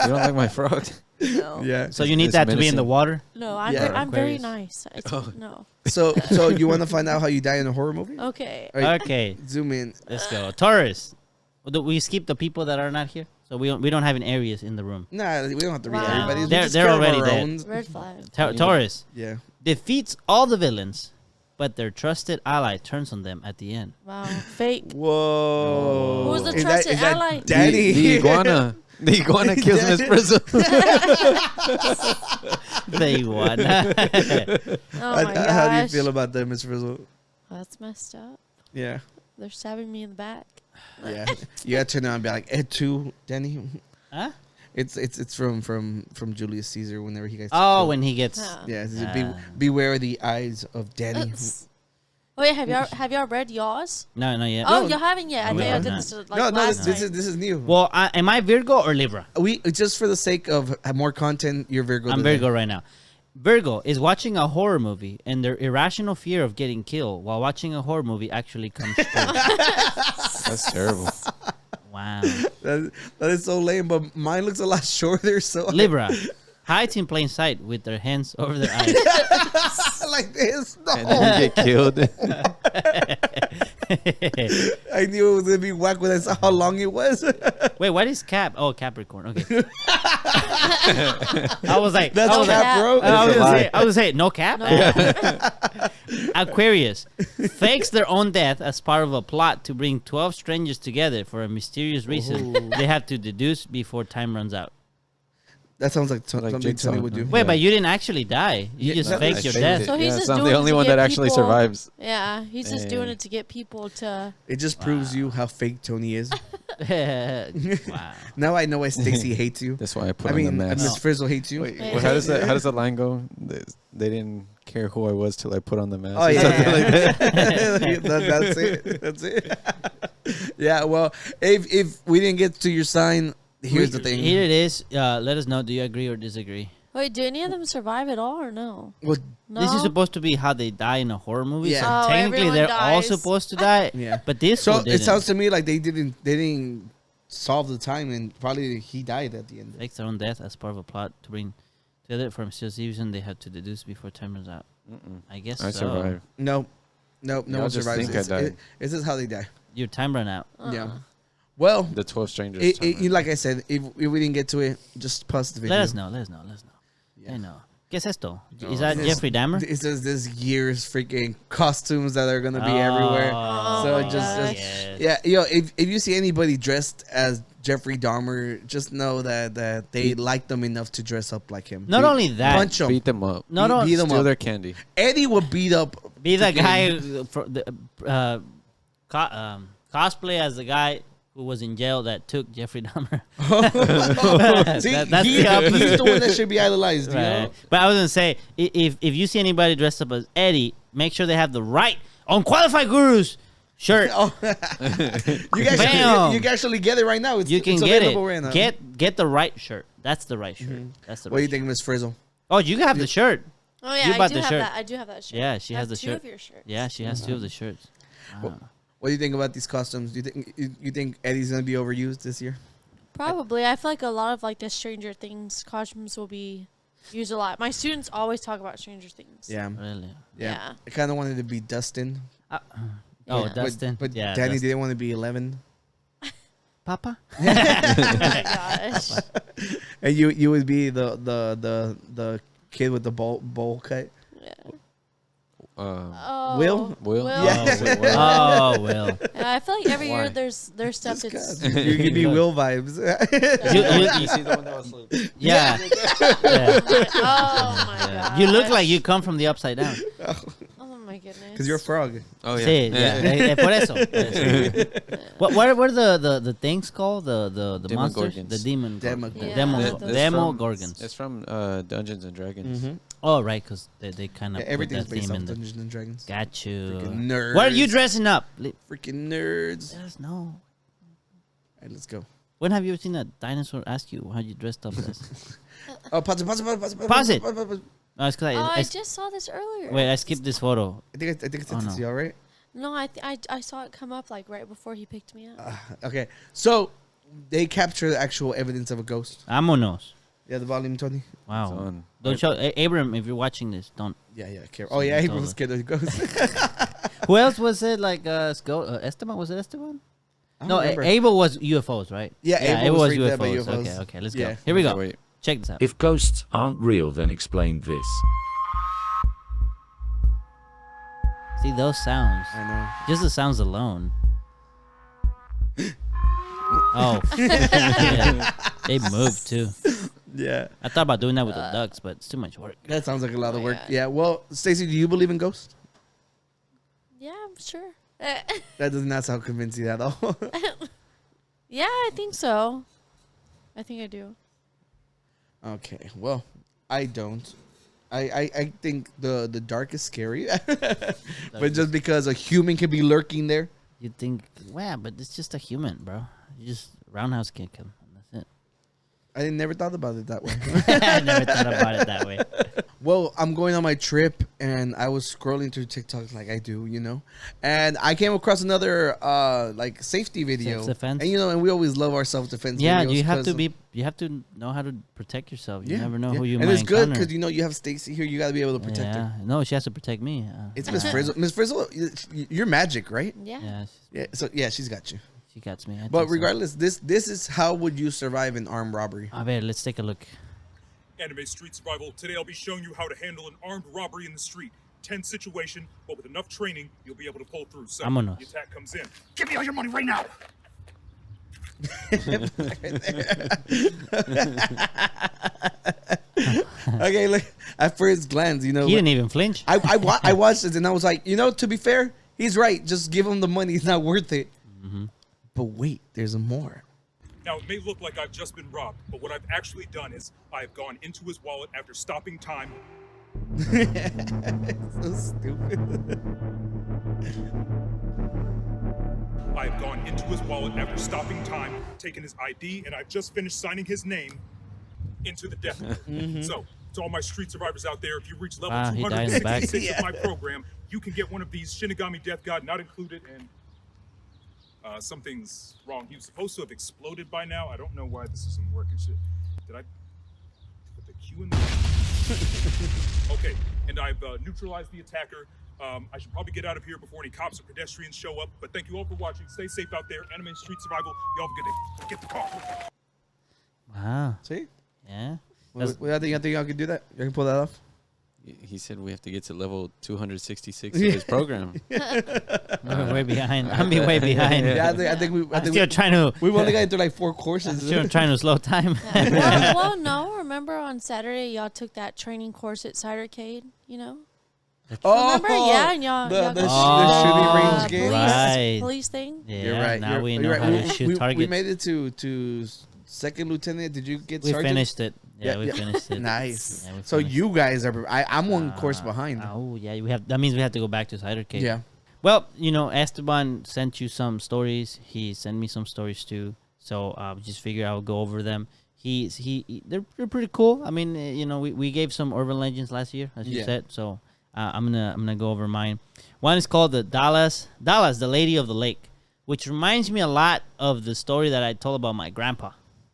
don't like my frog? No. Yeah. So you need It's that to be in the menacing. water? No, I'm, Yeah. I'm very Aquarius. nice. Oh. No. So you want to find out how you die in a horror movie? Okay. All right, Okay, Zoom in. let's go. Taurus. We skip the people that are not here, so we don't have an Aries in the room. Nah, we don't have to read Wow. everybody's. They're already dead. Red flag. Taurus Yeah. defeats all the villains, but their trusted ally turns on them at the end. Wow, fake. Whoa. Who's the Is trusted is that ally? Danny. The iguana. The iguana kills Miss Frizzle. They won. Oh my gosh. How do you feel about that, Miss Frizzle? That's messed up. Yeah. They're stabbing me in the back. Yeah. You got to turn around and be like, Ed 2, Danny. Huh? It's from Julius Caesar whenever he gets Oh, killed. when he gets. Yeah, beware the eyes of Danny. Oh yeah, have y'all read y'all's? No, not yet. Oh, y'all haven't yet. I We think I have did not. this like No, last this night. is new. Well, am I Virgo or Libra? We just for the sake of more content, you're Virgo. I'm today. Virgo right now. Virgo is watching a horror movie, and their irrational fear of getting killed while watching a horror movie actually comes true. That's terrible. Wow. That is so lame, but mine looks a lot shorter. So Libra hides in plain sight with their hands over their eyes. like this. No. And then you get killed. I knew it was gonna be whack when I saw how long it was. Wait, what is Cap? Oh, Capricorn. Okay. I was like, That's I was cap, cap. bro. I was a gonna lie. say, no cap. No. Aquarius fakes their own death as part of a plot to bring 12 strangers together for a mysterious reason they have to deduce before time runs out. That sounds like Like something Jigsaw, Tony would do. huh? Wait, Yeah. but you didn't actually die. You Yeah, just no, faked I your faked death. it. So he's Yeah, just so I'm doing the it only to one get that actually people- survives. Yeah, he's just doing Dang. it to get people to. It just proves you how fake Tony is. Wow. Now I know why Stacie hates you. That's why I put I on mean, the mask. Miss Frizzle hates you. Wait, Wait. well, how does the line go? They didn't care who I was till I put on the mask. Oh or yeah, something like that. That's it. That's it. Yeah. Well, if we didn't get to your sign, here's the thing. Here it is. Let us know. Do you agree or disagree? Wait, do any of them survive at all or no? Well, No. This is supposed to be how they die in a horror movie. Yeah. So Oh, technically, everyone they're all dies. supposed to die. yeah. But this So one it didn't. sounds to me like they didn't solve the time, and probably he died at the end. Fakes their own death as part of a plot to bring together for a mysterious reason they have to deduce before time runs out. Mm-mm. I guess I so. survived. No Y'all one just survives. think I died. This is how they die. Your time ran out. Yeah. Well, The 12 strangers. like I said, if we didn't get to it, just pause the video. Let us know. Yeah. I know. ¿Qué es esto? No. Is that This- Jeffrey Dahmer? It's just this year's freaking costumes that are gonna be everywhere. Oh So my just gosh. yes. Yeah, if you see anybody dressed as Jeffrey Dahmer, just know that they like them enough to dress up like him. Not only that, punch them. Beat them up. not only beat them Steal up. their candy. Eddie would beat up. be the freaking- guy for the cosplay as the guy who was in jail that took Jeffrey Dahmer. See, That's the opposite. he's the one that should be idolized. You know? Right. But I was gonna say, if you see anybody dressed up as Eddie, make sure they have the right Unqualified Gurus shirt. Oh. you guys, Bam. you can actually get it right now. It's, You can it's get available it. Right now. Get the right shirt. That's the right shirt. That's the What do right you think, Miss Frizzle? shirt. Oh, you have the shirt. Oh yeah, You I bought do the have shirt. that. I do have that shirt. Yeah, she I has have the two shirt. of your shirts. Yeah, she has two of the shirts. What do you think about these costumes? Do you think Eddie's gonna be overused this year? Probably. I feel like a lot of like the Stranger Things costumes will be used a lot. My students always talk about Stranger Things. Yeah, Really? Yeah. I kind of wanted to be Dustin. Oh, Yeah. Dustin. but yeah, Danny Dustin. didn't want to be 11. Papa. Oh my gosh. And you would be the kid with the bowl cut. Yeah. Uh, Oh, Will? Will? Yeah. Oh, Will. Yeah, I feel like every Why? year there's stuff that's. You could be Will vibes. You see the one that was asleep. Yeah. Yeah. Oh my Yeah. god. You look like you come from the upside down. Oh my goodness. Because you're a frog. Oh yeah. Sí, yeah. Por eso. What are the things called? The monsters? Demogorgons. The demon. Demogorgons. Yeah. Demogorgons. It's from Dungeons and Dragons. Mm-hmm. Oh, right, because they kind of Yeah, put everything's that based theme on in there. Dungeons and Dragons. Got you. Freaking nerds. What are you dressing up? Freaking nerds. Let us know. All right, let's go. When have you ever seen a dinosaur ask you how you dressed up as? Oh, pause it. Pause it. No, it's because Oh, I I just saw this earlier. wait, I skipped this photo. I think it's Oh, no. you all right? No, I saw it come up like right before he picked me up. Okay, so they capture the actual evidence of a ghost. Vámonos. Yeah, the volume 20. Wow. Son. Don't show Abram if you're watching this. Don't. Yeah, careful. Oh yeah, he Totally. was scared of the ghost. Who else was it? Like Esteban? Was it Esteban? I don't No, remember. Abel was UFOs, right? Yeah, Abel was freaked out by UFOs. UFOs. Okay, let's Yeah. go. Here we go. Wait. Check this out. If ghosts aren't real, then explain this. See those sounds. I know. Just the sounds alone. Oh. Yeah. They move too. Yeah. I thought about doing that with the ducks, but it's too much work. That sounds like a lot of my work. God. Yeah. Well, Stacie, do you believe in ghosts? Yeah, I'm sure. That does not sound convincing at all. Yeah, I think so. I think I do. Okay. Well, I don't. I think the dark is scary, but just because a human can be lurking there. You'd think, wow, but it's just a human, bro. You just roundhouse kick him. And that's it. I never thought about it that way. I never thought about it that way. Well, I'm going on my trip, and I was scrolling through TikTok like I do, and I came across another like safety video. Self-defense? And and we always love our self-defense. Yeah, videos you have 'cause to of- be. You have to know how to protect yourself. You Yeah, never know yeah. who you and might it's good encounter. because you have Stacie here. You got to be able to protect her. No, she has to protect me. It's Miss Frizzle. Miss Frizzle, you're magic, right? Yeah. Yeah, Yeah. So yeah, she's got you. she got me. I But think so. regardless, this is how would you survive an armed robbery? A ver, let's take a look. Anime Street Survival. Today I'll be showing you how to handle an armed robbery in the street. Tense situation, but with enough training, you'll be able to pull through. So Vámonos. the attack comes in. Give me all your money right now. Okay, like at first glance, He didn't even flinch. I watched it and I was like, to be fair, he's right. Just give him the money; it's not worth it. Mm-hmm. But wait, there's more. Now it may look like I've just been robbed, but what I've actually done is I've gone into his wallet after stopping time. So stupid. I've gone into his wallet after stopping time, taken his ID, and I've just finished signing his name into the death note. So, to all my street survivors out there, if you reach level Wow, he died in the back. 266 of my program, you can get one of these Shinigami Death God not included, and something's wrong. He was supposed to have exploded by now. I don't know why this isn't working. Did I put the Q in there? Okay, and I've neutralized the attacker. I should probably get out of here before any cops or pedestrians show up, but thank you all for watching. Stay safe out there. Anime Street Survival. Y'all have a good day. Get the car. Wow. See? Yeah. I think y'all can do that. You can pull that off. He said we have to get to level 266 of his program. We're way behind. I'm way behind. Yeah, I think I'm still trying to. we've only got through like 4 courses. Still trying to slow time. well, no. Remember on Saturday, y'all took that training course at Cidercade, Oh, Remember? Yeah, and y'all. the, y'all the, got- sh- the shooting Oh, range game. right. Police thing. Yeah, You're right. Now you're, we you're know right. how to shoot we targets. made it to second lieutenant. Did you get We sergeant? finished it. Yeah, we Yeah. finished it. Nice. Yeah, we So finished you guys are. I'm one course behind. Oh yeah, we have. That means we have to go back to Cidercade. Yeah. Well, Esteban sent you some stories. He sent me some stories too. So just figure I'll go over them. They're pretty cool. I mean, we gave some urban legends last year, as you Yeah. said. So I'm gonna go over mine. One is called the Dallas, the Lady of the Lake, which reminds me a lot of the story that I told about my grandpa.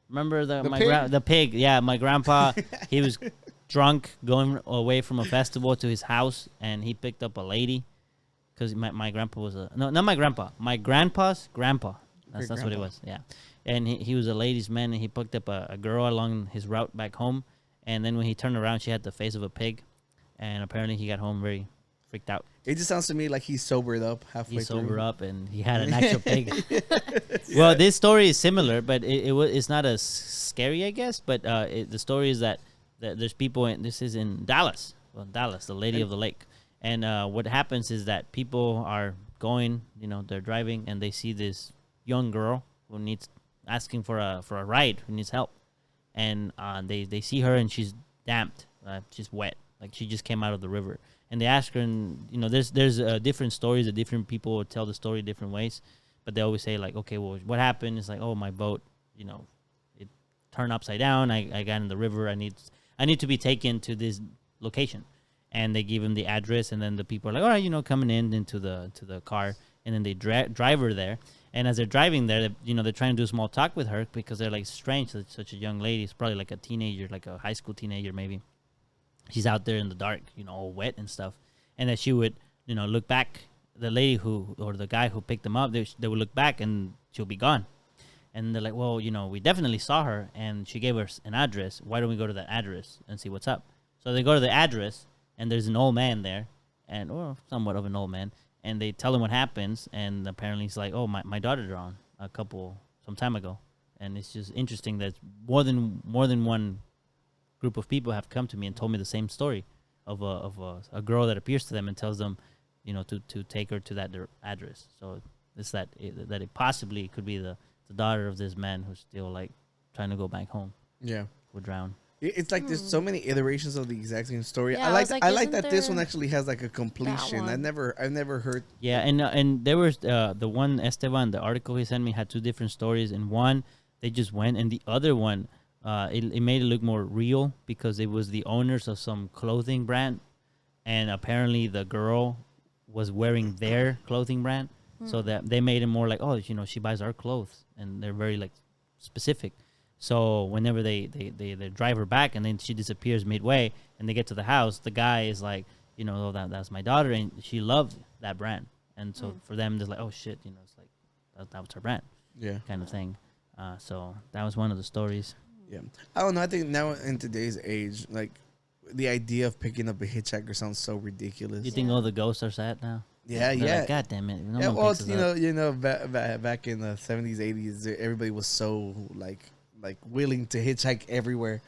Remember the pig? Yeah, my grandpa. He was drunk going away from a festival to his house, and he picked up a lady. Because my grandpa was not my grandpa, my grandpa's grandpa. That's what it was. Yeah, and he was a ladies' man, and he picked up a girl along his route back home. And then when he turned around, she had the face of a pig, and apparently he got home very freaked out. It just sounds to me like he sobered up halfway He through. sobered up, and he had an actual pig. Well, this story is similar, but it's not as scary, I guess. But the story is that there's people, this is in Dallas. Well, Dallas, the Lady of the Lake. And what happens is that people are going, they're driving, and they see this young girl who asking for a ride, who needs help. And they see her, and she's damped, she's wet, like she just came out of the river. And they ask her, and there's different stories. That different people tell the story different ways, but they always say like, okay, well, what happened? It's like, oh, my boat, it turned upside down. I got in the river. I need to be taken to this location. And they give him the address, and then the people are like, all right, coming into the car, and then they drive her there. And as they're driving there, they're trying to do small talk with her because they're like strange. Such a young lady. It's probably like a teenager, like a high school teenager maybe. She's out there in the dark, all wet and stuff. And that she would, look back. The lady or the guy who picked them up, they would look back and she'll be gone. And they're like, well, we definitely saw her, and she gave us an address. Why don't we go to that address and see what's up? So they go to the address. And there's an old man there, and or somewhat of an old man, and they tell him what happens, and apparently he's like, oh, my daughter drowned some time ago, and it's just interesting that more than one group of people have come to me and told me the same story of a girl that appears to them and tells them, to take her to that address. So it's that it possibly could be the daughter of this man who's still like trying to go back home. Yeah. Would drown. It's like there's so many iterations of the exact same story. Yeah, I I was like like, I like isn't that this one there actually has like a completion. one? I've never heard. Yeah, and there was the one Esteban, the article he sent me had two different stories. In one, they just went, and the other one, it made it look more real because it was the owners of some clothing brand, and apparently the girl was wearing their clothing brand, so that they made it more like, oh, she buys our clothes, and they're very like specific. So whenever they drive her back, and then she disappears midway, and they get to the house, the guy is like, that's my daughter, and she loved that brand, and so for them, they're like, oh shit, it's like that was her brand, Yeah. kind of thing. So that was one of the stories. Yeah. I don't know. I think now in today's age, like the idea of picking up a hitchhiker sounds so ridiculous. You think all the ghosts are sad now? Yeah, They're yeah. like, God damn it! No Yeah, one well, picks us up. back in the 70s, 80s, everybody was so like willing to hitchhike everywhere.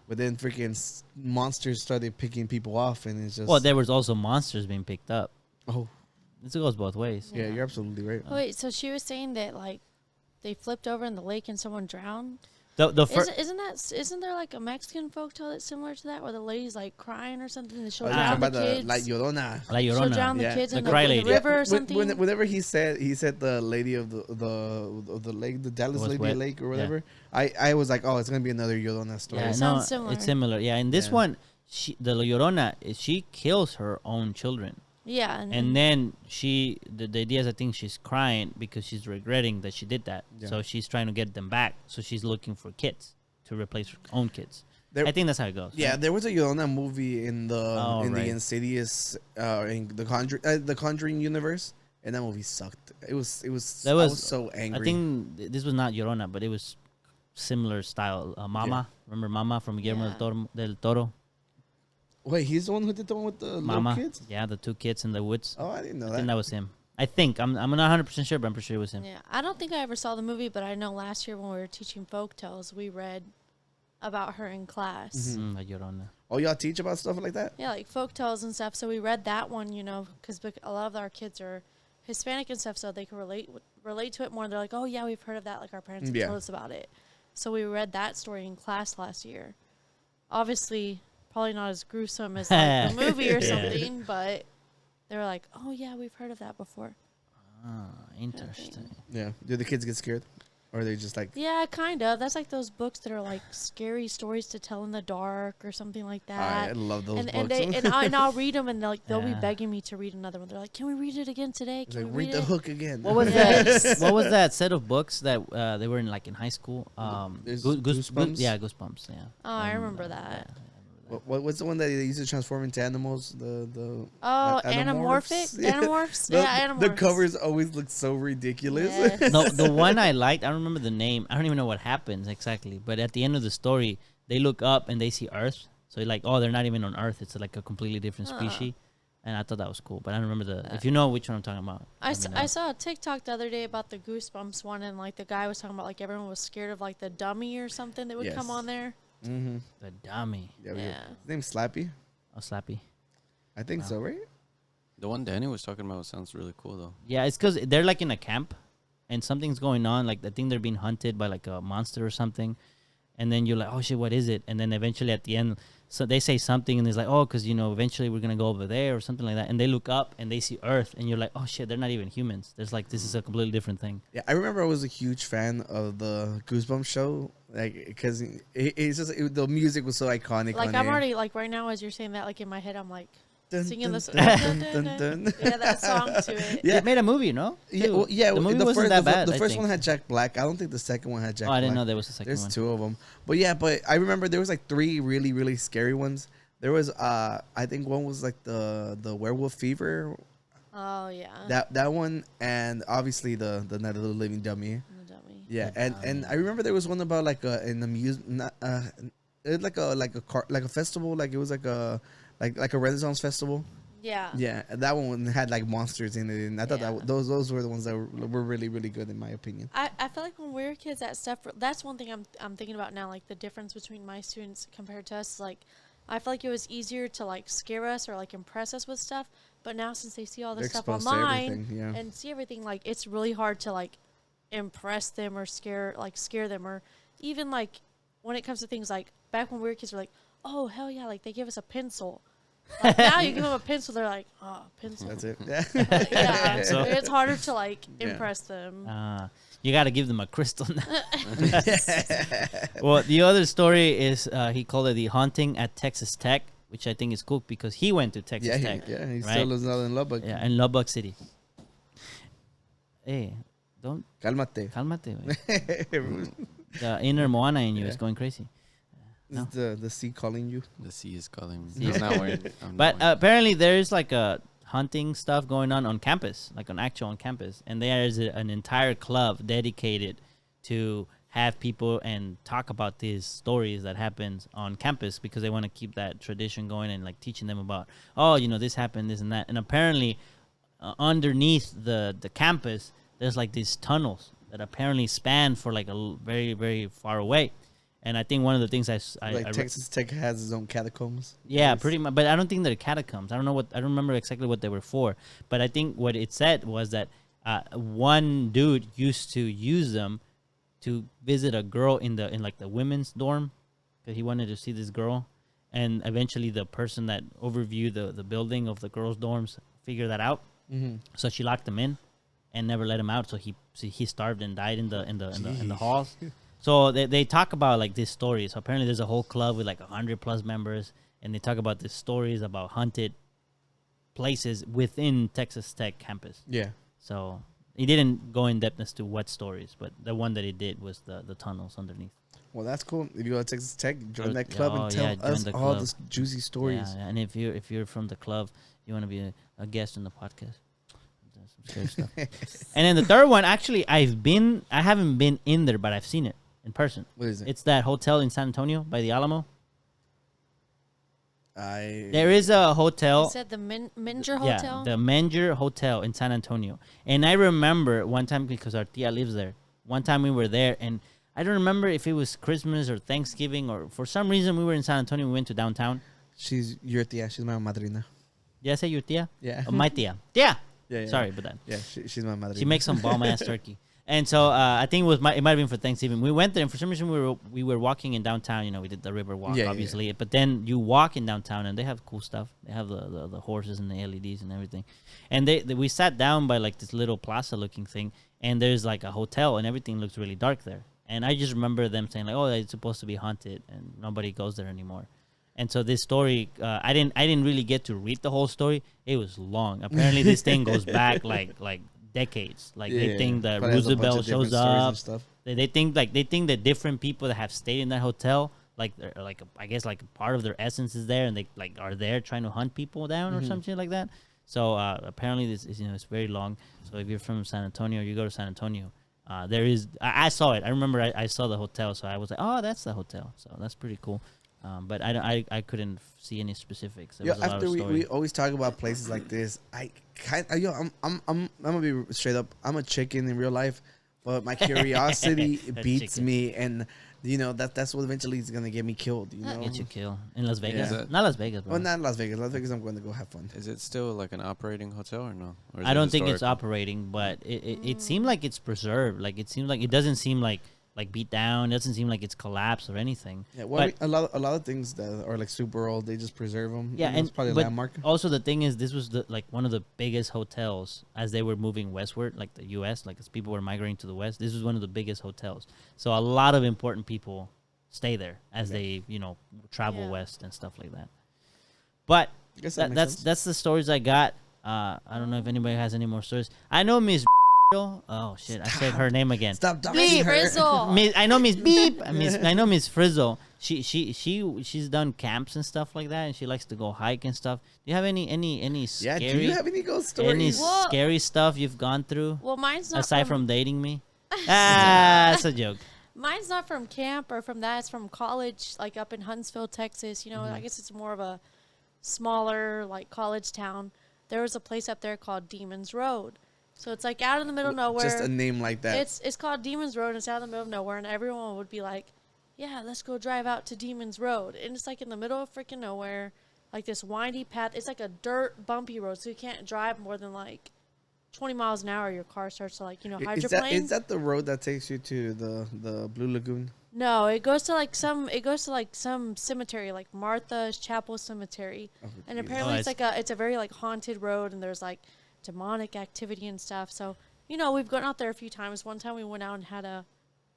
But then freaking monsters started picking people off, and it's just Well, there was also monsters being picked up. oh This goes both ways. yeah, you're absolutely right. Oh, wait, so she was saying that like they flipped over in the lake and someone drowned. The first. Isn't there like a Mexican folktale that's similar to that, where the lady's like crying or something, and she'll Oh, you're drown talking the about kids? La Llorona. La She'll Llorona. drown the Yeah. kids The in cry the lady. river or something. Whenever he said the lady of the lake, the Dallas Was Lady wet. Lake or Yeah. whatever, I was like, oh, it's gonna be another Llorona story. Yeah, It no, sounds similar. it's similar. Yeah, in this Yeah. one, the La Llorona, she kills her own children. Yeah, And then the idea is, I think she's crying because she's regretting that she did that. Yeah. So she's trying to get them back. So she's looking for kids to replace her own kids. There- I think that's how it goes. Yeah, right? there was a Llorona movie in the Oh, the right. Insidious in the Conjuring universe, and that movie sucked. It was That I was- was so angry. I think this was not Llorona, but it was similar style. Mama, remember Mama from Guillermo Yeah. del Toro? Wait, he's the one who did the one with the Mama, little kids? yeah, the two kids in the woods. Oh, I didn't know I that. think that was him. I think I'm not 100% sure, but I'm pretty sure it was him. yeah, I don't think I ever saw the movie, but I know last year when we were teaching folk tales, we read about her in class. La Llorona. Oh, y'all teach about stuff like that? Yeah, like folk tales and stuff. So we read that one, because a lot of our kids are Hispanic and stuff, so they can relate to it more. They're like, oh yeah, we've heard of that. Like our parents have Yeah. told us about it. So we read that story in class last year. Obviously, probably not as gruesome as like the movie or Yeah. something, but they were like, oh yeah, we've heard of that before. Ah, interesting. Yeah. Do the kids get scared, or are they just like? Yeah, kind of. That's like those books that are like scary stories to tell in the dark or something like that. I love those and books. I'll read them, and they'll be Yeah. begging me to read another one. They're like, "Can we read it again today? It's Can like we read read the it?" hook again. What was Yes. that? What was that set of books that they were in like in high school? There's Goosebumps. Goosebumps? Yeah, Goosebumps. Yeah. Oh, I remember that. What's the one that they used to transform into animals? Oh, Animorphs? Animorphic? Animorphs? The, Yeah, Animorphs. the covers always look so ridiculous. Yes. No, the one I liked, I don't remember the name. I don't even know what happens exactly. But at the end of the story, they look up and they see Earth. So you're like, oh, they're not even on Earth. It's like a completely different species. And I thought that was cool. But I don't remember the. If you know which one I'm talking about. I let me know. saw a TikTok the other day about the Goosebumps one, and like the guy was talking about like everyone was scared of like the dummy or something that would Yes. come on there. Mm-hmm. The dummy. Yeah. Yeah. His name's Slappy. Oh, Slappy. I think so, right? The one Danny was talking about sounds really cool though. Yeah, it's because they're like in a camp, and something's going on. Like I think they're being hunted by like a monster or something, and then you're like, oh shit, what is it? And then eventually at the end, so they say something, and it's like, oh, because eventually we're gonna go over there or something like that. And they look up and they see Earth, and you're like, oh shit, they're not even humans. There's like this is a completely different thing. Yeah, I remember I was a huge fan of the Goosebumps show, like because the music was so iconic. Like on I'm there. already like right now as you're saying that, like in my head, I'm like Dun, singing dun, this. dun, dun, dun, dun. Yeah, that song to it. Yeah. They made a movie, no? Yeah, Too. well, yeah. The movie the wasn't first, that bad. The I first think. one had Jack Black. I don't think the second one had Jack Oh, I Black. didn't know there was a second There's one. two of them. But yeah, but I remember there was like three really, really scary ones. There was I think one was like the werewolf fever. Oh yeah. That one, and obviously the Night of the Living Dummy. The dummy. Yeah, The and Dummy. I remember there was one about like an amusement it was like a festival, like it was like a Renaissance festival. Yeah. Yeah, that one had like monsters in it, and I thought Yeah. that those were the ones that were really really good in my opinion. I feel like when we were kids, that stuff. That's one thing I'm thinking about now. Like the difference between my students compared to us. Like, I feel like it was easier to like scare us or like impress us with stuff. But now since they see all this They're stuff exposed to online everything, yeah. and see everything, like it's really hard to like impress them or scare them, or even like when it comes to things like back when we were kids, we're like, oh hell yeah, like they give us a pencil. Like now you give them a pencil, they're like, oh, pencil. That's it. Yeah, So- it's harder to like Yeah. impress them. You got to give them a crystal. Well, the other story is he called it the haunting at Texas Tech, which I think is cool because he went to Texas Yeah, Tech. he right? still lives out in Lubbock. Yeah, in Lubbock City. Hey, don't Cálmate. calmate. Güey. The inner Moana in you is going crazy. Is the sea calling you? The sea is calling me. Sea I'm not worried. I'm But not worried. apparently there is like a hunting stuff going on campus, like on campus, and there is an entire club dedicated to have people and talk about these stories that happens on campus because they want to keep that tradition going and like teaching them about, oh, you know, this happened, this and that. And apparently underneath the campus, there's like these tunnels that apparently span for like very, very far away. And I think one of the things I Texas Tech has its own catacombs. yeah, pretty much. But I don't think they're catacombs. I don't remember exactly what they were for. But I think what it said was that one dude used to use them to visit a girl in like the women's dorm because he wanted to see this girl. And eventually the person that overviewed the building of the girls' dorms figured that out. Mm-hmm. So she locked him in and never let him out. So he starved and died in the halls. So they talk about like these stories. So apparently there's a whole club with like 100+ members, and they talk about these stories about haunted places within Texas Tech campus. Yeah. So he didn't go in depth as to what stories, but the one that he did was the tunnels underneath. Well, that's cool. If you go to Texas Tech, join that Oh, club and tell yeah, join us the all club. the juicy stories. Yeah, and if you're from the club, you want to be a guest in the podcast. Some scary stuff. And then the third one, actually, I haven't been in there, but I've seen it in person. What is it? It's that hotel in San Antonio by the Alamo. There There is a You hotel. said the Manger Hotel? Yeah, the Manger Hotel in San Antonio. And I remember one time, because our tia lives there, one time we were there, and I don't remember if it was Christmas or Thanksgiving, or for some reason we were in San Antonio, we went to downtown. She's your tia. She's my madrina. Did I say your tia? Yeah. My tia. Yeah. Yeah. Sorry about that. Yeah, she's my madrina. She makes some bomb-ass turkey. And so I think it might have been for Thanksgiving. We went there, and for some reason we were walking in downtown. You know, we did the river walk, Yeah, obviously. But then you walk in downtown, and they have cool stuff. They have the horses and the LEDs and everything. And we sat down by like this little plaza-looking thing, and there's like a hotel, and everything looks really dark there. And I just remember them saying like, "Oh, it's supposed to be haunted, and nobody goes there anymore." And so this story, I didn't really get to read the whole story. It was long. Apparently, this thing goes back like decades. Like they think that Probably has a bunch Roosevelt of different shows stories and up. stuff. They think that different people that have stayed in that hotel, like they're like I guess like part of their essence is there, and they like are there trying to hunt people down or something like that. So apparently this is, it's very long. So if you're from San Antonio, you go to San Antonio. There is I saw it. I remember I saw the hotel, so I was like, oh, that's the hotel. So that's pretty cool. But I couldn't see any specifics. There was a lot After of we story. always talk about places like this, I'm gonna be straight up. I'm a chicken in real life, but my curiosity beats chicken. me, and you know that's what eventually is gonna get me killed. You know, Get you killed in Las Vegas. Yeah. Not Las Vegas, bro. well, not Las Vegas. Las Vegas, I'm going to go have fun. Is it still like an operating hotel or no? Or is I it don't think it's historical? operating, but it seemed like it's preserved. Like it seems like it doesn't seem like beat down. It doesn't seem like it's collapsed or anything. Yeah, well, but, a lot of things that are like super old, they just preserve them. yeah, it's probably a but landmark. also the thing is, this was one of the biggest hotels as they were moving westward, like the U.S. Like as people were migrating to the west, this was one of the biggest hotels. So a lot of important people stay there as they travel west and stuff like that. But I guess that makes sense. that's the stories I got. I don't know if anybody has any more stories. I know Miss. Oh shit! I said her name again. Stop Beep, doxing her. Frizzle. I know Miss Beep. I know Miss Frizzle. She's done camps and stuff like that, and she likes to go hike and stuff. Do you have any Yeah, scary do you have any ghost any stories? Well- scary stuff you've gone through Well, mine's not aside from dating me? That's a joke. Mine's not from camp or from that. It's from college, like up in Huntsville, Texas. You know, I guess it's more of a smaller like college town, there was a place up there called Demons Road. So it's like out in the middle of nowhere. Just a name like that. It's called Demons Road. And it's out in the middle of nowhere, and everyone would be like, "Yeah, let's go drive out to Demons Road." And it's like in the middle of freaking nowhere, like this windy path. It's like a dirt bumpy road, so you can't drive more than like 20 miles an hour. Your car starts to like hydroplane. Is that the road that takes you to the Blue Lagoon? No, it goes to like some cemetery, like Martha's Chapel Cemetery, and apparently it's a very like haunted road, and there's like demonic activity and stuff. So we've gone out there a few times. One time we went out and had a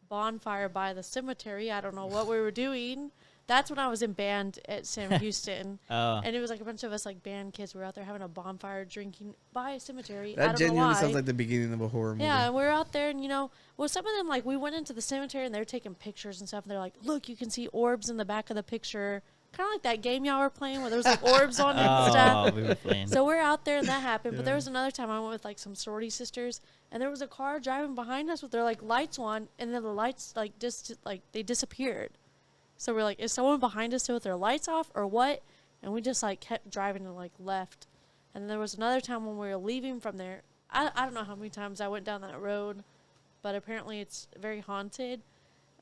bonfire by the cemetery. I don't know what we were doing. That's when I was in band at Sam Houston, and it was like a bunch of us like band kids. We were out there having a bonfire, drinking by a cemetery. That I don't genuinely know why. sounds like the beginning of a horror movie. Yeah, and we were out there, and some of them like we went into the cemetery and they were taking pictures and stuff. And they're like, "Look, you can see orbs in the back of the picture." Kind of like that game y'all were playing where there was like orbs on it and stuff. We were playing. So we're out there and that happened. But there was another time I went with like some sorority sisters, and there was a car driving behind us with their like lights on, and then the lights like just like they disappeared. So we're like, is someone behind us still with their lights off or what? And we just like kept driving and like left. And there was another time when we were leaving from there. I don't know how many times I went down that road, but apparently it's very haunted.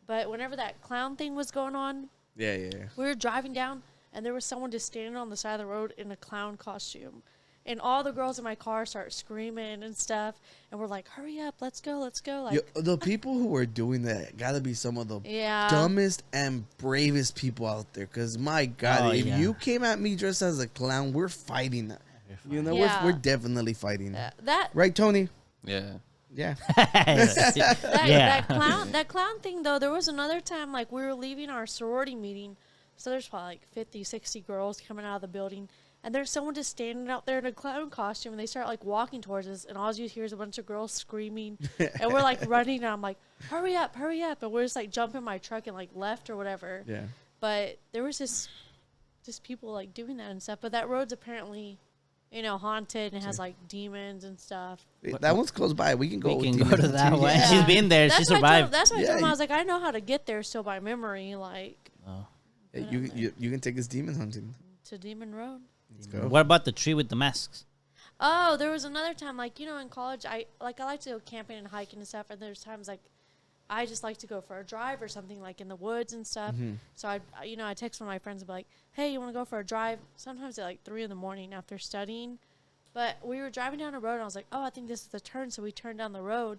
But whenever that clown thing was going on, Yeah. we were driving down, and there was someone just standing on the side of the road in a clown costume. And all the girls in my car start screaming and stuff. And we're like, hurry up, let's go. Like, The people who are doing that gotta be some of the yeah. dumbest and bravest people out there. Because, my God, if you came at me dressed as a clown, we're fighting that. Yeah. We're definitely fighting. That Right, Tony? Yeah. Yeah. that clown thing, though, there was another time, like, we were leaving our sorority meeting. So there's probably like 50, 60 girls coming out of the building. And there's someone just standing out there in a clown costume, and they start like walking towards us, and all you hear is a bunch of girls screaming, and we're like running, and I'm like, hurry up, and we're just like jumping my truck and like left or whatever. Yeah. But there was just people like doing that and stuff. But that road's apparently, haunted and it has like demons and stuff. That one's close by. We can go. We can go to that one. Yeah. She's been there. She survived. That's why I told him, I was like, I know how to get there still by memory, like. Oh. You can take us demon hunting. To Demon Road. Let's go. What about the tree with the masks? Oh, there was another time, like, in college, I like to go camping and hiking and stuff, and there's times, like, I just like to go for a drive or something, like, in the woods and stuff. Mm-hmm. So, I text one of my friends and be like, hey, you want to go for a drive? Sometimes at, like, 3 in the morning after studying. But we were driving down a road, and I was like, oh, I think this is the turn, so we turned down the road,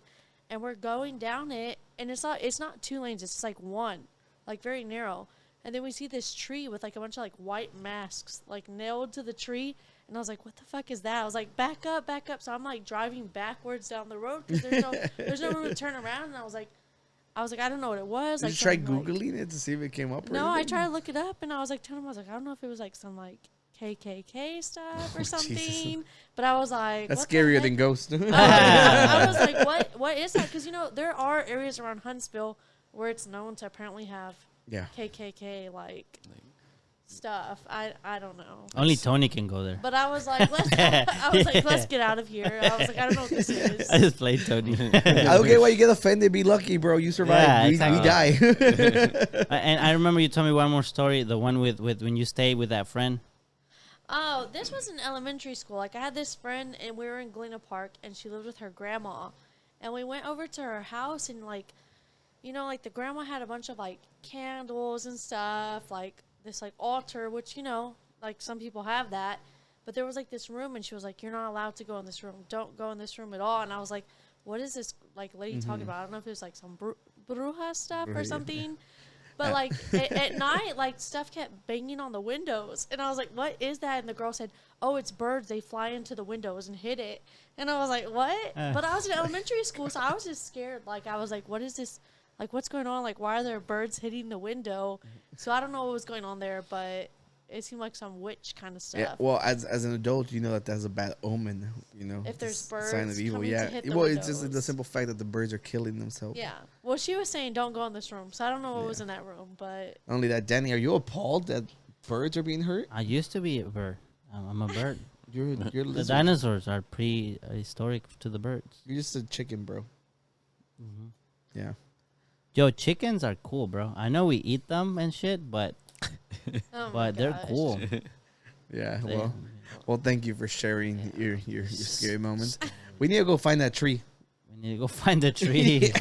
and we're going down it, and it's not 2 lanes, it's just, like, 1, like, very narrow. And then we see this tree with, like, a bunch of, like, white masks, like, nailed to the tree. And I was like, what the fuck is that? I was like, back up. So I'm, like, driving backwards down the road because there's no room to turn around. And I was like, I don't know what it was. Did like, you try Googling Googling it to see if it came up? No, I tried to look it up. And I was like, telling him, I don't know if it was, like, some, like, KKK stuff or something. Jesus. But I was like, That's what the scarier heck? than Ghost. I was like, what is that? Because, there are areas around Huntsville where it's known to apparently have Yeah. KKK like stuff. I don't know. Only Tony can go there. But I was like, let's get out of here. I was like, I don't know what this is. I just played Tony. Okay, well, you get offended. Be lucky, bro. You survive. Yeah, we exactly. die. And I remember you told me one more story, the one with when you stayed with that friend. Oh, this was in elementary school. Like, I had this friend, and we were in Galena Park, and she lived with her grandma. And we went over to her house, and, like, like, the grandma had a bunch of, like, candles and stuff, like, this, like, altar, which, like, some people have that. But there was, like, this room, and she was like, you're not allowed to go in this room. Don't go in this room at all. And I was like, what is this, like, lady talking about? I don't know if it was, like, some bruja stuff or something. But, like, at night, like, stuff kept banging on the windows. And I was like, what is that? And the girl said, oh, it's birds. They fly into the windows and hit it. And I was like, what? But I was in elementary school, so I was just scared. Like, I was like, what is this? Like, what's going on? Like, why are there birds hitting the window? So I don't know what was going on there, but it seemed like some witch kind of stuff. Yeah, well, as an adult, you know that that's a bad omen. If there's It's a birds sign of evil. coming Yeah. to hit the Well, it's just windows. the simple fact that the birds are killing themselves. Yeah. Well, she was saying don't go in this room, so I don't know what was in that room, but Not only that, Danny, are you appalled that birds are being hurt? I used to be a bird. I'm a bird. You're The lizard. dinosaurs are prehistoric to the birds. You're just a chicken, bro. Yeah. Yo, chickens are cool, bro. I know we eat them and shit, but oh my they're gosh. cool. Yeah. Yeah. Well, thank you for sharing your scary moments. We need to go find that tree. We need to go find the tree.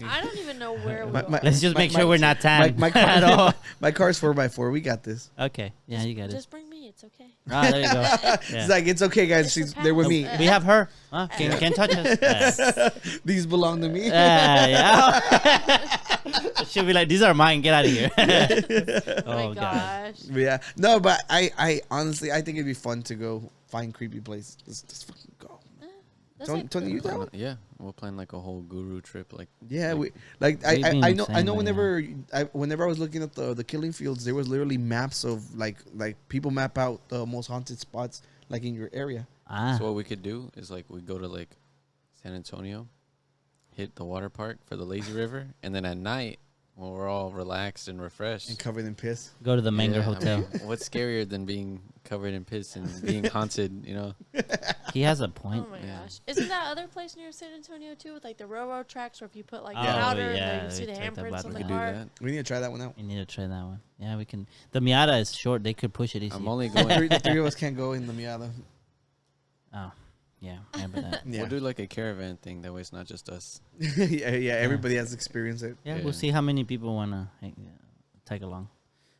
I don't even know where we My- are. my- Let's just make my- sure we're not tan My at all. my car's 4x4. We got this. Okay. Yeah, you got it. Just bring me. It's okay. Ah, there you go. It's Yeah. like it's okay, guys. It's She's the there with me. past. We have her. Huh? Can't touch us. These belong to me. Yeah. She'll be like, these are mine. Get out of here. Oh my oh, God. gosh. Yeah. No, but I honestly I think it'd be fun to go find creepy places. Let's fucking go. That's Tony, like- Tony, you down? Yeah, we'll plan like a whole guru trip. Like, Yeah, we like We've been I know insane, but whenever I was looking at the killing fields, there was literally maps of like people map out the most haunted spots like in your area. Ah. so what we could do is like we go to like San Antonio, hit the water park for the lazy river, and then at night when we're all relaxed and refreshed. And covered in piss. Go to the Manger Yeah, I Hotel. mean, what's scarier than being covered in piss and being haunted? You know. He has a Oh point. my Yeah. gosh. Isn't that other place near San Antonio too with like the railroad tracks where if you put like Oh, powder yeah, and then you we see the talked handprints about on We the could do car? that. We need to try that one out. We need to try that one. Yeah, we can. The Miata is short. They could push it easy. I'm only The going. three of us can't go in the Miata. Oh, yeah. Remember that. Yeah. We'll do like a caravan thing. That way, it's not just us. yeah, everybody has experienced it. Yeah, Yeah. we'll see how many people want to tag along.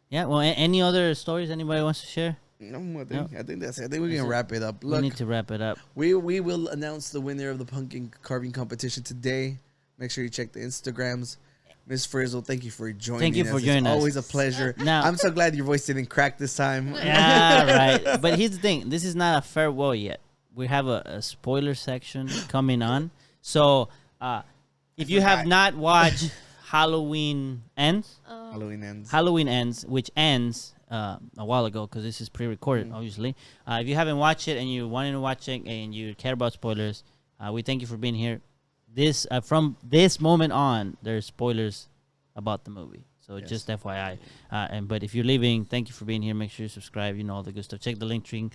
Yeah, well, any other stories anybody wants to share? No, I think, No. I think that's it. I think we That's can it. wrap it up. We Look, need to wrap it up. we will announce the winner of the pumpkin carving competition today. Make sure you check the Instagrams. Miss Frizzle, thank you for joining Thank you us. for It's joining us. always a pleasure. Now- I'm so glad your voice didn't crack this time. Yeah, right. But here's the thing. This is not a farewell yet. We have a spoiler section coming on. So if you have not watched Halloween Ends, Halloween ends. which ends a while ago because this is pre-recorded, obviously. If you haven't watched it and you wanted to watch it and you care about spoilers, we thank you for being here. This from this moment on, there's spoilers about the movie. So Yes. just FYI. But if you're leaving, thank you for being here. Make sure you subscribe. You know all the good stuff. Check the link tree.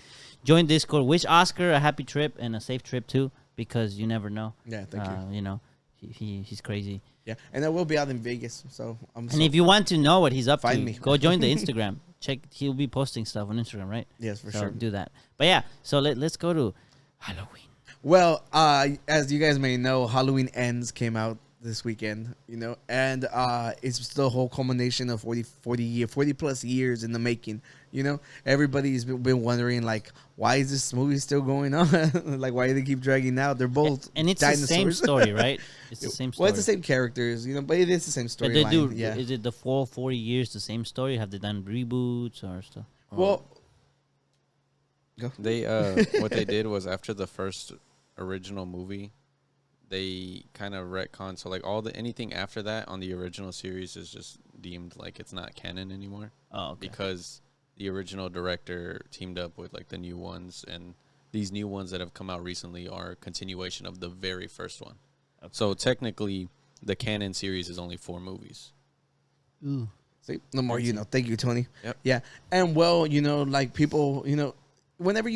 Join Discord. Wish Oscar a happy trip and a safe trip too, because you never know. Yeah, thank you. You know, he's crazy. Yeah, and I will be out in Vegas, so I'm. And if you want to know what he's up Find to, me. go join the Instagram. Check. He'll be posting stuff on Instagram, right? Yes, for So sure. do that. But yeah, so let's go to Halloween. Well, as you guys may know, Halloween Ends came out this weekend, you know, and it's the whole culmination of 40 plus years in the making, you know. Everybody's been wondering, like, why is this movie still going on? Like, why do they keep dragging out? They're both And it's dinosaurs. the same story, right? It's the same story. Well, it's the same characters, you know, but it is the same But they do. storyline. Yeah. Is it the full 40 years the same story? Have they done reboots or stuff? Well, go. They what they did was after the first original movie, they kind of retconned. So like anything after that on the original series is just deemed like it's not canon anymore. Oh, okay. Because the original director teamed up with like the new ones, and these new ones that have come out recently are a continuation of the very first one. Okay. So technically, the canon series is only 4 movies. Ooh. See, no more, you know. Thank you, Tony. Yep. Yeah, and well, you know, like people, you know, whenever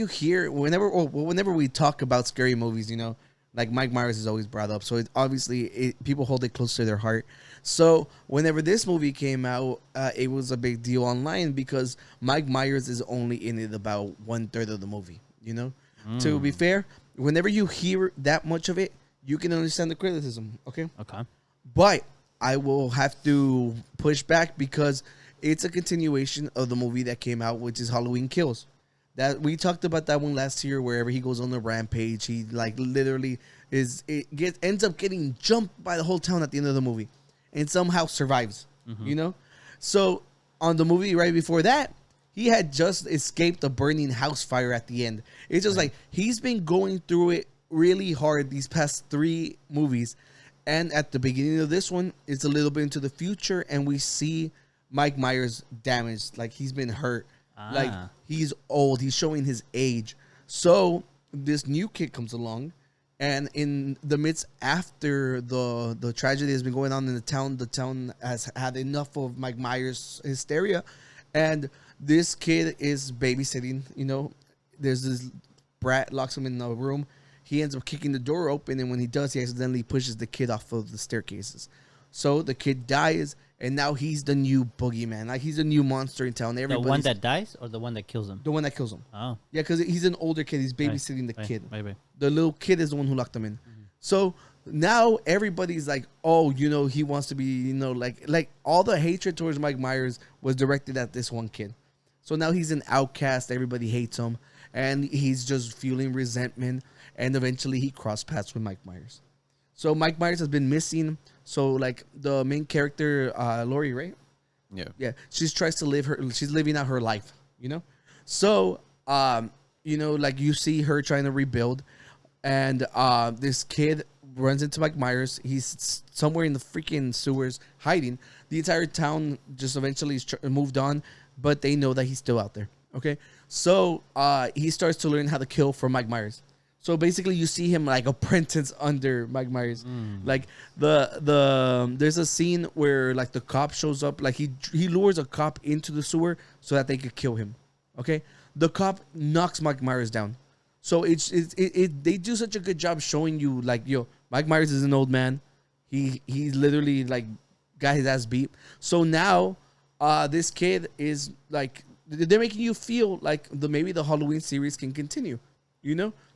we talk about scary movies, you know, like Mike Myers is always brought up. So people hold it close to their heart. So whenever this movie came out, it was a big deal online because Mike Myers is only in it about 1/3 of the movie. You know, to be fair, whenever you hear that much of it, you can understand the criticism. Okay. Okay. But I will have to push back because it's a continuation of the movie that came out, which is Halloween Kills. That we talked about that one last year. Wherever he goes on the rampage, he like literally ends up getting jumped by the whole town at the end of the movie, and somehow survives. You know, so on the movie right before that, he had just escaped a burning house fire at the end. It's just like he's been going through it really hard these past 3 movies. And at the beginning of this one, it's a little bit into the future, and we see Mike Myers damaged. Like, he's been hurt. Like, he's old. He's showing his age. So, this new kid comes along, and in the midst after the tragedy has been going on in the town has had enough of Mike Myers' hysteria, and this kid is babysitting, you know. There's this brat, locks him in a room. He ends up kicking the door open, and when he does, he accidentally pushes the kid off of the staircases. So the kid dies. and now he's the new boogeyman. Like he's a new monster in town. The one that dies or the one that kills him? the one that kills him. Oh, Yeah, because he's an older kid. He's right, babysitting the right, kid. Right. The little kid is the one who locked him in. So now everybody's like, oh, he wants to be, like all the hatred towards Mike Myers was directed at this one kid. So now he's an outcast. Everybody hates him, and he's just feeling resentment. And eventually he cross paths with Mike Myers. So Mike Myers has been missing. So like the main character, Lori, right? Yeah. She's living out her life, So, like you see her trying to rebuild, and this kid runs into Mike Myers. He's somewhere in the freaking sewers hiding. The entire town just eventually moved on, but they know that he's still out there. Okay. So, he starts to learn how to kill from Mike Myers. So basically, you see him like apprentice under Mike Myers. Like there's a scene where like the cop shows up, like he lures a cop into the sewer so that they could kill him. Okay, the cop knocks Mike Myers down. So they do such a good job showing you like, Mike Myers is an old man. He's literally like got his ass beat. So now this kid is like, they're making you feel like maybe the Halloween series can continue.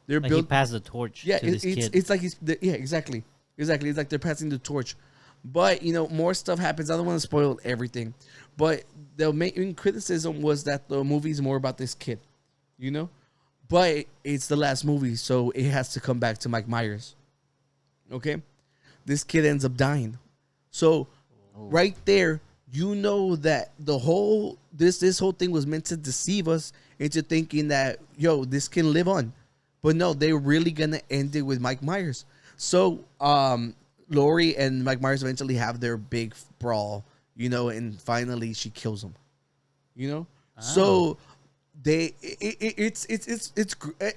They're Like he passed the torch. Yeah, to this kid. it's like exactly. It's like they're passing the torch, but more stuff happens. I don't want to spoil everything, but the main criticism was that the movie's more about this kid, but it's the last movie, so it has to come back to Mike Myers. Okay, this kid ends up dying, so right there, that the whole this whole thing was meant to deceive us into thinking that this can live on. But no, they're really going to end it with Mike Myers. So, Lori and Mike Myers eventually have their big brawl, and finally she kills him. So it's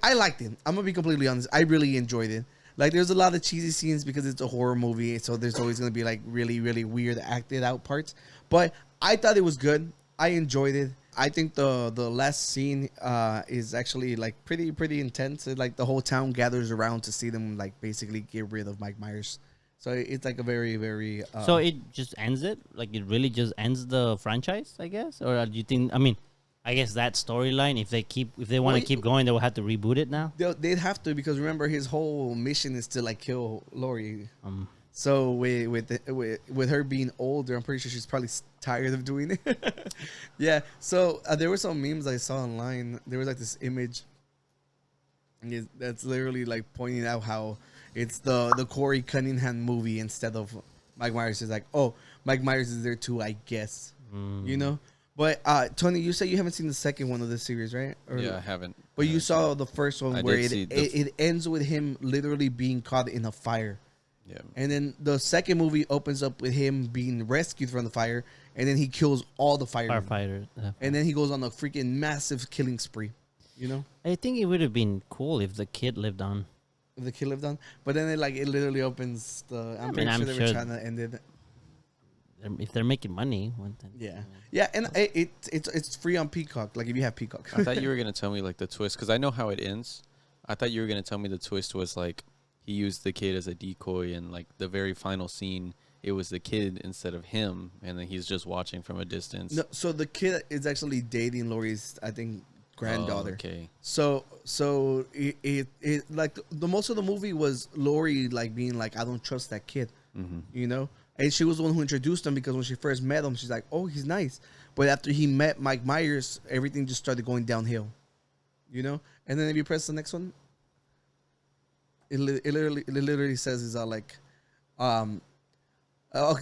I liked it. I'm going to be completely honest. I really enjoyed it. Like there's a lot of cheesy scenes because it's a horror movie. So there's always going to be like really, really weird acted out parts. But I thought it was good. I enjoyed it. I think the last scene is actually like pretty intense. Like the whole town gathers around to see them like basically get rid of Mike Myers. So it's like a very, very. So it just ends it? Like it really just ends the franchise, I guess? Or do you think? I mean, I guess that storyline, if they want to keep going, they will have to reboot it now. They'd have to, because remember his whole mission is to like kill Lori. So with her being older, I'm pretty sure she's probably tired of doing it. Yeah. So there were some memes I saw online. There was like this image that's literally like pointing out how it's the Corey Cunningham movie instead of Mike Myers. Is like, oh, Mike Myers is there too, I guess. But Tony, you said you haven't seen the second one of this series, right? Yeah, I haven't. But you saw the first one where it ends with him literally being caught in a fire. Yeah. And then the second movie opens up with him being rescued from the fire, and then he kills all the firefighters. And then he goes on a freaking massive killing spree. I think it would have been cool if the kid lived on. If the kid lived on, but then it literally opens the. I'm sure they were trying to end it. If they're making money, yeah, and it's free on Peacock. Like if you have Peacock. I thought you were gonna tell me like the twist, because I know how it ends. I thought you were gonna tell me the twist was like he used the kid as a decoy, and like the very final scene, it was the kid instead of him, and then he's just watching from a distance. No, so the kid is actually dating Lori's, I think, granddaughter. Oh, okay. So it like the most of the movie was Lori like being like, I don't trust that kid, and she was the one who introduced him, because when she first met him, she's like, oh, he's nice. But after he met Mike Myers, everything just started going downhill, And then if you press the next one, it literally says it's all like,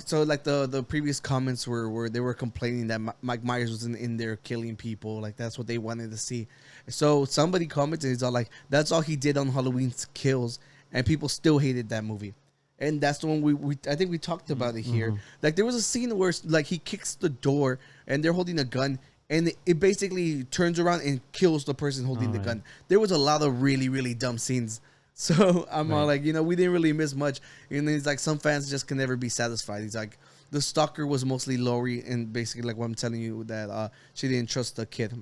so like the previous comments were they were complaining that Mike Myers wasn't in there killing people, like that's what they wanted to see. So somebody commented, it's all like, that's all he did on Halloween's Kills, and people still hated that movie. And that's the one we I think we talked about it here. Like there was a scene where like he kicks the door and they're holding a gun, and it basically turns around and kills the person holding the gun. There was a lot of really, really dumb scenes. So I'm all like, we didn't really miss much. And then he's like, some fans just can never be satisfied. He's like, the stalker was mostly Lori, and basically like what I'm telling you, that she didn't trust the kid,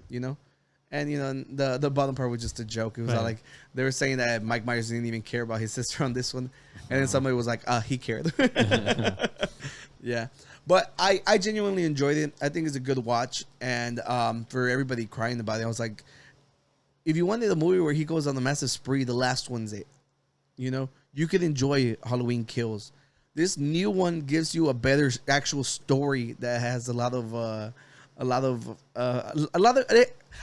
And the bottom part was just a joke. It was all like, they were saying that Mike Myers didn't even care about his sister on this one, and then somebody was like, he cared. Yeah, but I genuinely enjoyed it. I think it's a good watch, and for everybody crying about it, I was like, if you wanted a movie where he goes on the massive spree, the last one's it. You know, you could enjoy Halloween Kills. This new one gives you a better actual story that has a lot of.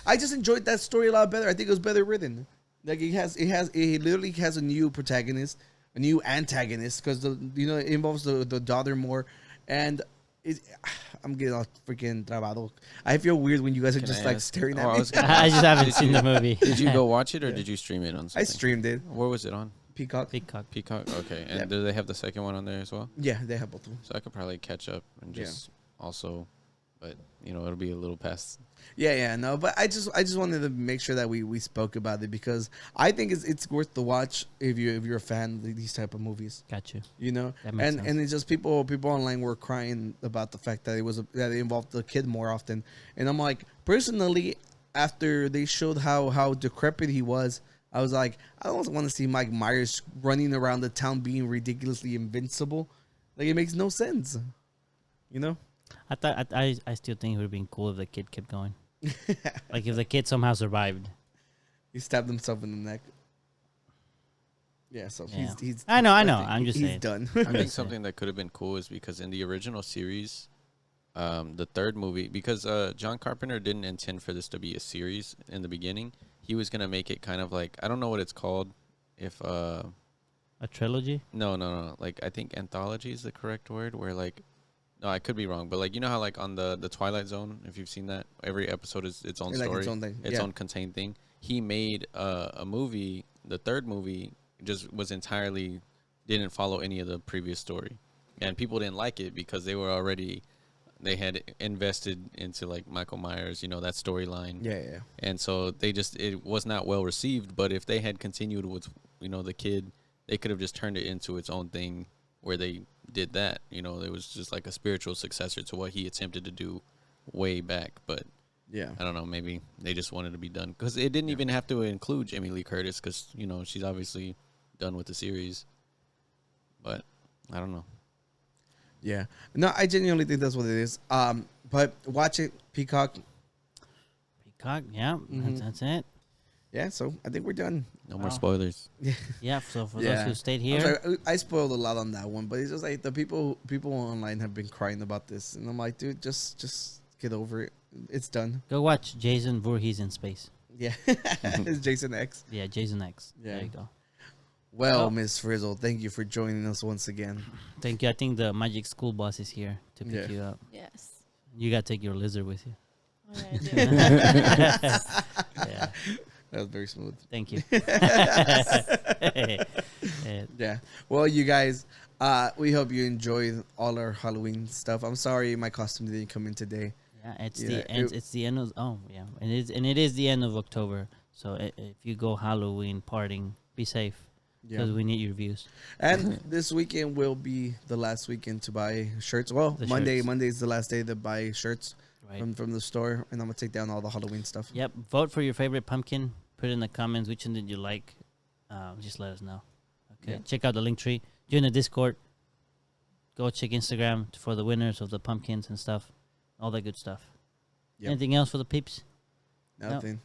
I just enjoyed that story a lot better. I think it was better written. Like it literally has a new protagonist, a new antagonist, because it involves the daughter more, and I'm getting all freaking trabado. I feel weird when you guys are just like staring at me. I just haven't seen the movie. Did you go watch it or did you stream it on something? I streamed it. Where was it on? Peacock. Peacock. Peacock. Okay, and Yep. do they have the second one on there as well? Yeah, they have both of them. So I could probably catch up and just also, but it'll be a little past. Yeah, no, but I just wanted to make sure that we spoke about it because I think it's worth the watch if you're a fan of these type of movies. Got you. You know, That makes sense. and it's just people online were crying about the fact that that it involved the kid more often, and I'm like, personally, after they showed how decrepit he was, I was like, I don't want to see Mike Myers running around the town being ridiculously invincible. Like, it makes no sense. You know? I still think it would have been cool if the kid kept going. Like if the kid somehow survived. He stabbed himself in the neck. Yeah, so Yeah. he's I know. think I'm just he's saying. done. I think something that could have been cool is because in the original series, the third movie, because John Carpenter didn't intend for this to be a series in the beginning. He was gonna make it kind of like, I don't know what it's called. If A trilogy? no, like I think anthology is the correct word. Where like, no, I could be wrong, but like how like on the Twilight Zone, if you've seen that, every episode is its own Like story, its own thing, its yeah. own contained thing. He made a movie. The third movie just was entirely didn't follow any of the previous story, and people didn't like it because they had invested into like Michael Myers, that storyline. Yeah. And so it was not well received. But if they had continued with, the kid, they could have just turned it into its own thing where they did that. It was just like a spiritual successor to what he attempted to do way back. But Yeah. I don't know, maybe they just wanted to be done because it didn't even have to include Jamie Lee Curtis because, she's obviously done with the series. But I don't know. Yeah. No, I genuinely think that's what it is. But watch it, Peacock. Peacock, yeah. Mhm. That's it. Yeah, so I think we're done. No more spoilers. Yeah, so for Yeah. those who stayed I'm here, sorry, I spoiled a lot on that one, but it's just like the people online have been crying about this, and I'm like, dude, just get over it. It's done. go watch Jason Voorhees in Space. Yeah, it's Jason X. Yeah, Jason X. Yeah. There you go. Well, Well- Miss Frizzle, thank you for joining us once again. Thank you. I think the Magic School Bus is here to pick Yeah. you up. Yes. You got to take your lizard with you. Oh, yeah, I do. Yeah. That was very smooth. Thank you. Yeah. Well, you guys, we hope you enjoyed all our Halloween stuff. I'm sorry my costume didn't come in today. Yeah, it's Yeah, the end. It's the end of. Oh, yeah, and it is the end of October. So if you go Halloween partying, be safe because we need your views. And this weekend will be the last weekend to buy shirts. Well, The Monday. shirts. Monday is the last day to buy shirts Right. from the store, and I'm gonna take down all the Halloween stuff. Yep. Vote for your favorite pumpkin. Put in the comments which one did you like. Just let us know. Okay. Yeah. Check out the link tree. Join the Discord. Go check Instagram for the winners of the pumpkins and stuff. All that good stuff. Yep. Anything else for the peeps? Nothing.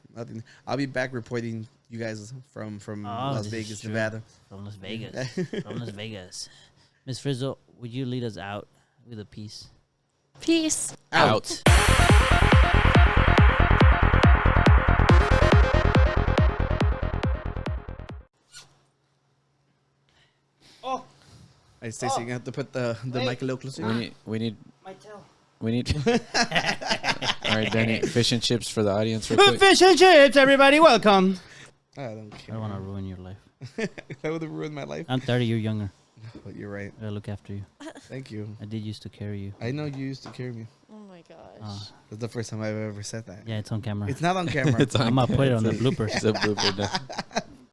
I'll be back reporting you guys from Las this is Vegas, true. Nevada. From Las Vegas. From Las Vegas. Miss Frizzle, would you lead us out with a piece? Peace. Out. Hey, Stacie, you have to put the mic a little closer. We need. My tail. All right, Danny. Fish and chips for the audience, real quick. Fish and chips, everybody, welcome. I don't I care. don't want to ruin your life. That would have ruined my life. I'm 30, you're younger. But you're right. I look after you. Thank you. I did used to carry you. I know you used to carry me. Oh my gosh. Ah. That's the first time I've ever said that. Yeah, it's on camera. It's not on camera. It's on I'm going to put it on the It's bloopers. a blooper.